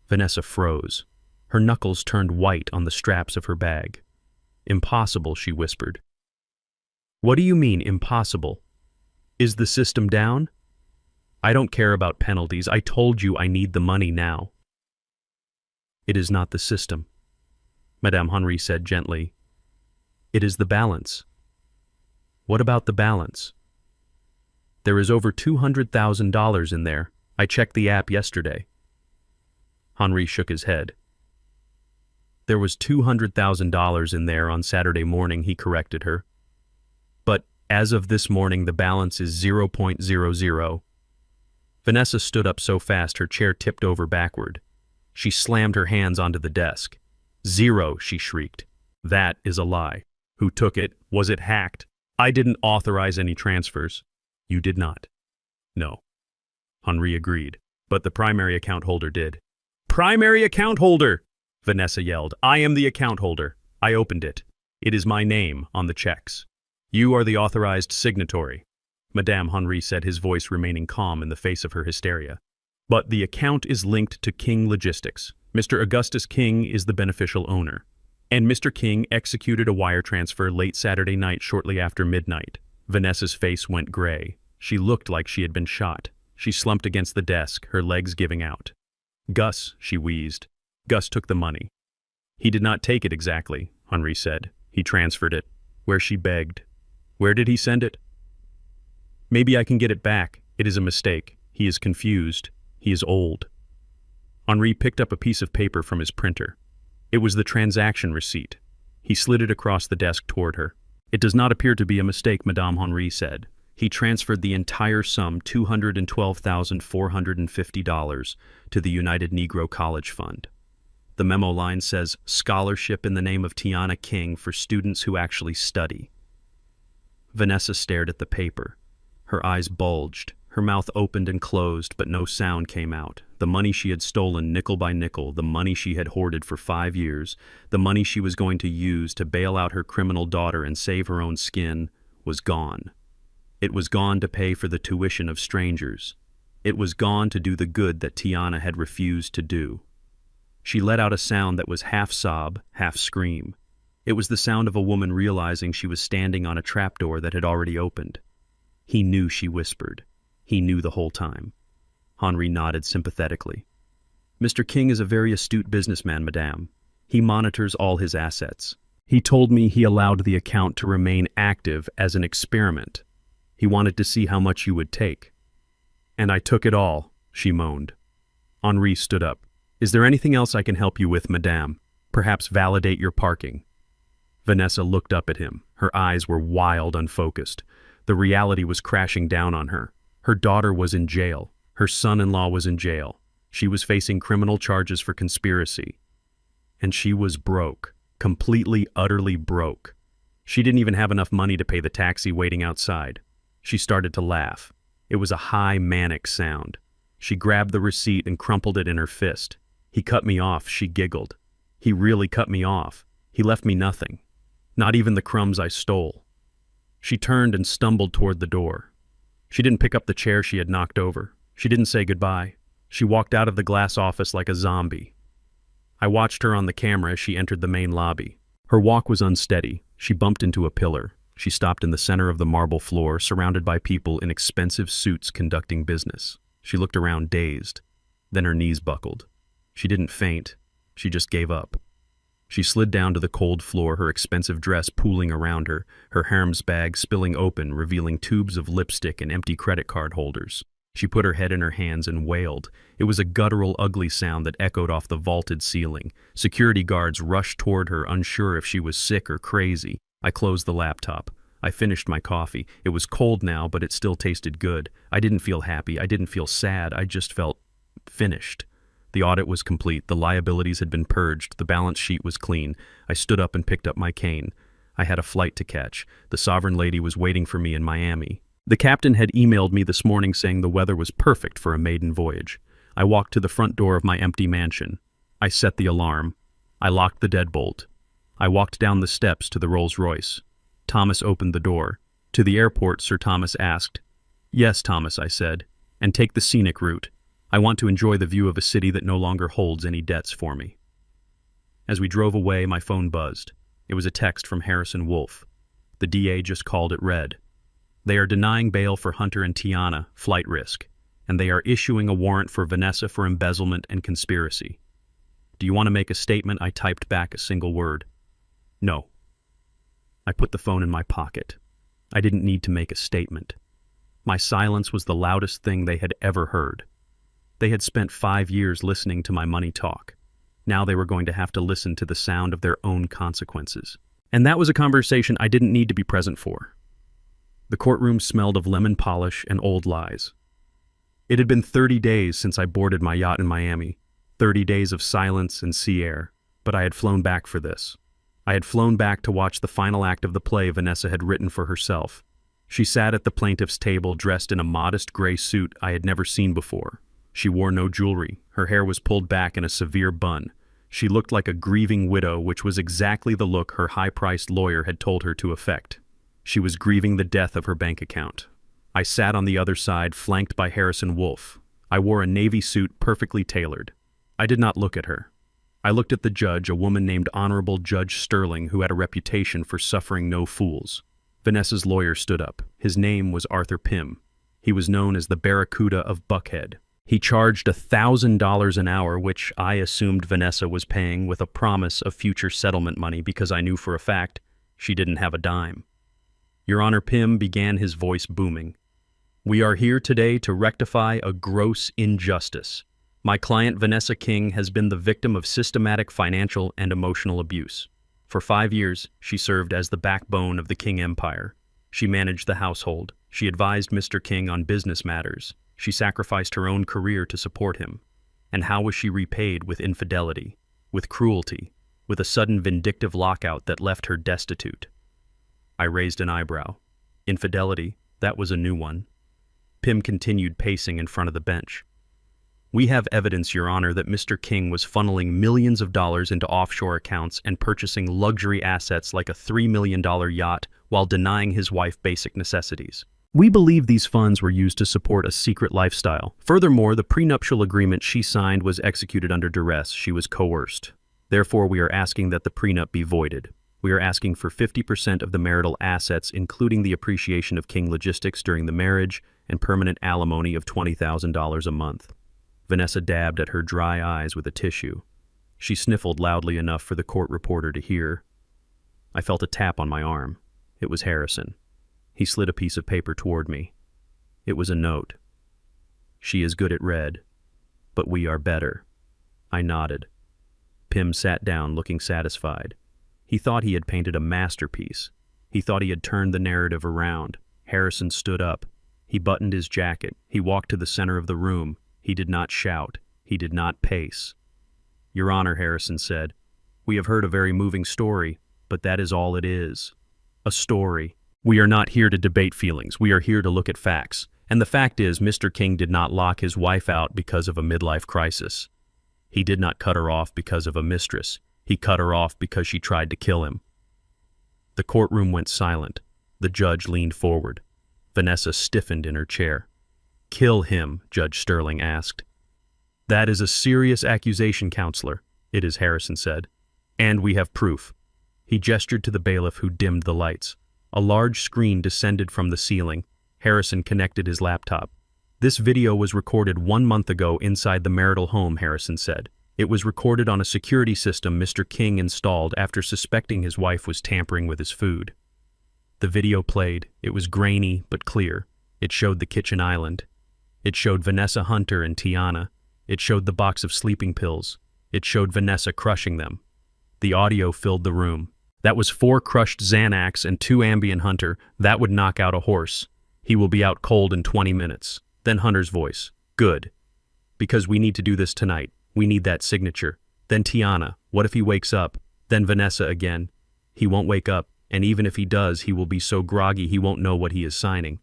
[SPEAKER 1] Vanessa froze. Her knuckles turned white on the straps of her bag. "Impossible," she whispered. "What do you mean, impossible? Is the system down?" "I don't care about penalties. I told you I need the money now." "It is not the system," Madame Henri said gently. "It is the balance." "What about the balance?" "There is over $200,000 in there. I checked the app yesterday." Henri shook his head. "There was $200,000 in there on Saturday morning," he corrected her. "But as of this morning, the balance is 0.00. Vanessa stood up so fast her chair tipped over backward. She slammed her hands onto the desk. "Zero," she shrieked. "That is a lie. Who took it? Was it hacked? I didn't authorize any transfers." "You did not." "No." Henri agreed. "But the primary account holder did." "Primary account holder!" Vanessa yelled. "I am the account holder. I opened it. It is my name on the checks. You are the authorized signatory," Madame Henri said, his voice remaining calm in the face of her hysteria. "But the account is linked to King Logistics. Mr. Augustus King is the beneficial owner. And Mr. King executed a wire transfer late Saturday night shortly after midnight. Vanessa's face went gray. She looked like she had been shot. She slumped against the desk, her legs giving out. "Gus," she wheezed. Gus took the money. "He did not take it exactly," Henri said. "He transferred it, where she begged." "Where did he send it?" "Maybe I can get it back. It is a mistake. He is confused. He is old." Henri picked up a piece of paper from his printer. It was the transaction receipt. He slid it across the desk toward her. "It does not appear to be a mistake," Madame Henri said. "He transferred the entire sum, $212,450, to the United Negro College Fund. The memo line says, 'Scholarship in the name of Tiana King for students who actually study.'" Vanessa stared at the paper. Her eyes bulged. Her mouth opened and closed, but no sound came out. The money she had stolen nickel by nickel, the money she had hoarded for 5 years, the money she was going to use to bail out her criminal daughter and save her own skin, was gone. It was gone to pay for the tuition of strangers. It was gone to do the good that Tiana had refused to do. She let out a sound that was half sob, half scream. It was the sound of a woman realizing she was standing on a trapdoor that had already opened. "He knew," she whispered. "He knew the whole time." Henri nodded sympathetically. "Mr. King is a very astute businessman, madame. He monitors all his assets. He told me he allowed the account to remain active as an experiment. He wanted to see how much you would take." "And I took it all," she moaned. Henri stood up. "Is there anything else I can help you with, madame? Perhaps validate your parking?" Vanessa looked up at him. Her eyes were wild, unfocused. The reality was crashing down on her. Her daughter was in jail. Her son-in-law was in jail. She was facing criminal charges for conspiracy. And she was broke. Completely, utterly broke. She didn't even have enough money to pay the taxi waiting outside. She started to laugh. It was a high, manic sound. She grabbed the receipt and crumpled it in her fist. "He cut me off," she giggled. "He really cut me off. He left me nothing. Not even the crumbs I stole." She turned and stumbled toward the door. She didn't pick up the chair she had knocked over. She didn't say goodbye. She walked out of the glass office like a zombie. I watched her on the camera as she entered the main lobby. Her walk was unsteady. She bumped into a pillar. She stopped in the center of the marble floor, surrounded by people in expensive suits conducting business. She looked around, dazed. Then her knees buckled. She didn't faint. She just gave up. She slid down to the cold floor, her expensive dress pooling around her, her Hermes bag spilling open, revealing tubes of lipstick and empty credit card holders. She put her head in her hands and wailed. It was a guttural, ugly sound that echoed off the vaulted ceiling. Security guards rushed toward her, unsure if she was sick or crazy. I closed the laptop. I finished my coffee. It was cold now, but it still tasted good. I didn't feel happy. I didn't feel sad. I just felt finished. The audit was complete. The liabilities had been purged. The balance sheet was clean. I stood up and picked up my cane. I had a flight to catch. The Sovereign Lady was waiting for me in Miami. The captain had emailed me this morning saying the weather was perfect for a maiden voyage. I walked to the front door of my empty mansion. I set the alarm. I locked the deadbolt. I walked down the steps to the Rolls-Royce. Thomas opened the door. "To the airport," Sir Thomas asked. "Yes, Thomas," I said, "and take the scenic route. I want to enjoy the view of a city that no longer holds any debts for me." As we drove away, my phone buzzed. It was a text from Harrison Wolfe. The DA just called it red. "They are denying bail for Hunter and Tiana, flight risk, and they are issuing a warrant for Vanessa for embezzlement and conspiracy. Do you want to make a statement?" I typed back a single word. "No." I put the phone in my pocket. I didn't need to make a statement. My silence was the loudest thing they had ever heard. They had spent 5 years listening to my money talk. Now they were going to have to listen to the sound of their own consequences. And that was a conversation I didn't need to be present for. The courtroom smelled of lemon polish and old lies. It had been 30 days since I boarded my yacht in Miami, 30 days of silence and sea air, but I had flown back for this. I had flown back to watch the final act of the play Vanessa had written for herself. She sat at the plaintiff's table dressed in a modest gray suit I had never seen before. She wore no jewelry. Her hair was pulled back in a severe bun. She looked like a grieving widow, which was exactly the look her high-priced lawyer had told her to affect. She was grieving the death of her bank account. I sat on the other side, flanked by Harrison Wolfe. I wore a navy suit perfectly tailored. I did not look at her. I looked at the judge, a woman named Honorable Judge Sterling, who had a reputation for suffering no fools. Vanessa's lawyer stood up. His name was Arthur Pym. He was known as the Barracuda of Buckhead. He charged $1,000 an hour, which I assumed Vanessa was paying with a promise of future settlement money because I knew for a fact she didn't have a dime. Your Honor, Pym began, his voice booming. We are here today to rectify a gross injustice. My client, Vanessa King, has been the victim of systematic financial and emotional abuse. For 5 years, she served as the backbone of the King Empire. She managed the household. She advised Mr. King on business matters. She sacrificed her own career to support him. And how was she repaid? With infidelity, with cruelty, with a sudden vindictive lockout that left her destitute. I raised an eyebrow. Infidelity, that was a new one. Pym continued, pacing in front of the bench. We have evidence, Your Honor, that Mr. King was funneling millions of dollars into offshore accounts and purchasing luxury assets like a $3 million yacht while denying his wife basic necessities. We believe these funds were used to support a secret lifestyle. Furthermore, the prenuptial agreement she signed was executed under duress. She was coerced. Therefore, we are asking that the prenup be voided. We are asking for 50% of the marital assets, including the appreciation of King logistics during the marriage and permanent alimony of $20,000 a month. Vanessa dabbed at her dry eyes with a tissue. She sniffled loudly enough for the court reporter to hear. I felt a tap on my arm. It was Harrison. He slid a piece of paper toward me. It was a note. She is good at red, but we are better. I nodded. Pym sat down, looking satisfied. He thought he had painted a masterpiece. He thought he had turned the narrative around. Harrison stood up. He buttoned his jacket. He walked to the center of the room. He did not shout. He did not pace. Your Honor, Harrison said, we have heard a very moving story, but that is all it is. A story. We are not here to debate feelings. We are here to look at facts. And the fact is, Mr. King did not lock his wife out because of a midlife crisis. He did not cut her off because of a mistress. He cut her off because she tried to kill him. The courtroom went silent. The judge leaned forward. Vanessa stiffened in her chair. Kill him, Judge Sterling asked. That is a serious accusation, Counselor. It is, Harrison said. And we have proof. He gestured to the bailiff, who dimmed the lights. A large screen descended from the ceiling. Harrison connected his laptop. This video was recorded 1 month ago inside the marital home, Harrison said. It was recorded on a security system Mr. King installed after suspecting his wife was tampering with his food. The video played. It was grainy but clear. It showed the kitchen island. It showed Vanessa Hunter and Tiana. It showed the box of sleeping pills. It showed Vanessa crushing them. The audio filled the room. That was 4 crushed Xanax and 2 Ambien, Hunter. That would knock out a horse. He will be out cold in 20 minutes. Then Hunter's voice. Good. Because we need to do this tonight. We need that signature. Then Tiana. What if he wakes up? Then Vanessa again. He won't wake up, and even if he does, he will be so groggy he won't know what he is signing.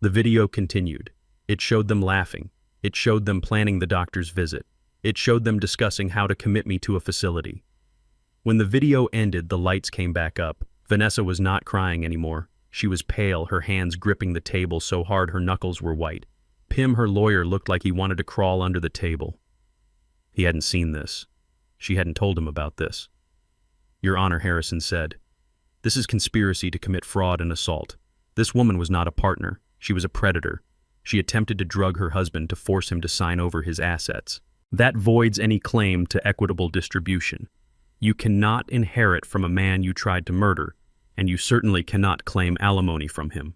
[SPEAKER 1] The video continued. It showed them laughing. It showed them planning the doctor's visit. It showed them discussing how to commit me to a facility. When the video ended, the lights came back up. Vanessa was not crying anymore. She was pale, her hands gripping the table so hard her knuckles were white. Pym, her lawyer, looked like he wanted to crawl under the table. He hadn't seen this. She hadn't told him about this. Your Honor, Harrison said, this is conspiracy to commit fraud and assault. This woman was not a partner. She was a predator. She attempted to drug her husband to force him to sign over his assets. That voids any claim to equitable distribution. You cannot inherit from a man you tried to murder, and you certainly cannot claim alimony from him.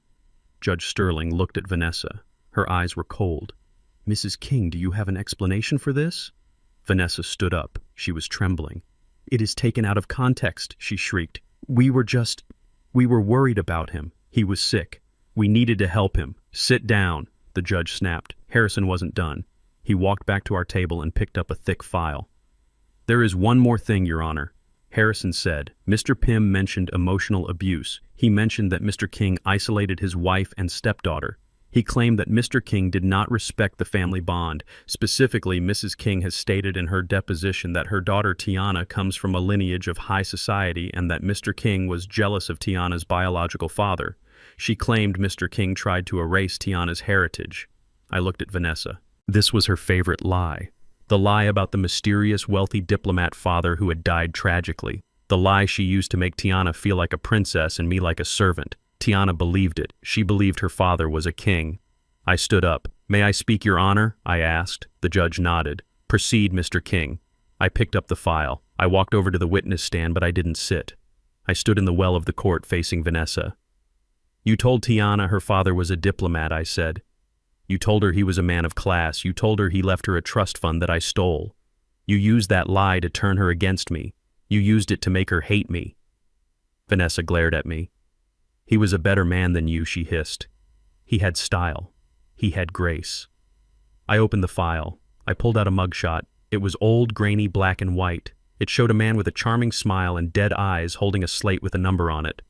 [SPEAKER 1] Judge Sterling looked at Vanessa. Her eyes were cold. Mrs. King, do you have an explanation for this? Vanessa stood up. She was trembling. It is taken out of context, she shrieked. We were worried about him. He was sick. We needed to help him. Sit down, the judge snapped. Harrison wasn't done. He walked back to our table and picked up a thick file. There is one more thing, Your Honor. Harrison said. Mr. Pym mentioned emotional abuse. He mentioned that Mr. King isolated his wife and stepdaughter. He claimed that Mr. King did not respect the family bond. Specifically, Mrs. King has stated in her deposition that her daughter Tiana comes from a lineage of high society and that Mr. King was jealous of Tiana's biological father. She claimed Mr. King tried to erase Tiana's heritage. I looked at Vanessa. This was her favorite lie. The lie about the mysterious, wealthy diplomat father who had died tragically. The lie she used to make Tiana feel like a princess and me like a servant. Tiana believed it. She believed her father was a king. I stood up. "May I speak, Your Honor?" I asked. The judge nodded. "Proceed, Mr. King." I picked up the file. I walked over to the witness stand, but I didn't sit. I stood in the well of the court facing Vanessa. "You told Tiana her father was a diplomat," I said. "You told her he was a man of class. You told her he left her a trust fund that I stole. You used that lie to turn her against me. You used it to make her hate me." Vanessa glared at me. "He was a better man than you," she hissed. "He had style. He had grace." I opened the file. I pulled out a mugshot. It was old, grainy, black and white. It showed a man with a charming smile and dead eyes holding a slate with a number on it.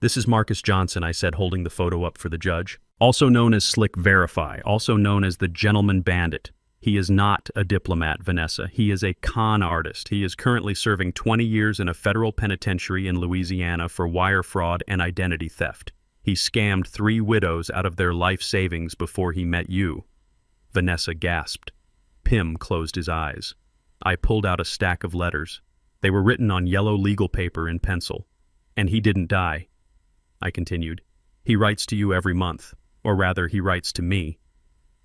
[SPEAKER 1] "This is Marcus Johnson," I said, holding the photo up for the judge. "Also known as Slick Verify, also known as the Gentleman Bandit. He is not a diplomat, Vanessa. He is a con artist. He is currently serving 20 years in a federal penitentiary in Louisiana for wire fraud and identity theft. He scammed 3 widows out of their life savings before he met you." Vanessa gasped. Pim closed his eyes. I pulled out a stack of letters. They were written on yellow legal paper in pencil. "And he didn't die," I continued. "He writes to you every month. Or rather, he writes to me."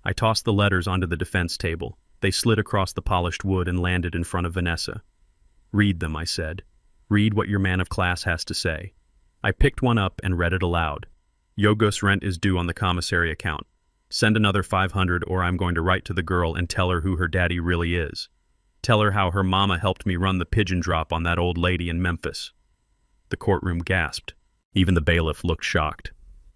[SPEAKER 1] I tossed the letters onto the defense table. They slid across the polished wood and landed in front of Vanessa. "Read them," I said. "Read what your man of class has to say." I picked one up and read it aloud. "Yogos rent is due on the commissary account. Send another 500 or I'm going to write to the girl and tell her who her daddy really is. Tell her how her mama helped me run the pigeon drop on that old lady in Memphis." The courtroom gasped. Even the bailiff looked shocked.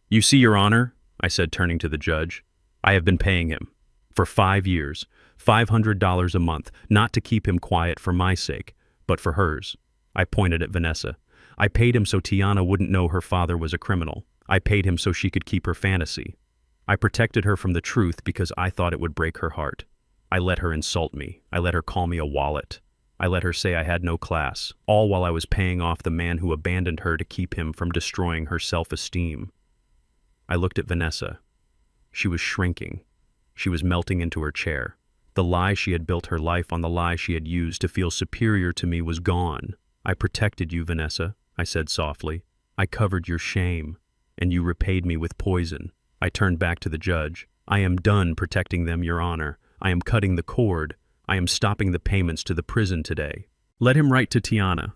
[SPEAKER 1] "You see, Your Honor," I said, turning to the judge, "I have been paying him. For 5 years, $500 a month, not to keep him quiet for my sake, but for hers." I pointed at Vanessa. "I paid him so Tiana wouldn't know her father was a criminal. I paid him so she could keep her fantasy. I protected her from the truth because I thought it would break her heart. I let her insult me. I let her call me a wallet. I let her say I had no class, all while I was paying off the man who abandoned her to keep him from destroying her self-esteem." I looked at Vanessa. She was shrinking. She was melting into her chair. The lie she had built her life on, the lie she had used to feel superior to me, was gone. "I protected you, Vanessa," I said softly. "I covered your shame, and you repaid me with poison." I turned back to the judge. "I am done protecting them, Your Honor. I am cutting the cord. I am stopping the payments to the prison today. Let him write to Tiana.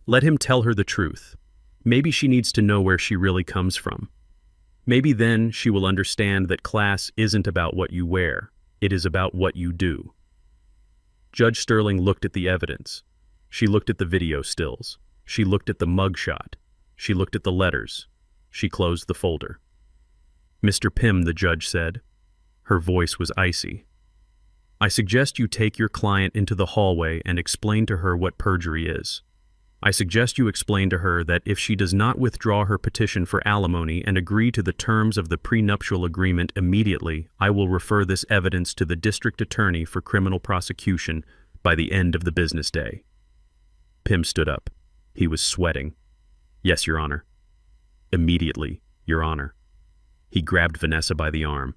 [SPEAKER 1] Let him tell her the truth. Maybe she needs to know where she really comes from. Maybe then she will understand that class isn't about what you wear. It is about what you do." Judge Sterling looked at the evidence. She looked at the video stills. She looked at the mugshot. She looked at the letters. She closed the folder. "Mr. Pym," the judge said. Her voice was icy. "I suggest you take your client into the hallway and explain to her what perjury is. I suggest you explain to her that if she does not withdraw her petition for alimony and agree to the terms of the prenuptial agreement immediately, I will refer this evidence to the district attorney for criminal prosecution by the end of the business day." Pym stood up. He was sweating. "Yes, Your Honor." "Immediately, Your Honor." He grabbed Vanessa by the arm.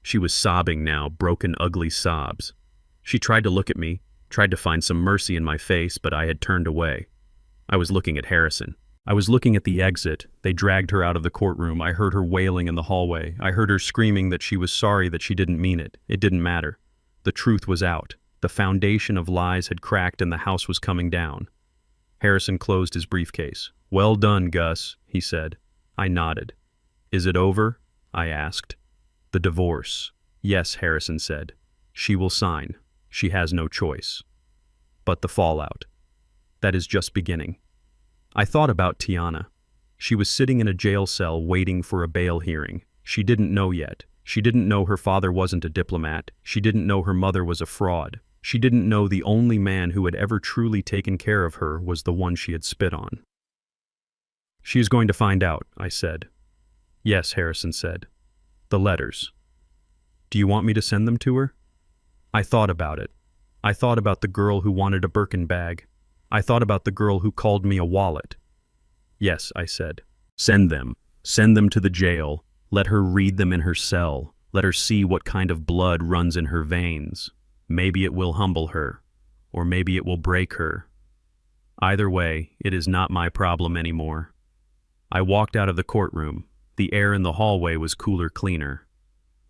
[SPEAKER 1] She was sobbing now, broken, ugly sobs. She tried to look at me, tried to find some mercy in my face, but I had turned away. I was looking at Harrison. I was looking at the exit. They dragged her out of the courtroom. I heard her wailing in the hallway. I heard her screaming that she was sorry, that she didn't mean it. It didn't matter. The truth was out. The foundation of lies had cracked and the house was coming down. Harrison closed his briefcase. "Well done, Gus," he said. I nodded. "Is it over?" I asked. "The divorce." "Yes," Harrison said. "She will sign. She has no choice." "But the fallout." "That is just beginning." I thought about Tiana. She was sitting in a jail cell waiting for a bail hearing. She didn't know yet. She didn't know her father wasn't a diplomat. She didn't know her mother was a fraud. She didn't know the only man who had ever truly taken care of her was the one she had spit on. "She is going to find out," I said. "Yes," Harrison said. "The letters. Do you want me to send them to her?" I thought about it. I thought about the girl who wanted a Birkin bag. I thought about the girl who called me a wallet. "Yes," I said. "Send them. Send them to the jail. Let her read them in her cell. Let her see what kind of blood runs in her veins. Maybe it will humble her, or maybe it will break her. Either way, it is not my problem anymore. I walked out of the courtroom. The air in the hallway was cooler, cleaner.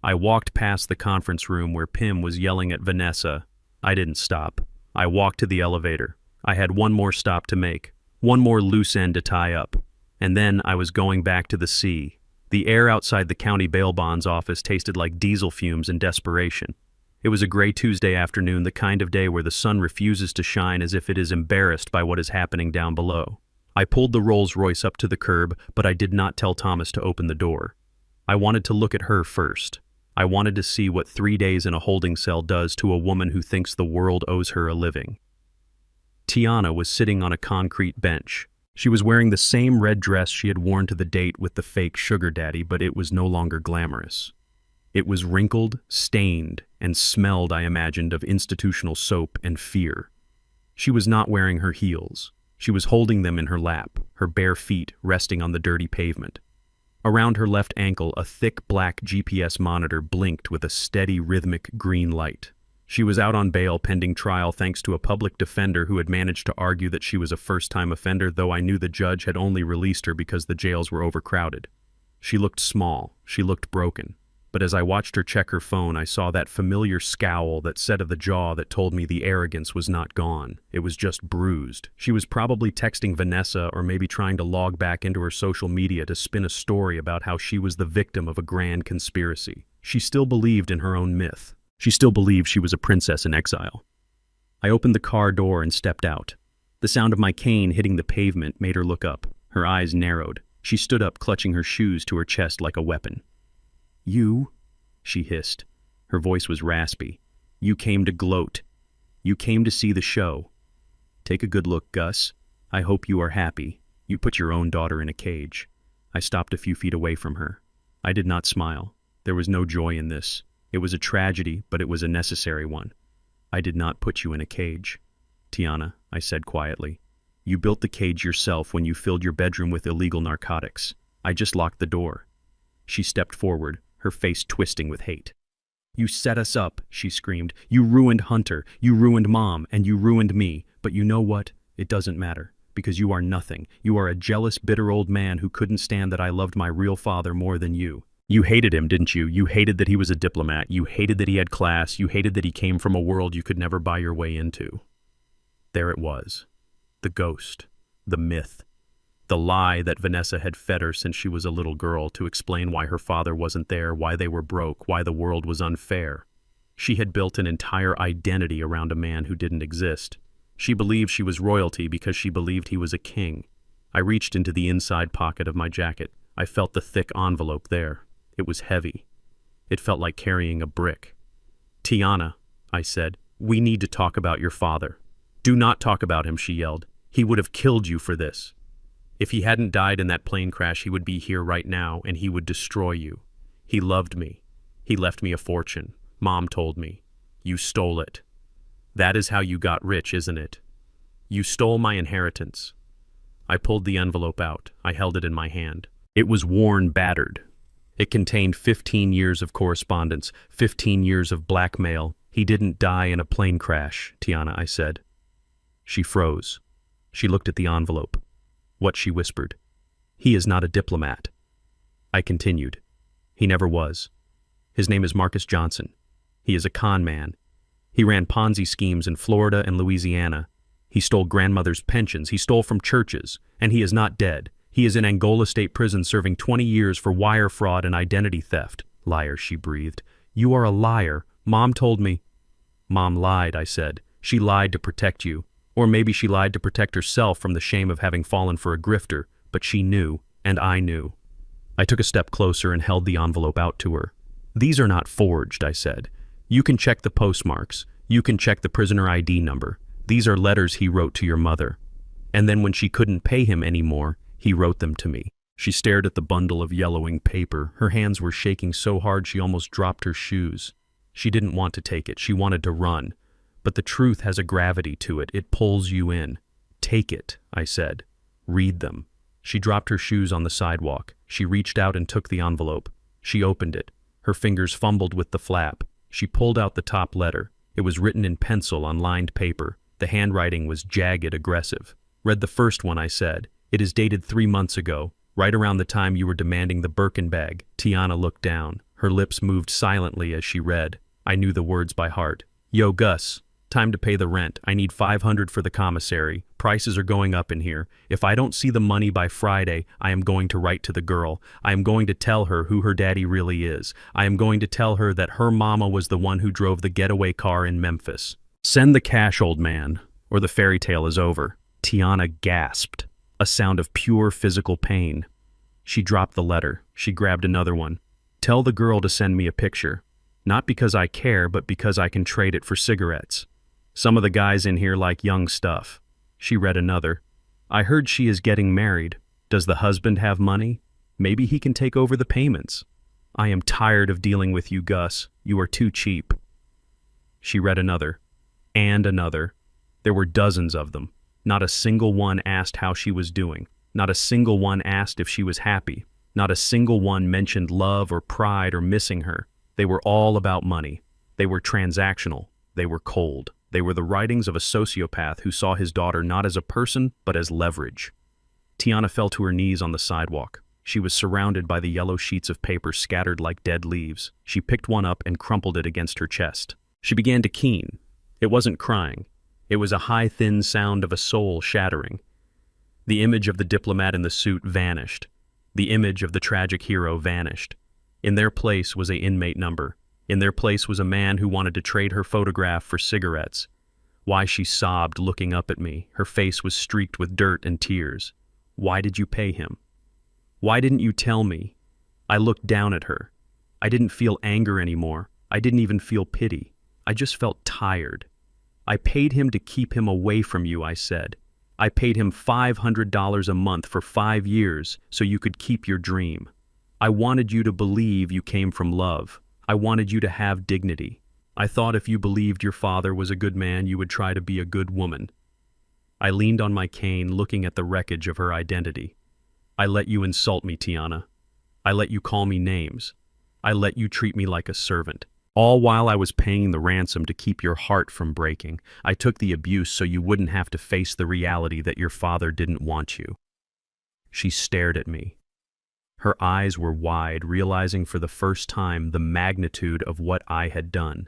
[SPEAKER 1] I walked past the conference room where Pim was yelling at Vanessa. I didn't stop. I walked to the elevator. I had one more stop to make, one more loose end to tie up, and then I was going back to the sea. The air outside the county bail bonds office tasted like diesel fumes and desperation. It was a gray Tuesday afternoon, the kind of day where the sun refuses to shine as if it is embarrassed by what is happening down below. I pulled the Rolls-Royce up to the curb, but I did not tell Thomas to open the door. I wanted to look at her first. I wanted to see what 3 days in a holding cell does to a woman who thinks the world owes her a living. Tiana was sitting on a concrete bench. She was wearing the same red dress she had worn to the date with the fake sugar daddy, but it was no longer glamorous. It was wrinkled, stained, and smelled, I imagined, of institutional soap and fear. She was not wearing her heels. She was holding them in her lap, her bare feet resting on the dirty pavement. Around her left ankle, a thick black GPS monitor blinked with a steady, rhythmic green light. She was out on bail pending trial thanks to a public defender who had managed to argue that she was a first-time offender, though I knew the judge had only released her because the jails were overcrowded. She looked small. She looked broken. But as I watched her check her phone, I saw that familiar scowl, that set of the jaw that told me the arrogance was not gone. It was just bruised. She was probably texting Vanessa or maybe trying to log back into her social media to spin a story about how she was the victim of a grand conspiracy. She still believed in her own myth. She still believed she was a princess in exile. I opened the car door and stepped out. The sound of my cane hitting the pavement made her look up. Her eyes narrowed. She stood up, clutching her shoes to her chest like a weapon. "You," she hissed. Her voice was raspy. "You came to gloat. You came to see the show. Take a good look, Gus. I hope you are happy. You put your own daughter in a cage." I stopped a few feet away from her. I did not smile. There was no joy in this. It was a tragedy, but it was a necessary one. "I did not put you in a cage, Tiana," I said quietly. "You built the cage yourself when you filled your bedroom with illegal narcotics. I just locked the door." She stepped forward, her face twisting with hate. "You set us up," she screamed. "You ruined Hunter, you ruined Mom, and you ruined me. But you know what? It doesn't matter, because you are nothing. You are a jealous, bitter old man who couldn't stand that I loved my real father more than you. You hated him, didn't you? You hated that he was a diplomat. You hated that he had class. You hated that he came from a world you could never buy your way into." There it was. The ghost. The myth. The lie that Vanessa had fed her since she was a little girl to explain why her father wasn't there, why they were broke, why the world was unfair. She had built an entire identity around a man who didn't exist. She believed she was royalty because she believed he was a king. I reached into the inside pocket of my jacket. I felt the thick envelope there. It was heavy. It felt like carrying a brick. "Tiana," I said, "we need to talk about your father." "Do not talk about him," she yelled. "He would have killed you for this. If he hadn't died in that plane crash, he would be here right now, and he would destroy you. He loved me. He left me a fortune. Mom told me. You stole it. That is how you got rich, isn't it? You stole my inheritance." I pulled the envelope out. I held it in my hand. It was worn, battered. It contained 15 years of correspondence, 15 years of blackmail. "He didn't die in a plane crash," Tiana, I said. She froze. She looked at the envelope. What she whispered. "He is not a diplomat." I continued. "He never was. His name is Marcus Johnson. He is a con man. He ran Ponzi schemes in Florida and Louisiana. He stole grandmothers' pensions. He stole from churches. And he is not dead. He is in Angola State Prison serving 20 years for wire fraud and identity theft." "Liar," she breathed. "You are a liar. Mom told me." "Mom lied," I said. "She lied to protect you. Or maybe she lied to protect herself from the shame of having fallen for a grifter, but she knew, and I knew." I took a step closer and held the envelope out to her. "These are not forged," I said. "You can check the postmarks. You can check the prisoner ID number. These are letters he wrote to your mother. And then when she couldn't pay him anymore, he wrote them to me." She stared at the bundle of yellowing paper. Her hands were shaking so hard she almost dropped her shoes. She didn't want to take it. She wanted to run. But the truth has a gravity to it. It pulls you in. "Take it," I said. "Read them." She dropped her shoes on the sidewalk. She reached out and took the envelope. She opened it. Her fingers fumbled with the flap. She pulled out the top letter. It was written in pencil on lined paper. The handwriting was jagged, aggressive. "Read the first one," I said. "It is dated 3 months ago, right around the time you were demanding the Birkin bag." Tiana looked down. Her lips moved silently as she read. I knew the words by heart. "Yo, Gus. Time to pay the rent. I need $500 for the commissary. Prices are going up in here. If I don't see the money by Friday, I am going to write to the girl. I am going to tell her who her daddy really is. I am going to tell her that her mama was the one who drove the getaway car in Memphis. Send the cash, old man, or the fairy tale is over." Tiana gasped, a sound of pure physical pain. She dropped the letter. She grabbed another one. "Tell the girl to send me a picture. Not because I care, but because I can trade it for cigarettes. Some of the guys in here like young stuff." She read another. "I heard she is getting married. Does the husband have money? Maybe he can take over the payments. I am tired of dealing with you, Gus. You are too cheap." She read another. And another. There were dozens of them. Not a single one asked how she was doing. Not a single one asked if she was happy. Not a single one mentioned love or pride or missing her. They were all about money. They were transactional. They were cold. They were the writings of a sociopath who saw his daughter not as a person, but as leverage. Tiana fell to her knees on the sidewalk. She was surrounded by the yellow sheets of paper scattered like dead leaves. She picked one up and crumpled it against her chest. She began to keen. It wasn't crying. It was a high, thin sound of a soul shattering. The image of the diplomat in the suit vanished. The image of the tragic hero vanished. In their place was an inmate number. In their place was a man who wanted to trade her photograph for cigarettes. Why, she sobbed, looking up at me. Her face was streaked with dirt and tears. "Why did you pay him? Why didn't you tell me?" I looked down at her. I didn't feel anger anymore. I didn't even feel pity. I just felt tired. "I paid him to keep him away from you," I said. "I paid him $500 a month for 5 years so you could keep your dream. I wanted you to believe you came from love. I wanted you to have dignity. I thought if you believed your father was a good man, you would try to be a good woman." I leaned on my cane, looking at the wreckage of her identity. "I let you insult me, Tiana. I let you call me names. I let you treat me like a servant. All while I was paying the ransom to keep your heart from breaking. I took the abuse so you wouldn't have to face the reality that your father didn't want you." She stared at me. Her eyes were wide, realizing for the first time the magnitude of what I had done.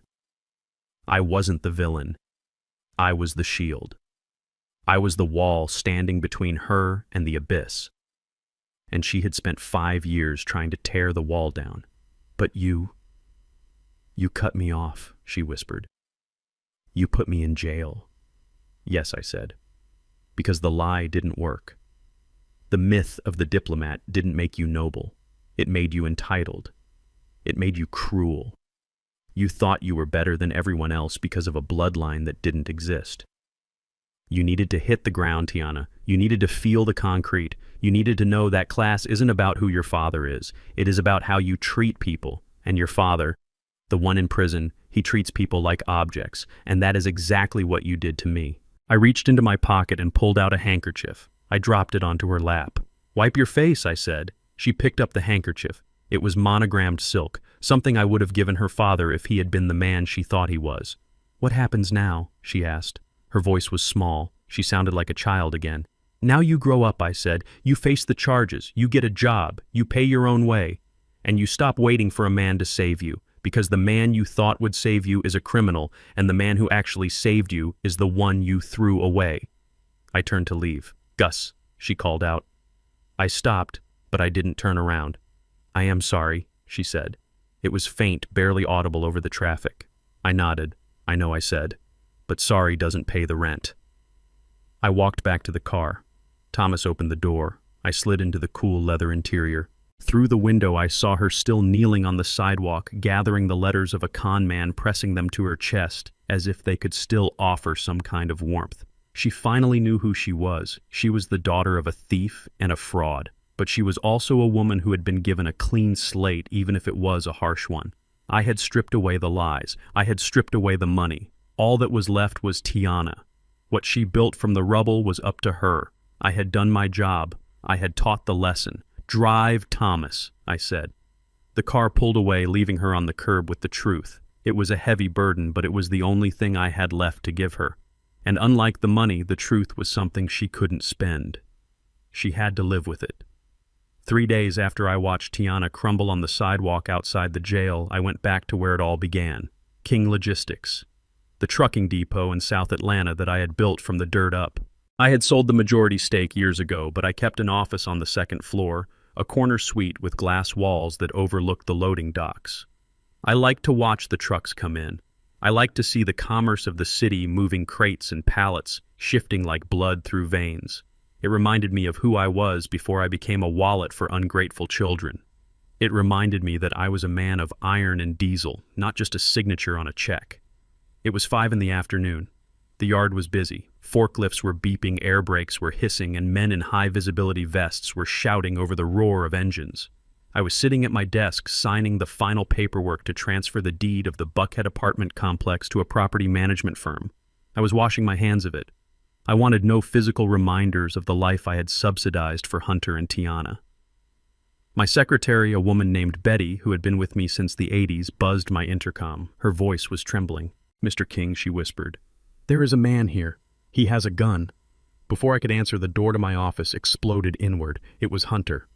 [SPEAKER 1] I wasn't the villain. I was the shield. I was the wall standing between her and the abyss. And she had spent 5 years trying to tear the wall down. "But you cut me off," she whispered. "You put me in jail." "Yes," I said, "because the lie didn't work. The myth of the diplomat didn't make you noble. It made you entitled. It made you cruel. You thought you were better than everyone else because of a bloodline that didn't exist. You needed to hit the ground, Tiana. You needed to feel the concrete. You needed to know that class isn't about who your father is. It is about how you treat people. And your father, the one in prison, he treats people like objects. And that is exactly what you did to me." I reached into my pocket and pulled out a handkerchief. I dropped it onto her lap. "Wipe your face," I said. She picked up the handkerchief. It was monogrammed silk, something I would have given her father if he had been the man she thought he was. "What happens now?" she asked. Her voice was small. She sounded like a child again. "Now you grow up," I said. "You face the charges. You get a job. You pay your own way. And you stop waiting for a man to save you, because the man you thought would save you is a criminal, and the man who actually saved you is the one you threw away." I turned to leave. "Gus," she called out. I stopped, but I didn't turn around. "I am sorry," she said. It was faint, barely audible over the traffic. I nodded. "I know," I said, "but sorry doesn't pay the rent." I walked back to the car. Thomas opened the door. I slid into the cool leather interior. Through the window I saw her still kneeling on the sidewalk, gathering the letters of a con man, pressing them to her chest, as if they could still offer some kind of warmth. She finally knew who she was. She was the daughter of a thief and a fraud, but she was also a woman who had been given a clean slate, even if it was a harsh one. I had stripped away the lies. I had stripped away the money. All that was left was Tiana. What she built from the rubble was up to her. I had done my job. I had taught the lesson. "Drive, Thomas," I said. The car pulled away, leaving her on the curb with the truth. It was a heavy burden, but it was the only thing I had left to give her. And unlike the money, the truth was something she couldn't spend. She had to live with it. 3 days after I watched Tiana crumble on the sidewalk outside the jail, I went back to where it all began, King Logistics, the trucking depot in South Atlanta that I had built from the dirt up. I had sold the majority stake years ago, but I kept an office on the second floor, a corner suite with glass walls that overlooked the loading docks. I liked to watch the trucks come in. I liked to see the commerce of the city moving crates and pallets, shifting like blood through veins. It reminded me of who I was before I became a wallet for ungrateful children. It reminded me that I was a man of iron and diesel, not just a signature on a check. It was 5 in the afternoon. The yard was busy. Forklifts were beeping, air brakes were hissing, and men in high-visibility vests were shouting over the roar of engines. I was sitting at my desk signing the final paperwork to transfer the deed of the Buckhead apartment complex to a property management firm. I was washing my hands of it. I wanted no physical reminders of the life I had subsidized for Hunter and Tiana. My secretary, a woman named Betty, who had been with me since the 80s, buzzed my intercom. Her voice was trembling. "Mr. King," she whispered, "there is a man here. He has a gun." Before I could answer, the door to my office exploded inward. It was Hunter.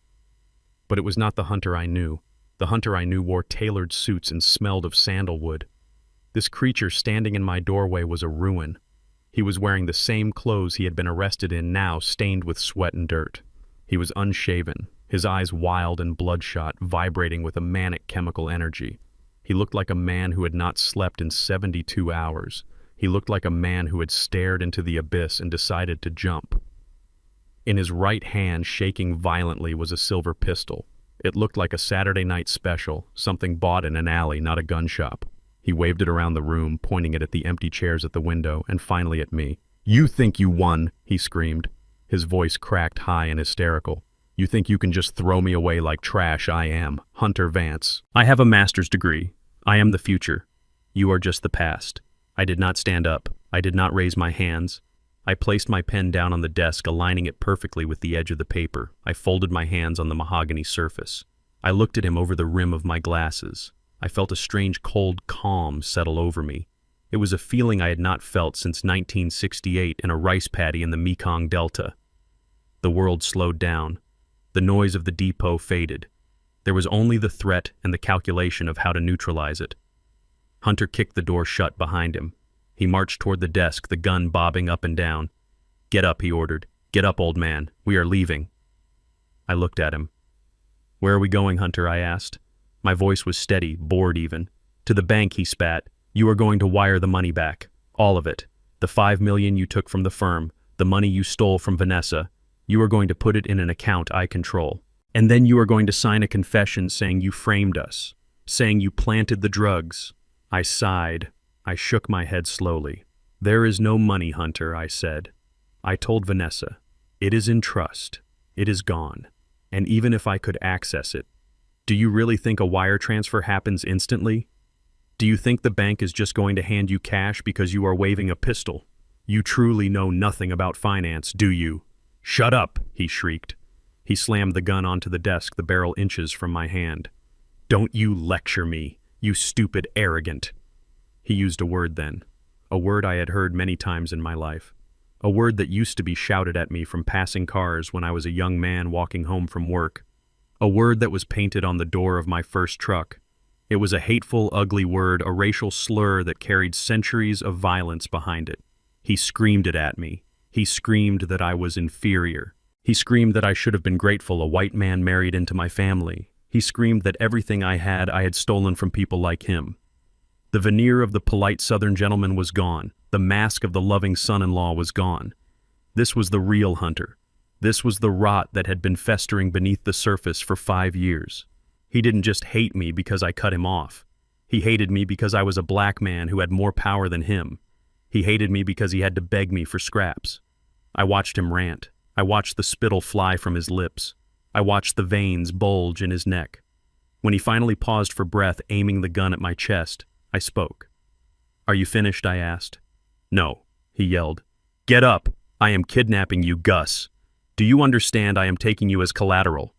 [SPEAKER 1] But it was not the Hunter I knew. The Hunter I knew wore tailored suits and smelled of sandalwood. This creature standing in my doorway was a ruin. He was wearing the same clothes he had been arrested in, now stained with sweat and dirt. He was unshaven, his eyes wild and bloodshot, vibrating with a manic chemical energy. He looked like a man who had not slept in 72 hours. He looked like a man who had stared into the abyss and decided to jump. In his right hand, shaking violently, was a silver pistol. It looked like a Saturday night special, something bought in an alley, not a gun shop. He waved it around the room, pointing it at the empty chairs at the window, and finally at me. "You think you won," he screamed. His voice cracked high and hysterical. "You think you can just throw me away like trash? I am Hunter Vance. I have a master's degree. I am the future. You are just the past." I did not stand up. I did not raise my hands. I placed my pen down on the desk, aligning it perfectly with the edge of the paper. I folded my hands on the mahogany surface. I looked at him over the rim of my glasses. I felt a strange cold calm settle over me. It was a feeling I had not felt since 1968 in a rice paddy in the Mekong Delta. The world slowed down. The noise of the depot faded. There was only the threat and the calculation of how to neutralize it. Hunter kicked the door shut behind him. He marched toward the desk, the gun bobbing up and down. "Get up," he ordered. "Get up, old man. We are leaving." I looked at him. "Where are we going, Hunter?" I asked. My voice was steady, bored even. "To the bank," he spat. "You are going to wire the money back. All of it. The $5 million you took from the firm, the money you stole from Vanessa. You are going to put it in an account I control. And then you are going to sign a confession saying you framed us, saying you planted the drugs." I sighed. I shook my head slowly. "There is no money, Hunter," I said. "I told Vanessa. It is in trust. It is gone. And even if I could access it, do you really think a wire transfer happens instantly? Do you think the bank is just going to hand you cash because you are waving a pistol? You truly know nothing about finance, do you?" "Shut up," he shrieked. He slammed the gun onto the desk, the barrel inches from my hand. "Don't you lecture me, you stupid arrogant." He used a word then, a word I had heard many times in my life, a word that used to be shouted at me from passing cars when I was a young man walking home from work, a word that was painted on the door of my first truck. It was a hateful, ugly word, a racial slur that carried centuries of violence behind it. He screamed it at me. He screamed that I was inferior. He screamed that I should have been grateful a white man married into my family. He screamed that everything I had stolen from people like him. The veneer of the polite Southern gentleman was gone. The mask of the loving son-in-law was gone. This was the real Hunter. This was the rot that had been festering beneath the surface for 5 years. He didn't just hate me because I cut him off. He hated me because I was a black man who had more power than him. He hated me because he had to beg me for scraps. I watched him rant. I watched the spittle fly from his lips. I watched the veins bulge in his neck. When he finally paused for breath, aiming the gun at my chest, I spoke. "Are you finished?" I asked. "No," he yelled. "Get up! I am kidnapping you, Gus. Do you understand I am taking you as collateral?"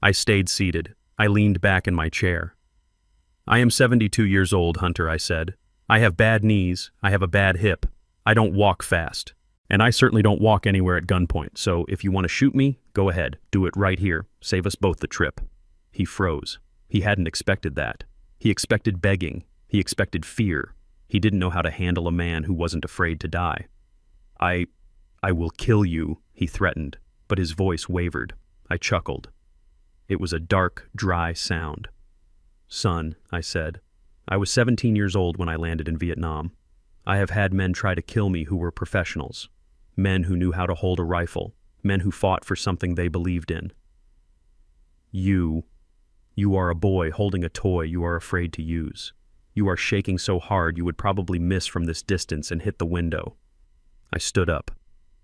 [SPEAKER 1] I stayed seated. I leaned back in my chair. I am 72 years old, Hunter, I said. I have bad knees, I have a bad hip. I don't walk fast. And I certainly don't walk anywhere at gunpoint, so if you want to shoot me, go ahead. Do it right here. Save us both the trip. He froze. He hadn't expected that. He expected begging. He expected fear. He didn't know how to handle a man who wasn't afraid to die. I will kill you, he threatened, but his voice wavered. I chuckled. It was a dark, dry sound. Son, I said, I was 17 years old when I landed in Vietnam. I have had men try to kill me who were professionals. Men who knew how to hold a rifle. Men who fought for something they believed in. You are a boy holding a toy you are afraid to use. You are shaking so hard you would probably miss from this distance and hit the window. I stood up.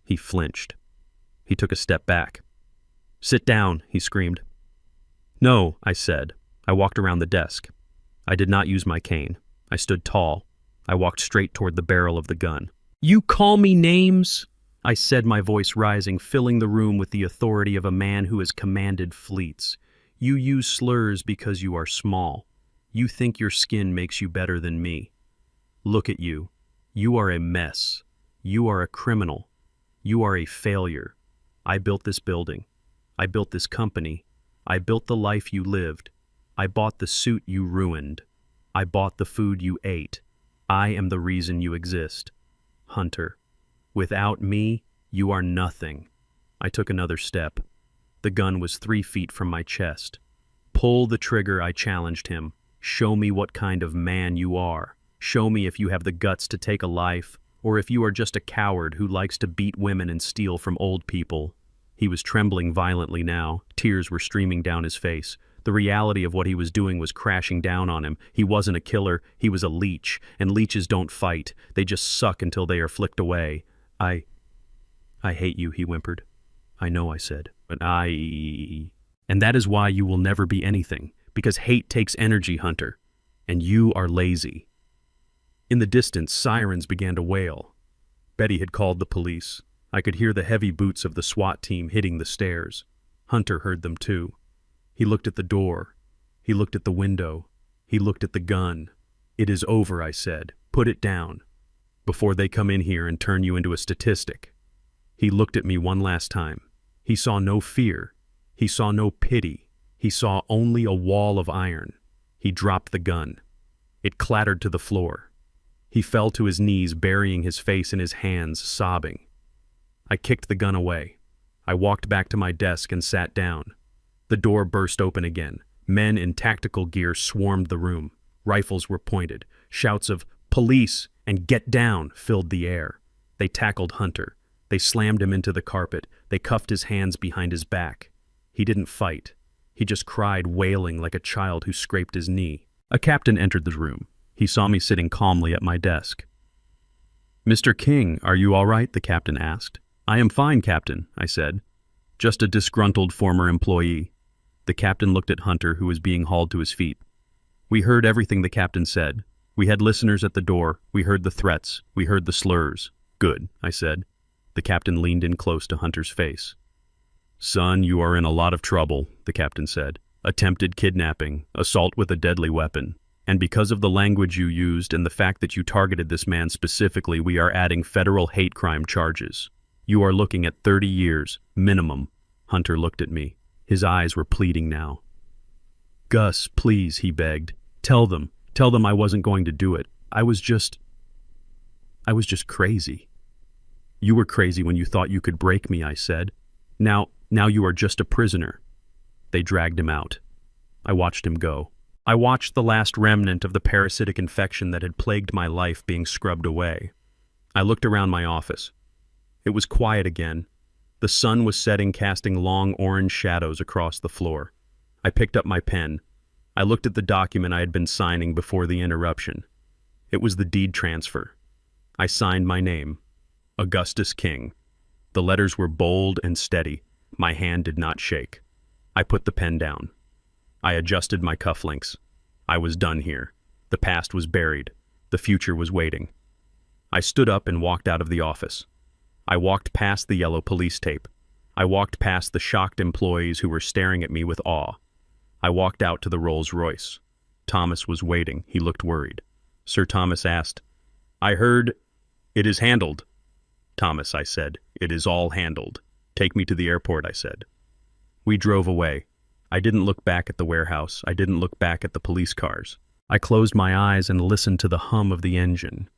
[SPEAKER 1] He flinched. He took a step back. Sit down, he screamed. No, I said. I walked around the desk. I did not use my cane. I stood tall. I walked straight toward the barrel of the gun. You call me names? I said, my voice rising, filling the room with the authority of a man who has commanded fleets. You use slurs because you are small. You think your skin makes you better than me. Look at you. You are a mess. You are a criminal. You are a failure. I built this building. I built this company. I built the life you lived. I bought the suit you ruined. I bought the food you ate. I am the reason you exist. Hunter, without me, you are nothing. I took another step. The gun was 3 feet from my chest. Pull the trigger, I challenged him. Show me what kind of man you are. Show me if you have the guts to take a life, or if you are just a coward who likes to beat women and steal from old people. He was trembling violently now. Tears were streaming down his face. The reality of what he was doing was crashing down on him. He wasn't a killer, he was a leech, and leeches don't fight. They just suck until they are flicked away. I hate you, he whimpered. I know, I said, but And that is why you will never be anything, because hate takes energy, Hunter, and you are lazy. In the distance, sirens began to wail. Betty had called the police. I could hear the heavy boots of the SWAT team hitting the stairs. Hunter heard them too. He looked at the door. He looked at the window. He looked at the gun. It is over, I said. Put it down, before they come in here and turn you into a statistic. He looked at me one last time. He saw no fear. He saw no pity. He saw only a wall of iron. He dropped the gun. It clattered to the floor. He fell to his knees, burying his face in his hands, sobbing. I kicked the gun away. I walked back to my desk and sat down. The door burst open again. Men in tactical gear swarmed the room. Rifles were pointed. Shouts of "Police!" and "Get down!" filled the air. They tackled Hunter. They slammed him into the carpet. They cuffed his hands behind his back. He didn't fight. He just cried, wailing like a child who scraped his knee. A captain entered the room. He saw me sitting calmly at my desk. "Mr. King, are you all right?" the captain asked. "I am fine, Captain," I said. "Just a disgruntled former employee." The captain looked at Hunter, who was being hauled to his feet. "We heard everything the captain said. We had listeners at the door. We heard the threats. We heard the slurs." "Good," I said. The captain leaned in close to Hunter's face. "Son, you are in a lot of trouble," the captain said. "Attempted kidnapping, assault with a deadly weapon. And because of the language you used and the fact that you targeted this man specifically, we are adding federal hate crime charges. You are looking at 30 years, minimum." Hunter looked at me. His eyes were pleading now. "Gus, please," he begged. Tell them I wasn't going to do it. I was just crazy." "You were crazy when you thought you could break me," I said. Now you are just a prisoner." They dragged him out. I watched him go. I watched the last remnant of the parasitic infection that had plagued my life being scrubbed away. I looked around my office. It was quiet again. The sun was setting, casting long orange shadows across the floor. I picked up my pen. I looked at the document I had been signing before the interruption. It was the deed transfer. I signed my name, Augustus King. The letters were bold and steady. My hand did not shake. I put the pen down. I adjusted my cufflinks. I was done here. The past was buried. The future was waiting. I stood up and walked out of the office. I walked past the yellow police tape. I walked past the shocked employees who were staring at me with awe. I walked out to the Rolls-Royce, Thomas was waiting. He looked worried. Sir Thomas asked, "I heard it is handled." "Thomas," I said, "it is all handled. Take me to the airport," I said. We drove away. I didn't look back at the warehouse. I didn't look back at the police cars. I closed my eyes and listened to the hum of the engine.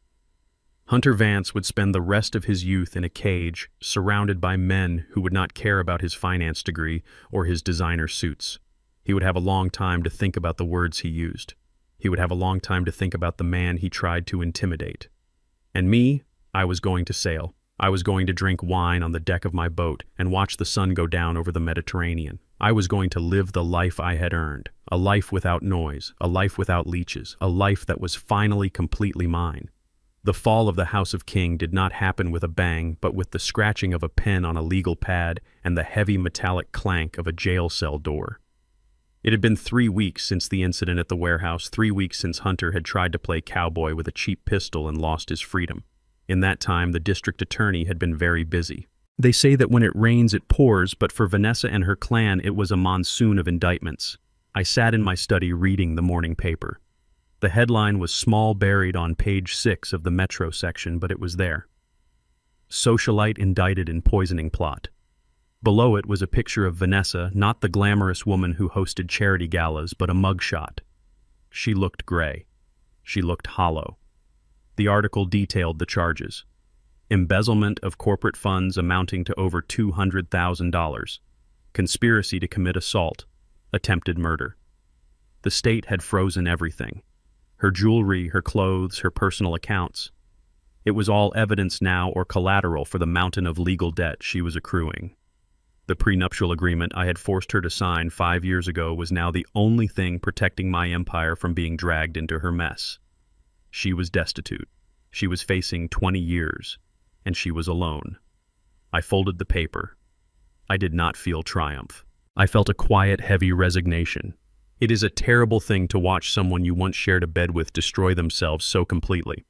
[SPEAKER 1] Hunter Vance would spend the rest of his youth in a cage, surrounded by men who would not care about his finance degree or his designer suits. He would have a long time to think about the words he used. He would have a long time to think about the man he tried to intimidate. And me, I was going to sail. I was going to drink wine on the deck of my boat and watch the sun go down over the Mediterranean. I was going to live the life I had earned, a life without noise, a life without leeches, a life that was finally completely mine. The fall of the House of King did not happen with a bang, but with the scratching of a pen on a legal pad and the heavy metallic clank of a jail cell door. It had been 3 weeks since the incident at the warehouse, 3 weeks since Hunter had tried to play cowboy with a cheap pistol and lost his freedom. In that time, the district attorney had been very busy. They say that when it rains, it pours, but for Vanessa and her clan, it was a monsoon of indictments. I sat in my study reading the morning paper. The headline was small buried on page 6 of the Metro section, but it was there. Socialite indicted in poisoning plot. Below it was a picture of Vanessa, not the glamorous woman who hosted charity galas, but a mugshot. She looked gray. She looked hollow. The article detailed the charges. Embezzlement of corporate funds amounting to over $200,000. Conspiracy to commit assault. Attempted murder. The state had frozen everything. Her jewelry, her clothes, her personal accounts. It was all evidence now or collateral for the mountain of legal debt she was accruing. The prenuptial agreement I had forced her to sign 5 years ago was now the only thing protecting my empire from being dragged into her mess. She was destitute. She was facing 20 years, and she was alone. I folded the paper. I did not feel triumph. I felt a quiet, heavy resignation. It is a terrible thing to watch someone you once shared a bed with destroy themselves so completely.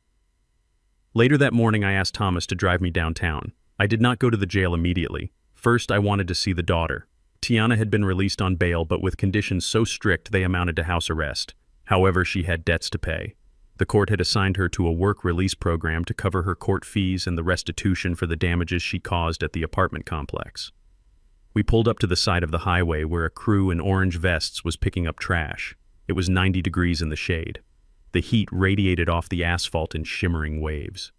[SPEAKER 1] Later that morning, I asked Thomas to drive me downtown. I did not go to the jail immediately. First, I wanted to see the daughter. Tiana had been released on bail, but with conditions so strict they amounted to house arrest. However, she had debts to pay. The court had assigned her to a work release program to cover her court fees and the restitution for the damages she caused at the apartment complex. We pulled up to the side of the highway where a crew in orange vests was picking up trash. It was 90 degrees in the shade. The heat radiated off the asphalt in shimmering waves.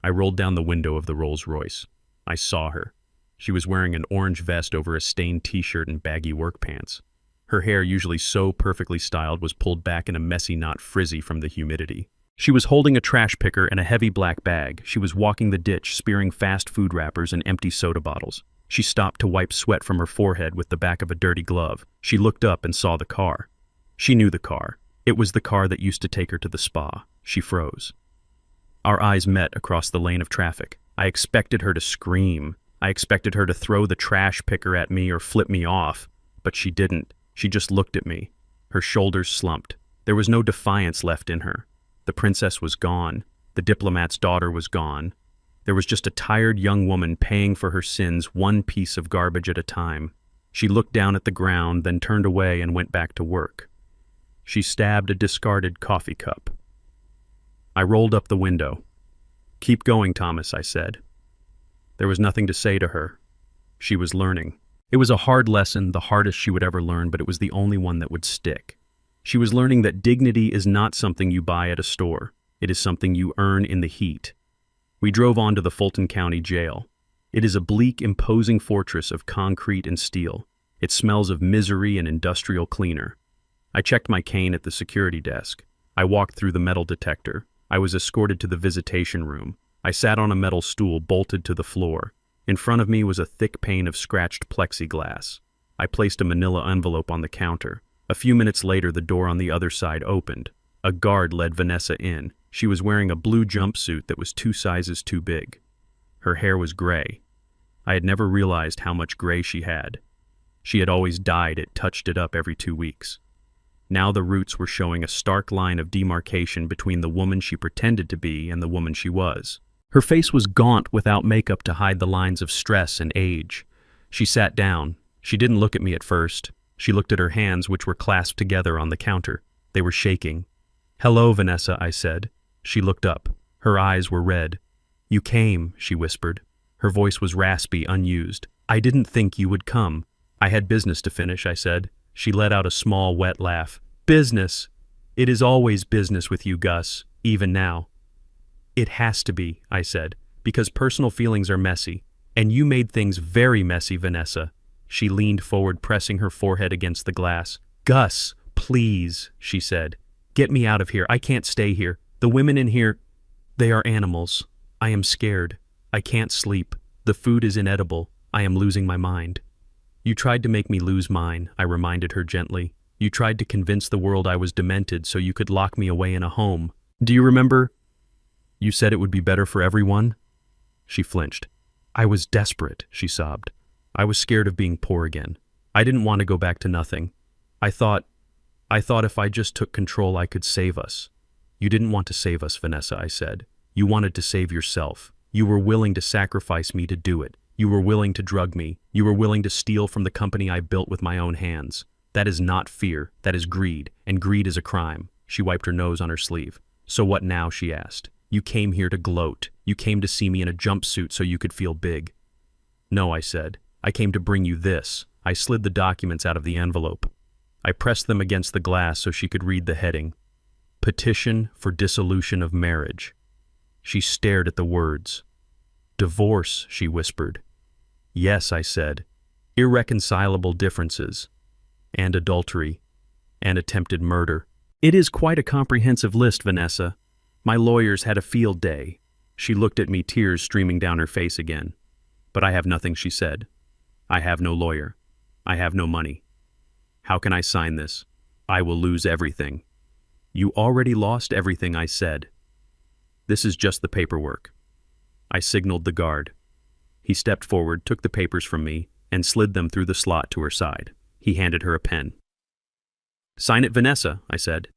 [SPEAKER 1] I rolled down the window of the Rolls-Royce. I saw her. She was wearing an orange vest over a stained t-shirt and baggy work pants. Her hair, usually so perfectly styled, was pulled back in a messy knot frizzy from the humidity. She was holding a trash picker and a heavy black bag. She was walking the ditch, spearing fast food wrappers and empty soda bottles. She stopped to wipe sweat from her forehead with the back of a dirty glove. She looked up and saw the car. She knew the car. It was the car that used to take her to the spa. She froze. Our eyes met across the lane of traffic. I expected her to scream. I expected her to throw the trash picker at me or flip me off, but she didn't. She just looked at me. Her shoulders slumped. There was no defiance left in her. The princess was gone. The diplomat's daughter was gone. There was just a tired young woman paying for her sins one piece of garbage at a time. She looked down at the ground, then turned away and went back to work. She stabbed a discarded coffee cup. I rolled up the window. "Keep going, Thomas," I said. There was nothing to say to her. She was learning. It was a hard lesson, the hardest she would ever learn, but it was the only one that would stick. She was learning that dignity is not something you buy at a store. It is something you earn in the heat. We drove on to the Fulton County Jail. It is a bleak, imposing fortress of concrete and steel. It smells of misery and industrial cleaner. I checked my cane at the security desk. I walked through the metal detector. I was escorted to the visitation room. I sat on a metal stool bolted to the floor. In front of me was a thick pane of scratched plexiglass. I placed a manila envelope on the counter. A few minutes later, the door on the other side opened. A guard led Vanessa in. She was wearing a blue jumpsuit that was 2 sizes too big. Her hair was gray. I had never realized how much gray she had. She had always dyed it, touched it up every 2 weeks. Now the roots were showing a stark line of demarcation between the woman she pretended to be and the woman she was. Her face was gaunt without makeup to hide the lines of stress and age. She sat down. She didn't look at me at first. She looked at her hands, which were clasped together on the counter. They were shaking. "Hello, Vanessa," I said. She looked up. Her eyes were red. "You came," she whispered. Her voice was raspy, unused. "I didn't think you would come." "I had business to finish," I said. She let out a small, wet laugh. "Business? It is always business with you, Gus, even now." "It has to be," I said, "because personal feelings are messy. And you made things very messy, Vanessa." She leaned forward, pressing her forehead against the glass. "Gus, please," she said. "Get me out of here. I can't stay here. The women in here, they are animals. I am scared. I can't sleep. The food is inedible. I am losing my mind." "You tried to make me lose mine," I reminded her gently. "You tried to convince the world I was demented so you could lock me away in a home. Do you remember? You said it would be better for everyone?" She flinched. "I was desperate," she sobbed. "I was scared of being poor again. I didn't want to go back to nothing. I thought if I just took control I could save us." "You didn't want to save us, Vanessa," I said. "You wanted to save yourself. You were willing to sacrifice me to do it. You were willing to drug me. You were willing to steal from the company I built with my own hands. That is not fear, that is greed, and greed is a crime." She wiped her nose on her sleeve. "So what now?" she asked. "You came here to gloat. You came to see me in a jumpsuit so you could feel big." "No," I said. "I came to bring you this." I slid the documents out of the envelope. I pressed them against the glass so she could read the heading. "Petition for dissolution of marriage." She stared at the words. "Divorce," she whispered. "Yes," I said. "Irreconcilable differences. And adultery. And attempted murder." "It is quite a comprehensive list, Vanessa. My lawyers had a field day." She looked at me, tears streaming down her face again. "But I have nothing," she said. "I have no lawyer. I have no money. How can I sign this? I will lose everything." "You already lost everything," I said. "This is just the paperwork." I signaled the guard. He stepped forward, took the papers from me, and slid them through the slot to her side. He handed her a pen. "Sign it, Vanessa," I said.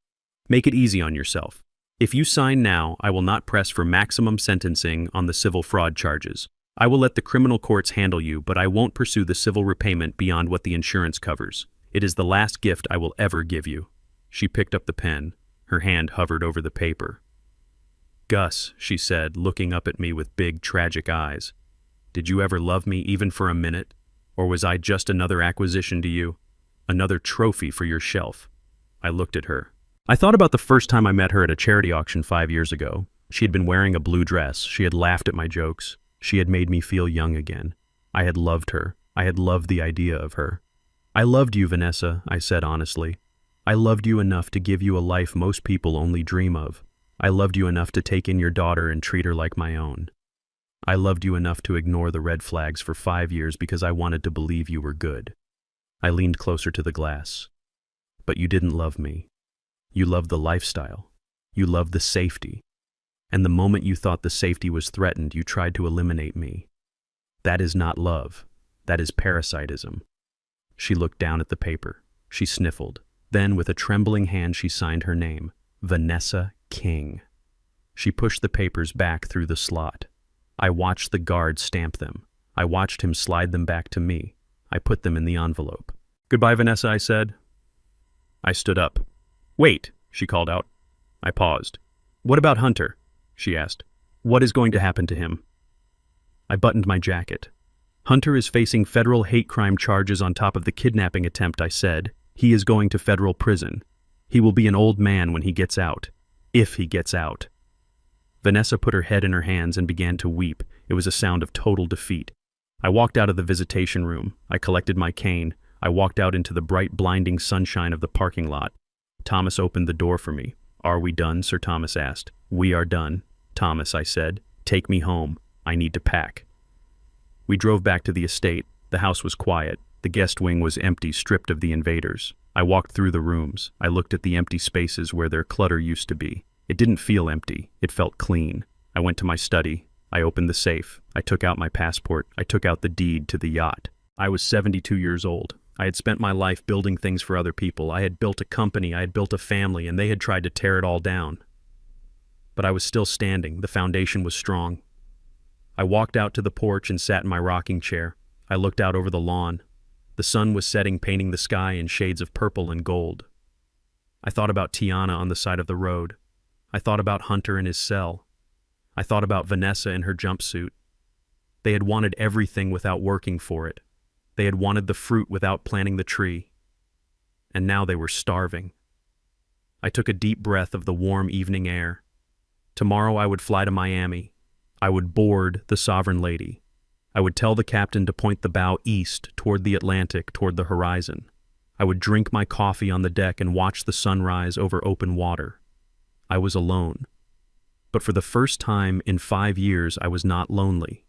[SPEAKER 1] "Make it easy on yourself. If you sign now, I will not press for maximum sentencing on the civil fraud charges. I will let the criminal courts handle you, but I won't pursue the civil repayment beyond what the insurance covers. It is the last gift I will ever give you." She picked up the pen. Her hand hovered over the paper. "Gus," she said, looking up at me with big, tragic eyes. "Did you ever love me even for a minute? Or was I just another acquisition to you? Another trophy for your shelf?" I looked at her. I thought about the first time I met her at a charity auction 5 years ago. She had been wearing a blue dress. She had laughed at my jokes. She had made me feel young again. I had loved her. I had loved the idea of her. "I loved you, Vanessa," I said honestly. "I loved you enough to give you a life most people only dream of. I loved you enough to take in your daughter and treat her like my own. I loved you enough to ignore the red flags for 5 years because I wanted to believe you were good." I leaned closer to the glass. "But you didn't love me. You loved the lifestyle. You loved the safety. And the moment you thought the safety was threatened, you tried to eliminate me. That is not love. That is parasitism." She looked down at the paper. She sniffled. Then, with a trembling hand, she signed her name, Vanessa King. She pushed the papers back through the slot. I watched the guard stamp them. I watched him slide them back to me. I put them in the envelope. "Goodbye, Vanessa," I said. I stood up. "Wait," she called out. I paused. "What about Hunter?" she asked. "What is going to happen to him?" I buttoned my jacket. "Hunter is facing federal hate crime charges on top of the kidnapping attempt," I said. "He is going to federal prison. He will be an old man when he gets out. If he gets out." Vanessa put her head in her hands and began to weep. It was a sound of total defeat. I walked out of the visitation room. I collected my cane. I walked out into the bright, blinding sunshine of the parking lot. Thomas opened the door for me. "Are we done?" Sir Thomas asked. "We are done, Thomas," I said. "Take me home. I need to pack." We drove back to the estate. The house was quiet. The guest wing was empty, stripped of the invaders. I walked through the rooms. I looked at the empty spaces where their clutter used to be. It didn't feel empty. It felt clean. I went to my study. I opened the safe. I took out my passport. I took out the deed to the yacht. I was 72 years old. I had spent my life building things for other people. I had built a company. I had built a family, and they had tried to tear it all down. But I was still standing. The foundation was strong. I walked out to the porch and sat in my rocking chair. I looked out over the lawn. The sun was setting, painting the sky in shades of purple and gold. I thought about Tiana on the side of the road. I thought about Hunter in his cell. I thought about Vanessa in her jumpsuit. They had wanted everything without working for it. They had wanted the fruit without planting the tree. And now they were starving. I took a deep breath of the warm evening air. Tomorrow I would fly to Miami. I would board the Sovereign Lady. I would tell the captain to point the bow east toward the Atlantic, toward the horizon. I would drink my coffee on the deck and watch the sunrise over open water. I was alone. But for the first time in 5 years, I was not lonely.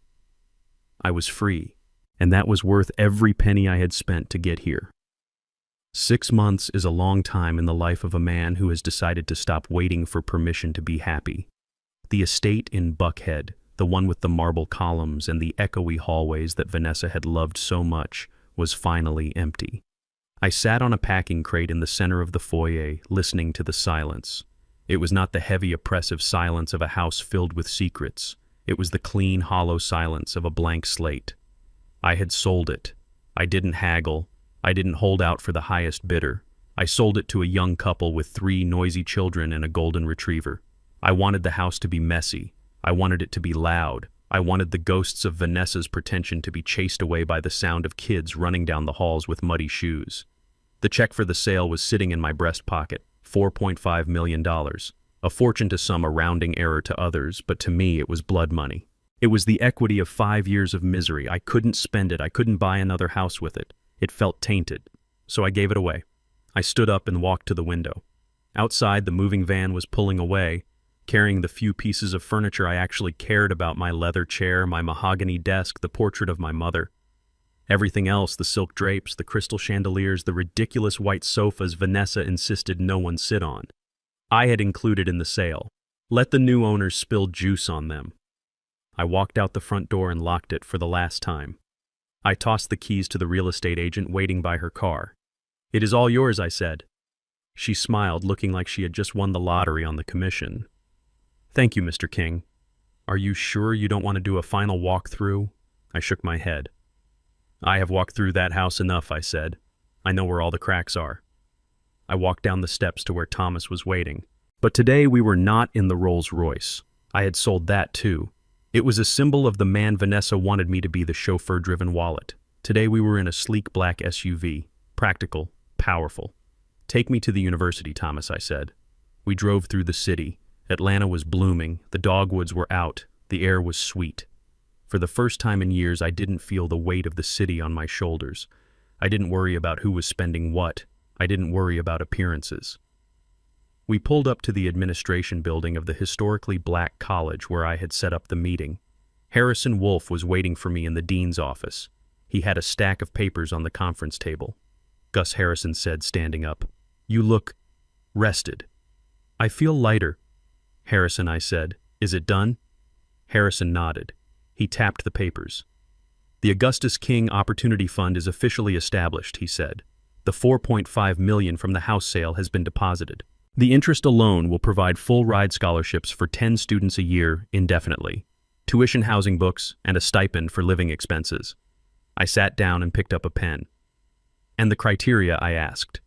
[SPEAKER 1] I was free, and that was worth every penny I had spent to get here. 6 months is a long time in the life of a man who has decided to stop waiting for permission to be happy. The estate in Buckhead, the one with the marble columns and the echoey hallways that Vanessa had loved so much, was finally empty. I sat on a packing crate in the center of the foyer, listening to the silence. It was not the heavy, oppressive silence of a house filled with secrets. It was the clean, hollow silence of a blank slate. I had sold it. I didn't haggle. I didn't hold out for the highest bidder. I sold it to a young couple with 3 noisy children and a golden retriever. I wanted the house to be messy. I wanted it to be loud. I wanted the ghosts of Vanessa's pretension to be chased away by the sound of kids running down the halls with muddy shoes. The check for the sale was sitting in my breast pocket, $4.5 million. A fortune to some, a rounding error to others, but to me it was blood money. It was the equity of 5 years of misery. I couldn't spend it. I couldn't buy another house with it. It felt tainted. So I gave it away. I stood up and walked to the window. Outside, the moving van was pulling away, carrying the few pieces of furniture I actually cared about: my leather chair, my mahogany desk, the portrait of my mother. Everything else, the silk drapes, the crystal chandeliers, the ridiculous white sofas Vanessa insisted no one sit on, I had included in the sale. Let the new owners spill juice on them. I walked out the front door and locked it for the last time. I tossed the keys to the real estate agent waiting by her car. "It is all yours," I said. She smiled, looking like she had just won the lottery on the commission. "Thank you, Mr. King. Are you sure you don't want to do a final walkthrough?" I shook my head. "I have walked through that house enough," I said. "I know where all the cracks are." I walked down the steps to where Thomas was waiting. But today we were not in the Rolls-Royce. I had sold that too. It was a symbol of the man Vanessa wanted me to be, the chauffeur-driven wallet. Today we were in a sleek black SUV, practical, powerful. "Take me to the university, Thomas," I said. We drove through the city. Atlanta was blooming, the dogwoods were out, the air was sweet. For the first time in years, I didn't feel the weight of the city on my shoulders. I didn't worry about who was spending what. I didn't worry about appearances. We pulled up to the administration building of the historically black college where I had set up the meeting. Harrison Wolfe was waiting for me in the dean's office. He had a stack of papers on the conference table. Gus Harrison said, standing up, "You look rested." "I feel lighter." "Harrison," I said, "is it done?" Harrison nodded. He tapped the papers. "The Augustus King Opportunity Fund is officially established," he said. "The $4.5 million from the house sale has been deposited. The interest alone will provide full ride scholarships for 10 students a year indefinitely, tuition, housing, books, and a stipend for living expenses." I sat down and picked up a pen. "And the criteria?" I asked.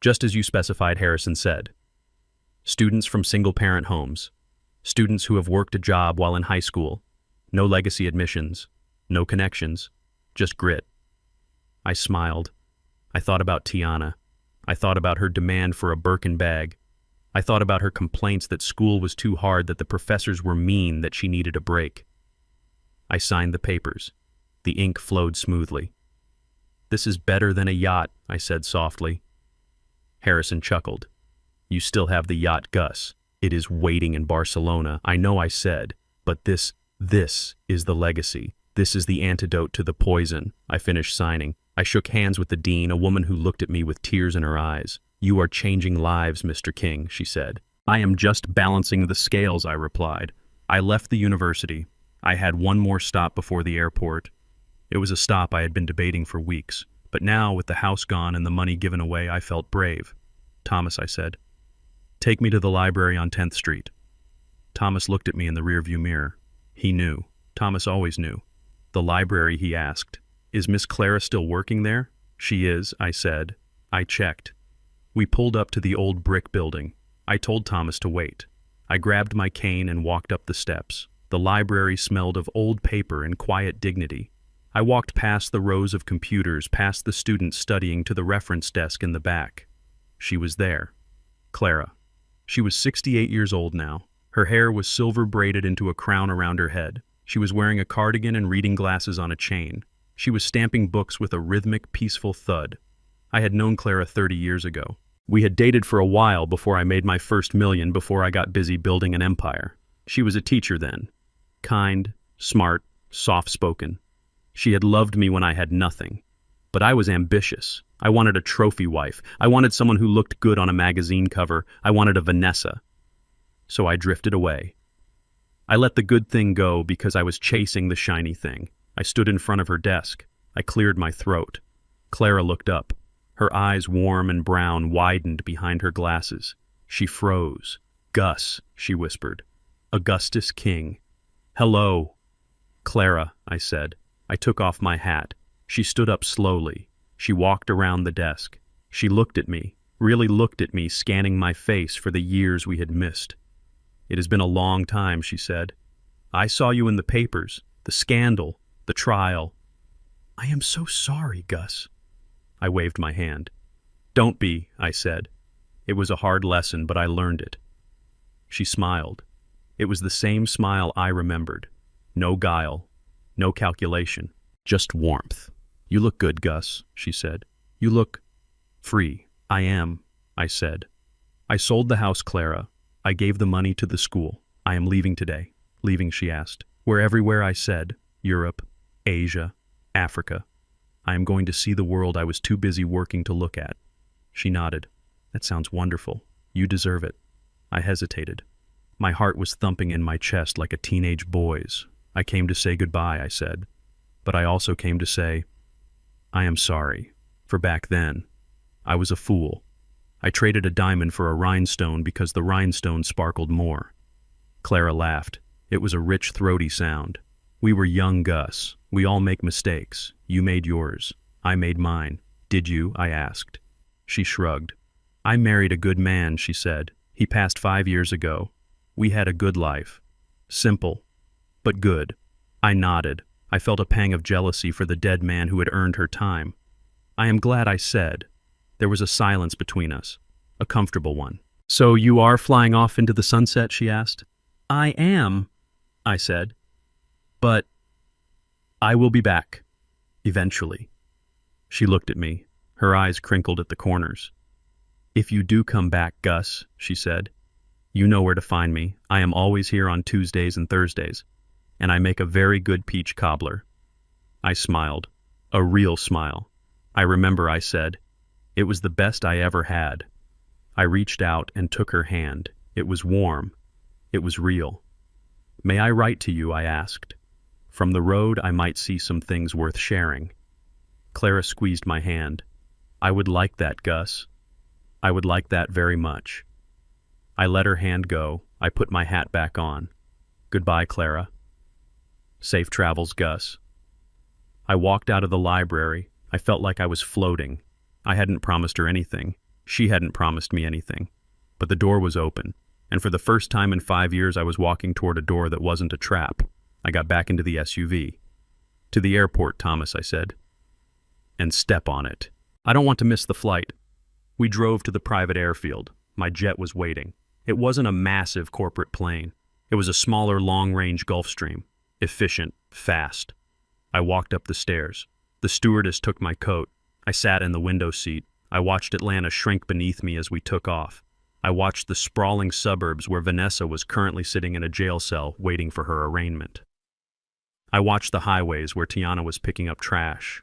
[SPEAKER 1] "Just as you specified," Harrison said. "Students from single-parent homes. Students who have worked a job while in high school. No legacy admissions. No connections. Just grit." I smiled. I thought about Tiana. I thought about her demand for a Birkin bag. I thought about her complaints that school was too hard, that the professors were mean, that she needed a break. I signed the papers. The ink flowed smoothly. "This is better than a yacht," I said softly. Harrison chuckled. "You still have the yacht, Gus. It is waiting in Barcelona." "I know," I said, "but this is the legacy. This is the antidote to the poison." I finished signing. I shook hands with the dean, a woman who looked at me with tears in her eyes. "You are changing lives, Mr. King," she said. "I am just balancing the scales," I replied. I left the university. I had one more stop before the airport. It was a stop I had been debating for weeks, but now, with the house gone and the money given away, I felt brave. "Thomas," I said, "take me to the library on 10th Street." Thomas looked at me in the rearview mirror. He knew. Thomas always knew. "The library?" he asked. "Is Miss Clara still working there?" "She is," I said. I checked. We pulled up to the old brick building. I told Thomas to wait. I grabbed my cane and walked up the steps. The library smelled of old paper and quiet dignity. I walked past the rows of computers, past the students studying, to the reference desk in the back. She was there. Clara. She was 68 years old now. Her hair was silver braided into a crown around her head. She was wearing a cardigan and reading glasses on a chain. She was stamping books with a rhythmic, peaceful thud. I had known Clara 30 years ago. We had dated for a while before I made my first million, before I got busy building an empire. She was a teacher then. Kind, smart, soft-spoken. She had loved me when I had nothing. But I was ambitious. I wanted a trophy wife. I wanted someone who looked good on a magazine cover. I wanted a Vanessa. So I drifted away. I let the good thing go because I was chasing the shiny thing. I stood in front of her desk. I cleared my throat. Clara looked up. Her eyes, warm and brown, widened behind her glasses. She froze. "Gus," she whispered. "Augustus King." "Hello." "Clara," I said. I took off my hat. She stood up slowly. She walked around the desk. She looked at me, really looked at me, scanning my face for the years we had missed. "It has been a long time," she said. "I saw you in the papers, the scandal, the trial." "I am so sorry, Gus." I waved my hand. "Don't be," I said. It was a hard lesson, but I learned it. She smiled. It was the same smile I remembered. No guile, no calculation, just warmth. "You look good, Gus," she said. "You look free." "I am," I said. "I sold the house, Clara. I gave the money to the school. I am leaving today." "Leaving?" she asked. "Where?" "Everywhere," I said. "Europe, Asia, Africa. I am going to see the world I was too busy working to look at." She nodded. "That sounds wonderful. You deserve it." I hesitated. My heart was thumping in my chest like a teenage boy's. "I came to say goodbye," I said. "But I also came to say, I am sorry. For back then, I was a fool. I traded a diamond for a rhinestone because the rhinestone sparkled more." Clara laughed. It was a rich, throaty sound. "We were young, Gus. We all make mistakes. You made yours. I made mine." "Did you?" I asked. She shrugged. "I married a good man," she said. "He passed 5 years ago. We had a good life. Simple, but good." I nodded. I felt a pang of jealousy for the dead man who had earned her time. "I am glad," I said. There was a silence between us, a comfortable one. "So you are flying off into the sunset?" she asked. "I am," I said. "But I will be back, eventually." She looked at me. Her eyes crinkled at the corners. "If you do come back, Gus," she said, "you know where to find me. I am always here on Tuesdays and Thursdays, and I make a very good peach cobbler." I smiled. A real smile. "I remember," I said. "It was the best I ever had." I reached out and took her hand. It was warm. It was real. "May I write to you?" I asked. From the road, I might see some things worth sharing. Clara squeezed my hand. "I would like that, Gus. I would like that very much." I let her hand go. I put my hat back on. "Goodbye, Clara." "Safe travels, Gus." I walked out of the library. I felt like I was floating. I hadn't promised her anything. She hadn't promised me anything. But the door was open, and for the first time in 5 years I was walking toward a door that wasn't a trap. I got back into the SUV. "To the airport, Thomas," I said. "And step on it. I don't want to miss the flight." We drove to the private airfield. My jet was waiting. It wasn't a massive corporate plane. It was a smaller, long-range Gulfstream. Efficient, fast. I walked up the stairs. The stewardess took my coat. I sat in the window seat. I watched Atlanta shrink beneath me as we took off. I watched the sprawling suburbs where Vanessa was currently sitting in a jail cell waiting for her arraignment. I watched the highways where Tiana was picking up trash.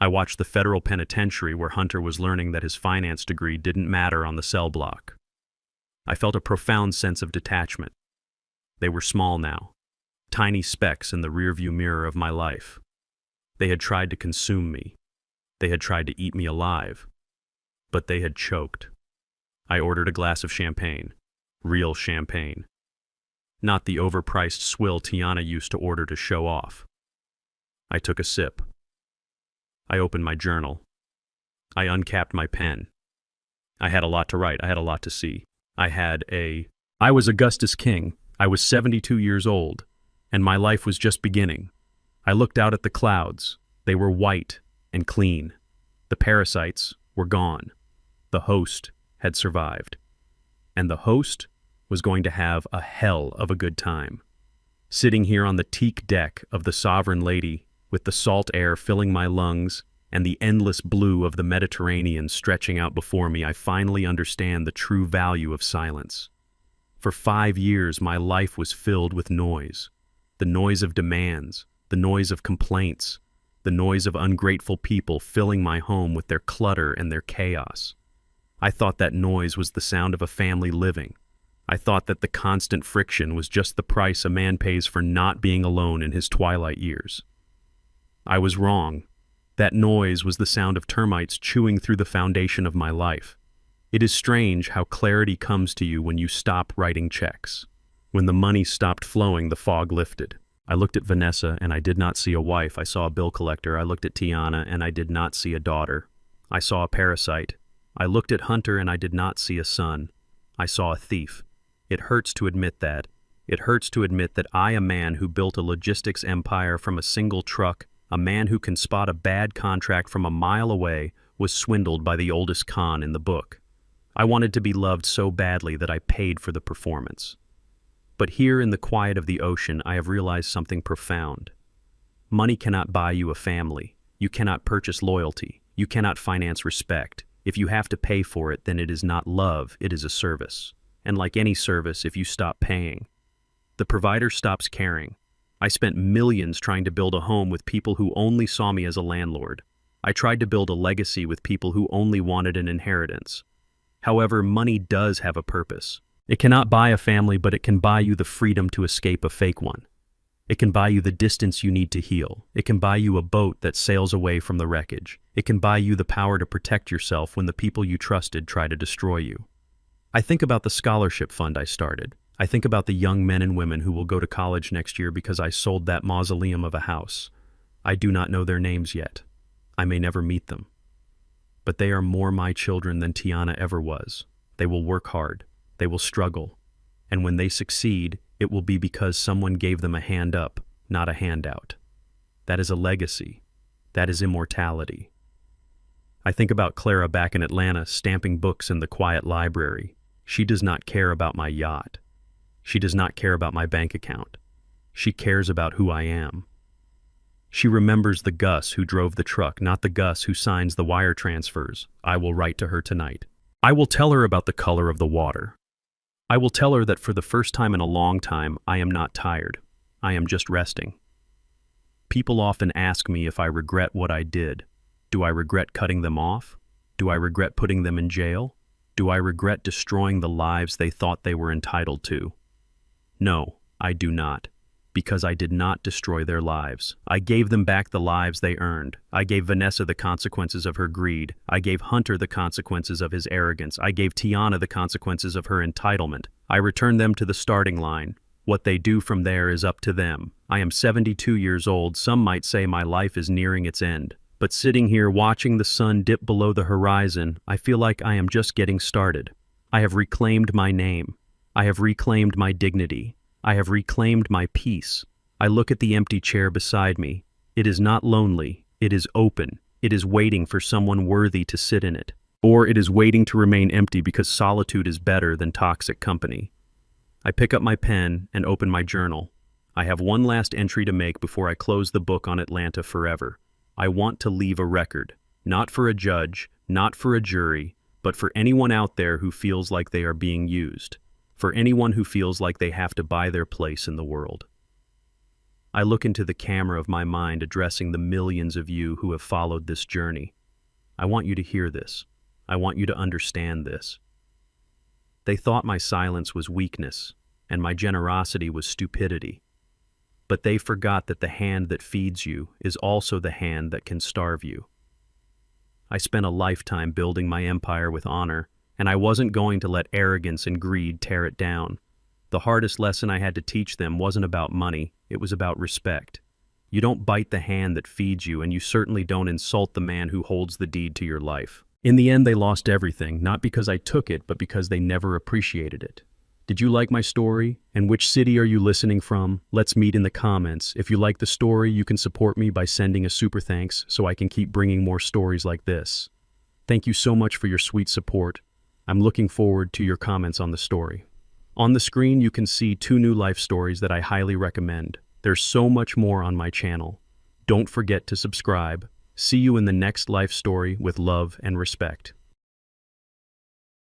[SPEAKER 1] I watched the federal penitentiary where Hunter was learning that his finance degree didn't matter on the cell block. I felt a profound sense of detachment. They were small now, tiny specks in the rearview mirror of my life. They had tried to consume me. They had tried to eat me alive. But they had choked. I ordered a glass of champagne. Real champagne. Not the overpriced swill Tiana used to order to show off. I took a sip. I opened my journal. I uncapped my pen. I had a lot to write. I had a lot to see. I was Augustus King. I was 72 years old, and my life was just beginning. I looked out at the clouds. They were white and clean. The parasites were gone. The host had survived. And the host was going to have a hell of a good time. Sitting here on the teak deck of the Sovereign Lady, with the salt air filling my lungs and the endless blue of the Mediterranean stretching out before me, I finally understand the true value of silence. For 5 years, my life was filled with noise. The noise of demands, the noise of complaints, the noise of ungrateful people filling my home with their clutter and their chaos. I thought that noise was the sound of a family living. I thought that the constant friction was just the price a man pays for not being alone in his twilight years. I was wrong. That noise was the sound of termites chewing through the foundation of my life. It is strange how clarity comes to you when you stop writing checks. When the money stopped flowing, the fog lifted. I looked at Vanessa and I did not see a wife. I saw a bill collector. I looked at Tiana and I did not see a daughter. I saw a parasite. I looked at Hunter and I did not see a son. I saw a thief. It hurts to admit that. It hurts to admit that I, a man who built a logistics empire from a single truck, a man who can spot a bad contract from a mile away, was swindled by the oldest con in the book. I wanted to be loved so badly that I paid for the performance. But here in the quiet of the ocean, I have realized something profound. Money cannot buy you a family. You cannot purchase loyalty. You cannot finance respect. If you have to pay for it, then it is not love, it is a service. And like any service, if you stop paying, the provider stops caring. I spent millions trying to build a home with people who only saw me as a landlord. I tried to build a legacy with people who only wanted an inheritance. However, money does have a purpose. It cannot buy a family, but it can buy you the freedom to escape a fake one. It can buy you the distance you need to heal. It can buy you a boat that sails away from the wreckage. It can buy you the power to protect yourself when the people you trusted try to destroy you. I think about the scholarship fund I started. I think about the young men and women who will go to college next year because I sold that mausoleum of a house. I do not know their names yet. I may never meet them. But they are more my children than Tiana ever was. They will work hard. They will struggle. And when they succeed, it will be because someone gave them a hand up, not a handout. That is a legacy. That is immortality. I think about Clara back in Atlanta, stamping books in the quiet library. She does not care about my yacht. She does not care about my bank account. She cares about who I am. She remembers the Gus who drove the truck, not the Gus who signs the wire transfers. I will write to her tonight. I will tell her about the color of the water. I will tell her that for the first time in a long time, I am not tired. I am just resting. People often ask me if I regret what I did. Do I regret cutting them off? Do I regret putting them in jail? Do I regret destroying the lives they thought they were entitled to? No, I do not. Because I did not destroy their lives. I gave them back the lives they earned. I gave Vanessa the consequences of her greed. I gave Hunter the consequences of his arrogance. I gave Tiana the consequences of her entitlement. I returned them to the starting line. What they do from there is up to them. I am 72 years old. Some might say my life is nearing its end. But sitting here watching the sun dip below the horizon, I feel like I am just getting started. I have reclaimed my name. I have reclaimed my dignity. I have reclaimed my peace. I look at the empty chair beside me. It is not lonely. It is open. It is waiting for someone worthy to sit in it. Or it is waiting to remain empty because solitude is better than toxic company. I pick up my pen and open my journal. I have one last entry to make before I close the book on Atlanta forever. I want to leave a record, not for a judge, not for a jury, but for anyone out there who feels like they are being used. For anyone who feels like they have to buy their place in the world. I look into the camera of my mind addressing the millions of you who have followed this journey. I want you to hear this. I want you to understand this. They thought my silence was weakness, and my generosity was stupidity. But they forgot that the hand that feeds you is also the hand that can starve you. I spent a lifetime building my empire with honor, and I wasn't going to let arrogance and greed tear it down. The hardest lesson I had to teach them wasn't about money, it was about respect. You don't bite the hand that feeds you, and you certainly don't insult the man who holds the deed to your life. In the end, they lost everything, not because I took it, but because they never appreciated it. Did you like my story? And which city are you listening from? Let's meet in the comments. If you like the story, you can support me by sending a super thanks so I can keep bringing more stories like this. Thank you so much for your sweet support. I'm looking forward to your comments on the story. On the screen, you can see 2 new life stories that I highly recommend. There's so much more on my channel. Don't forget to subscribe. See you in the next life story with love and respect.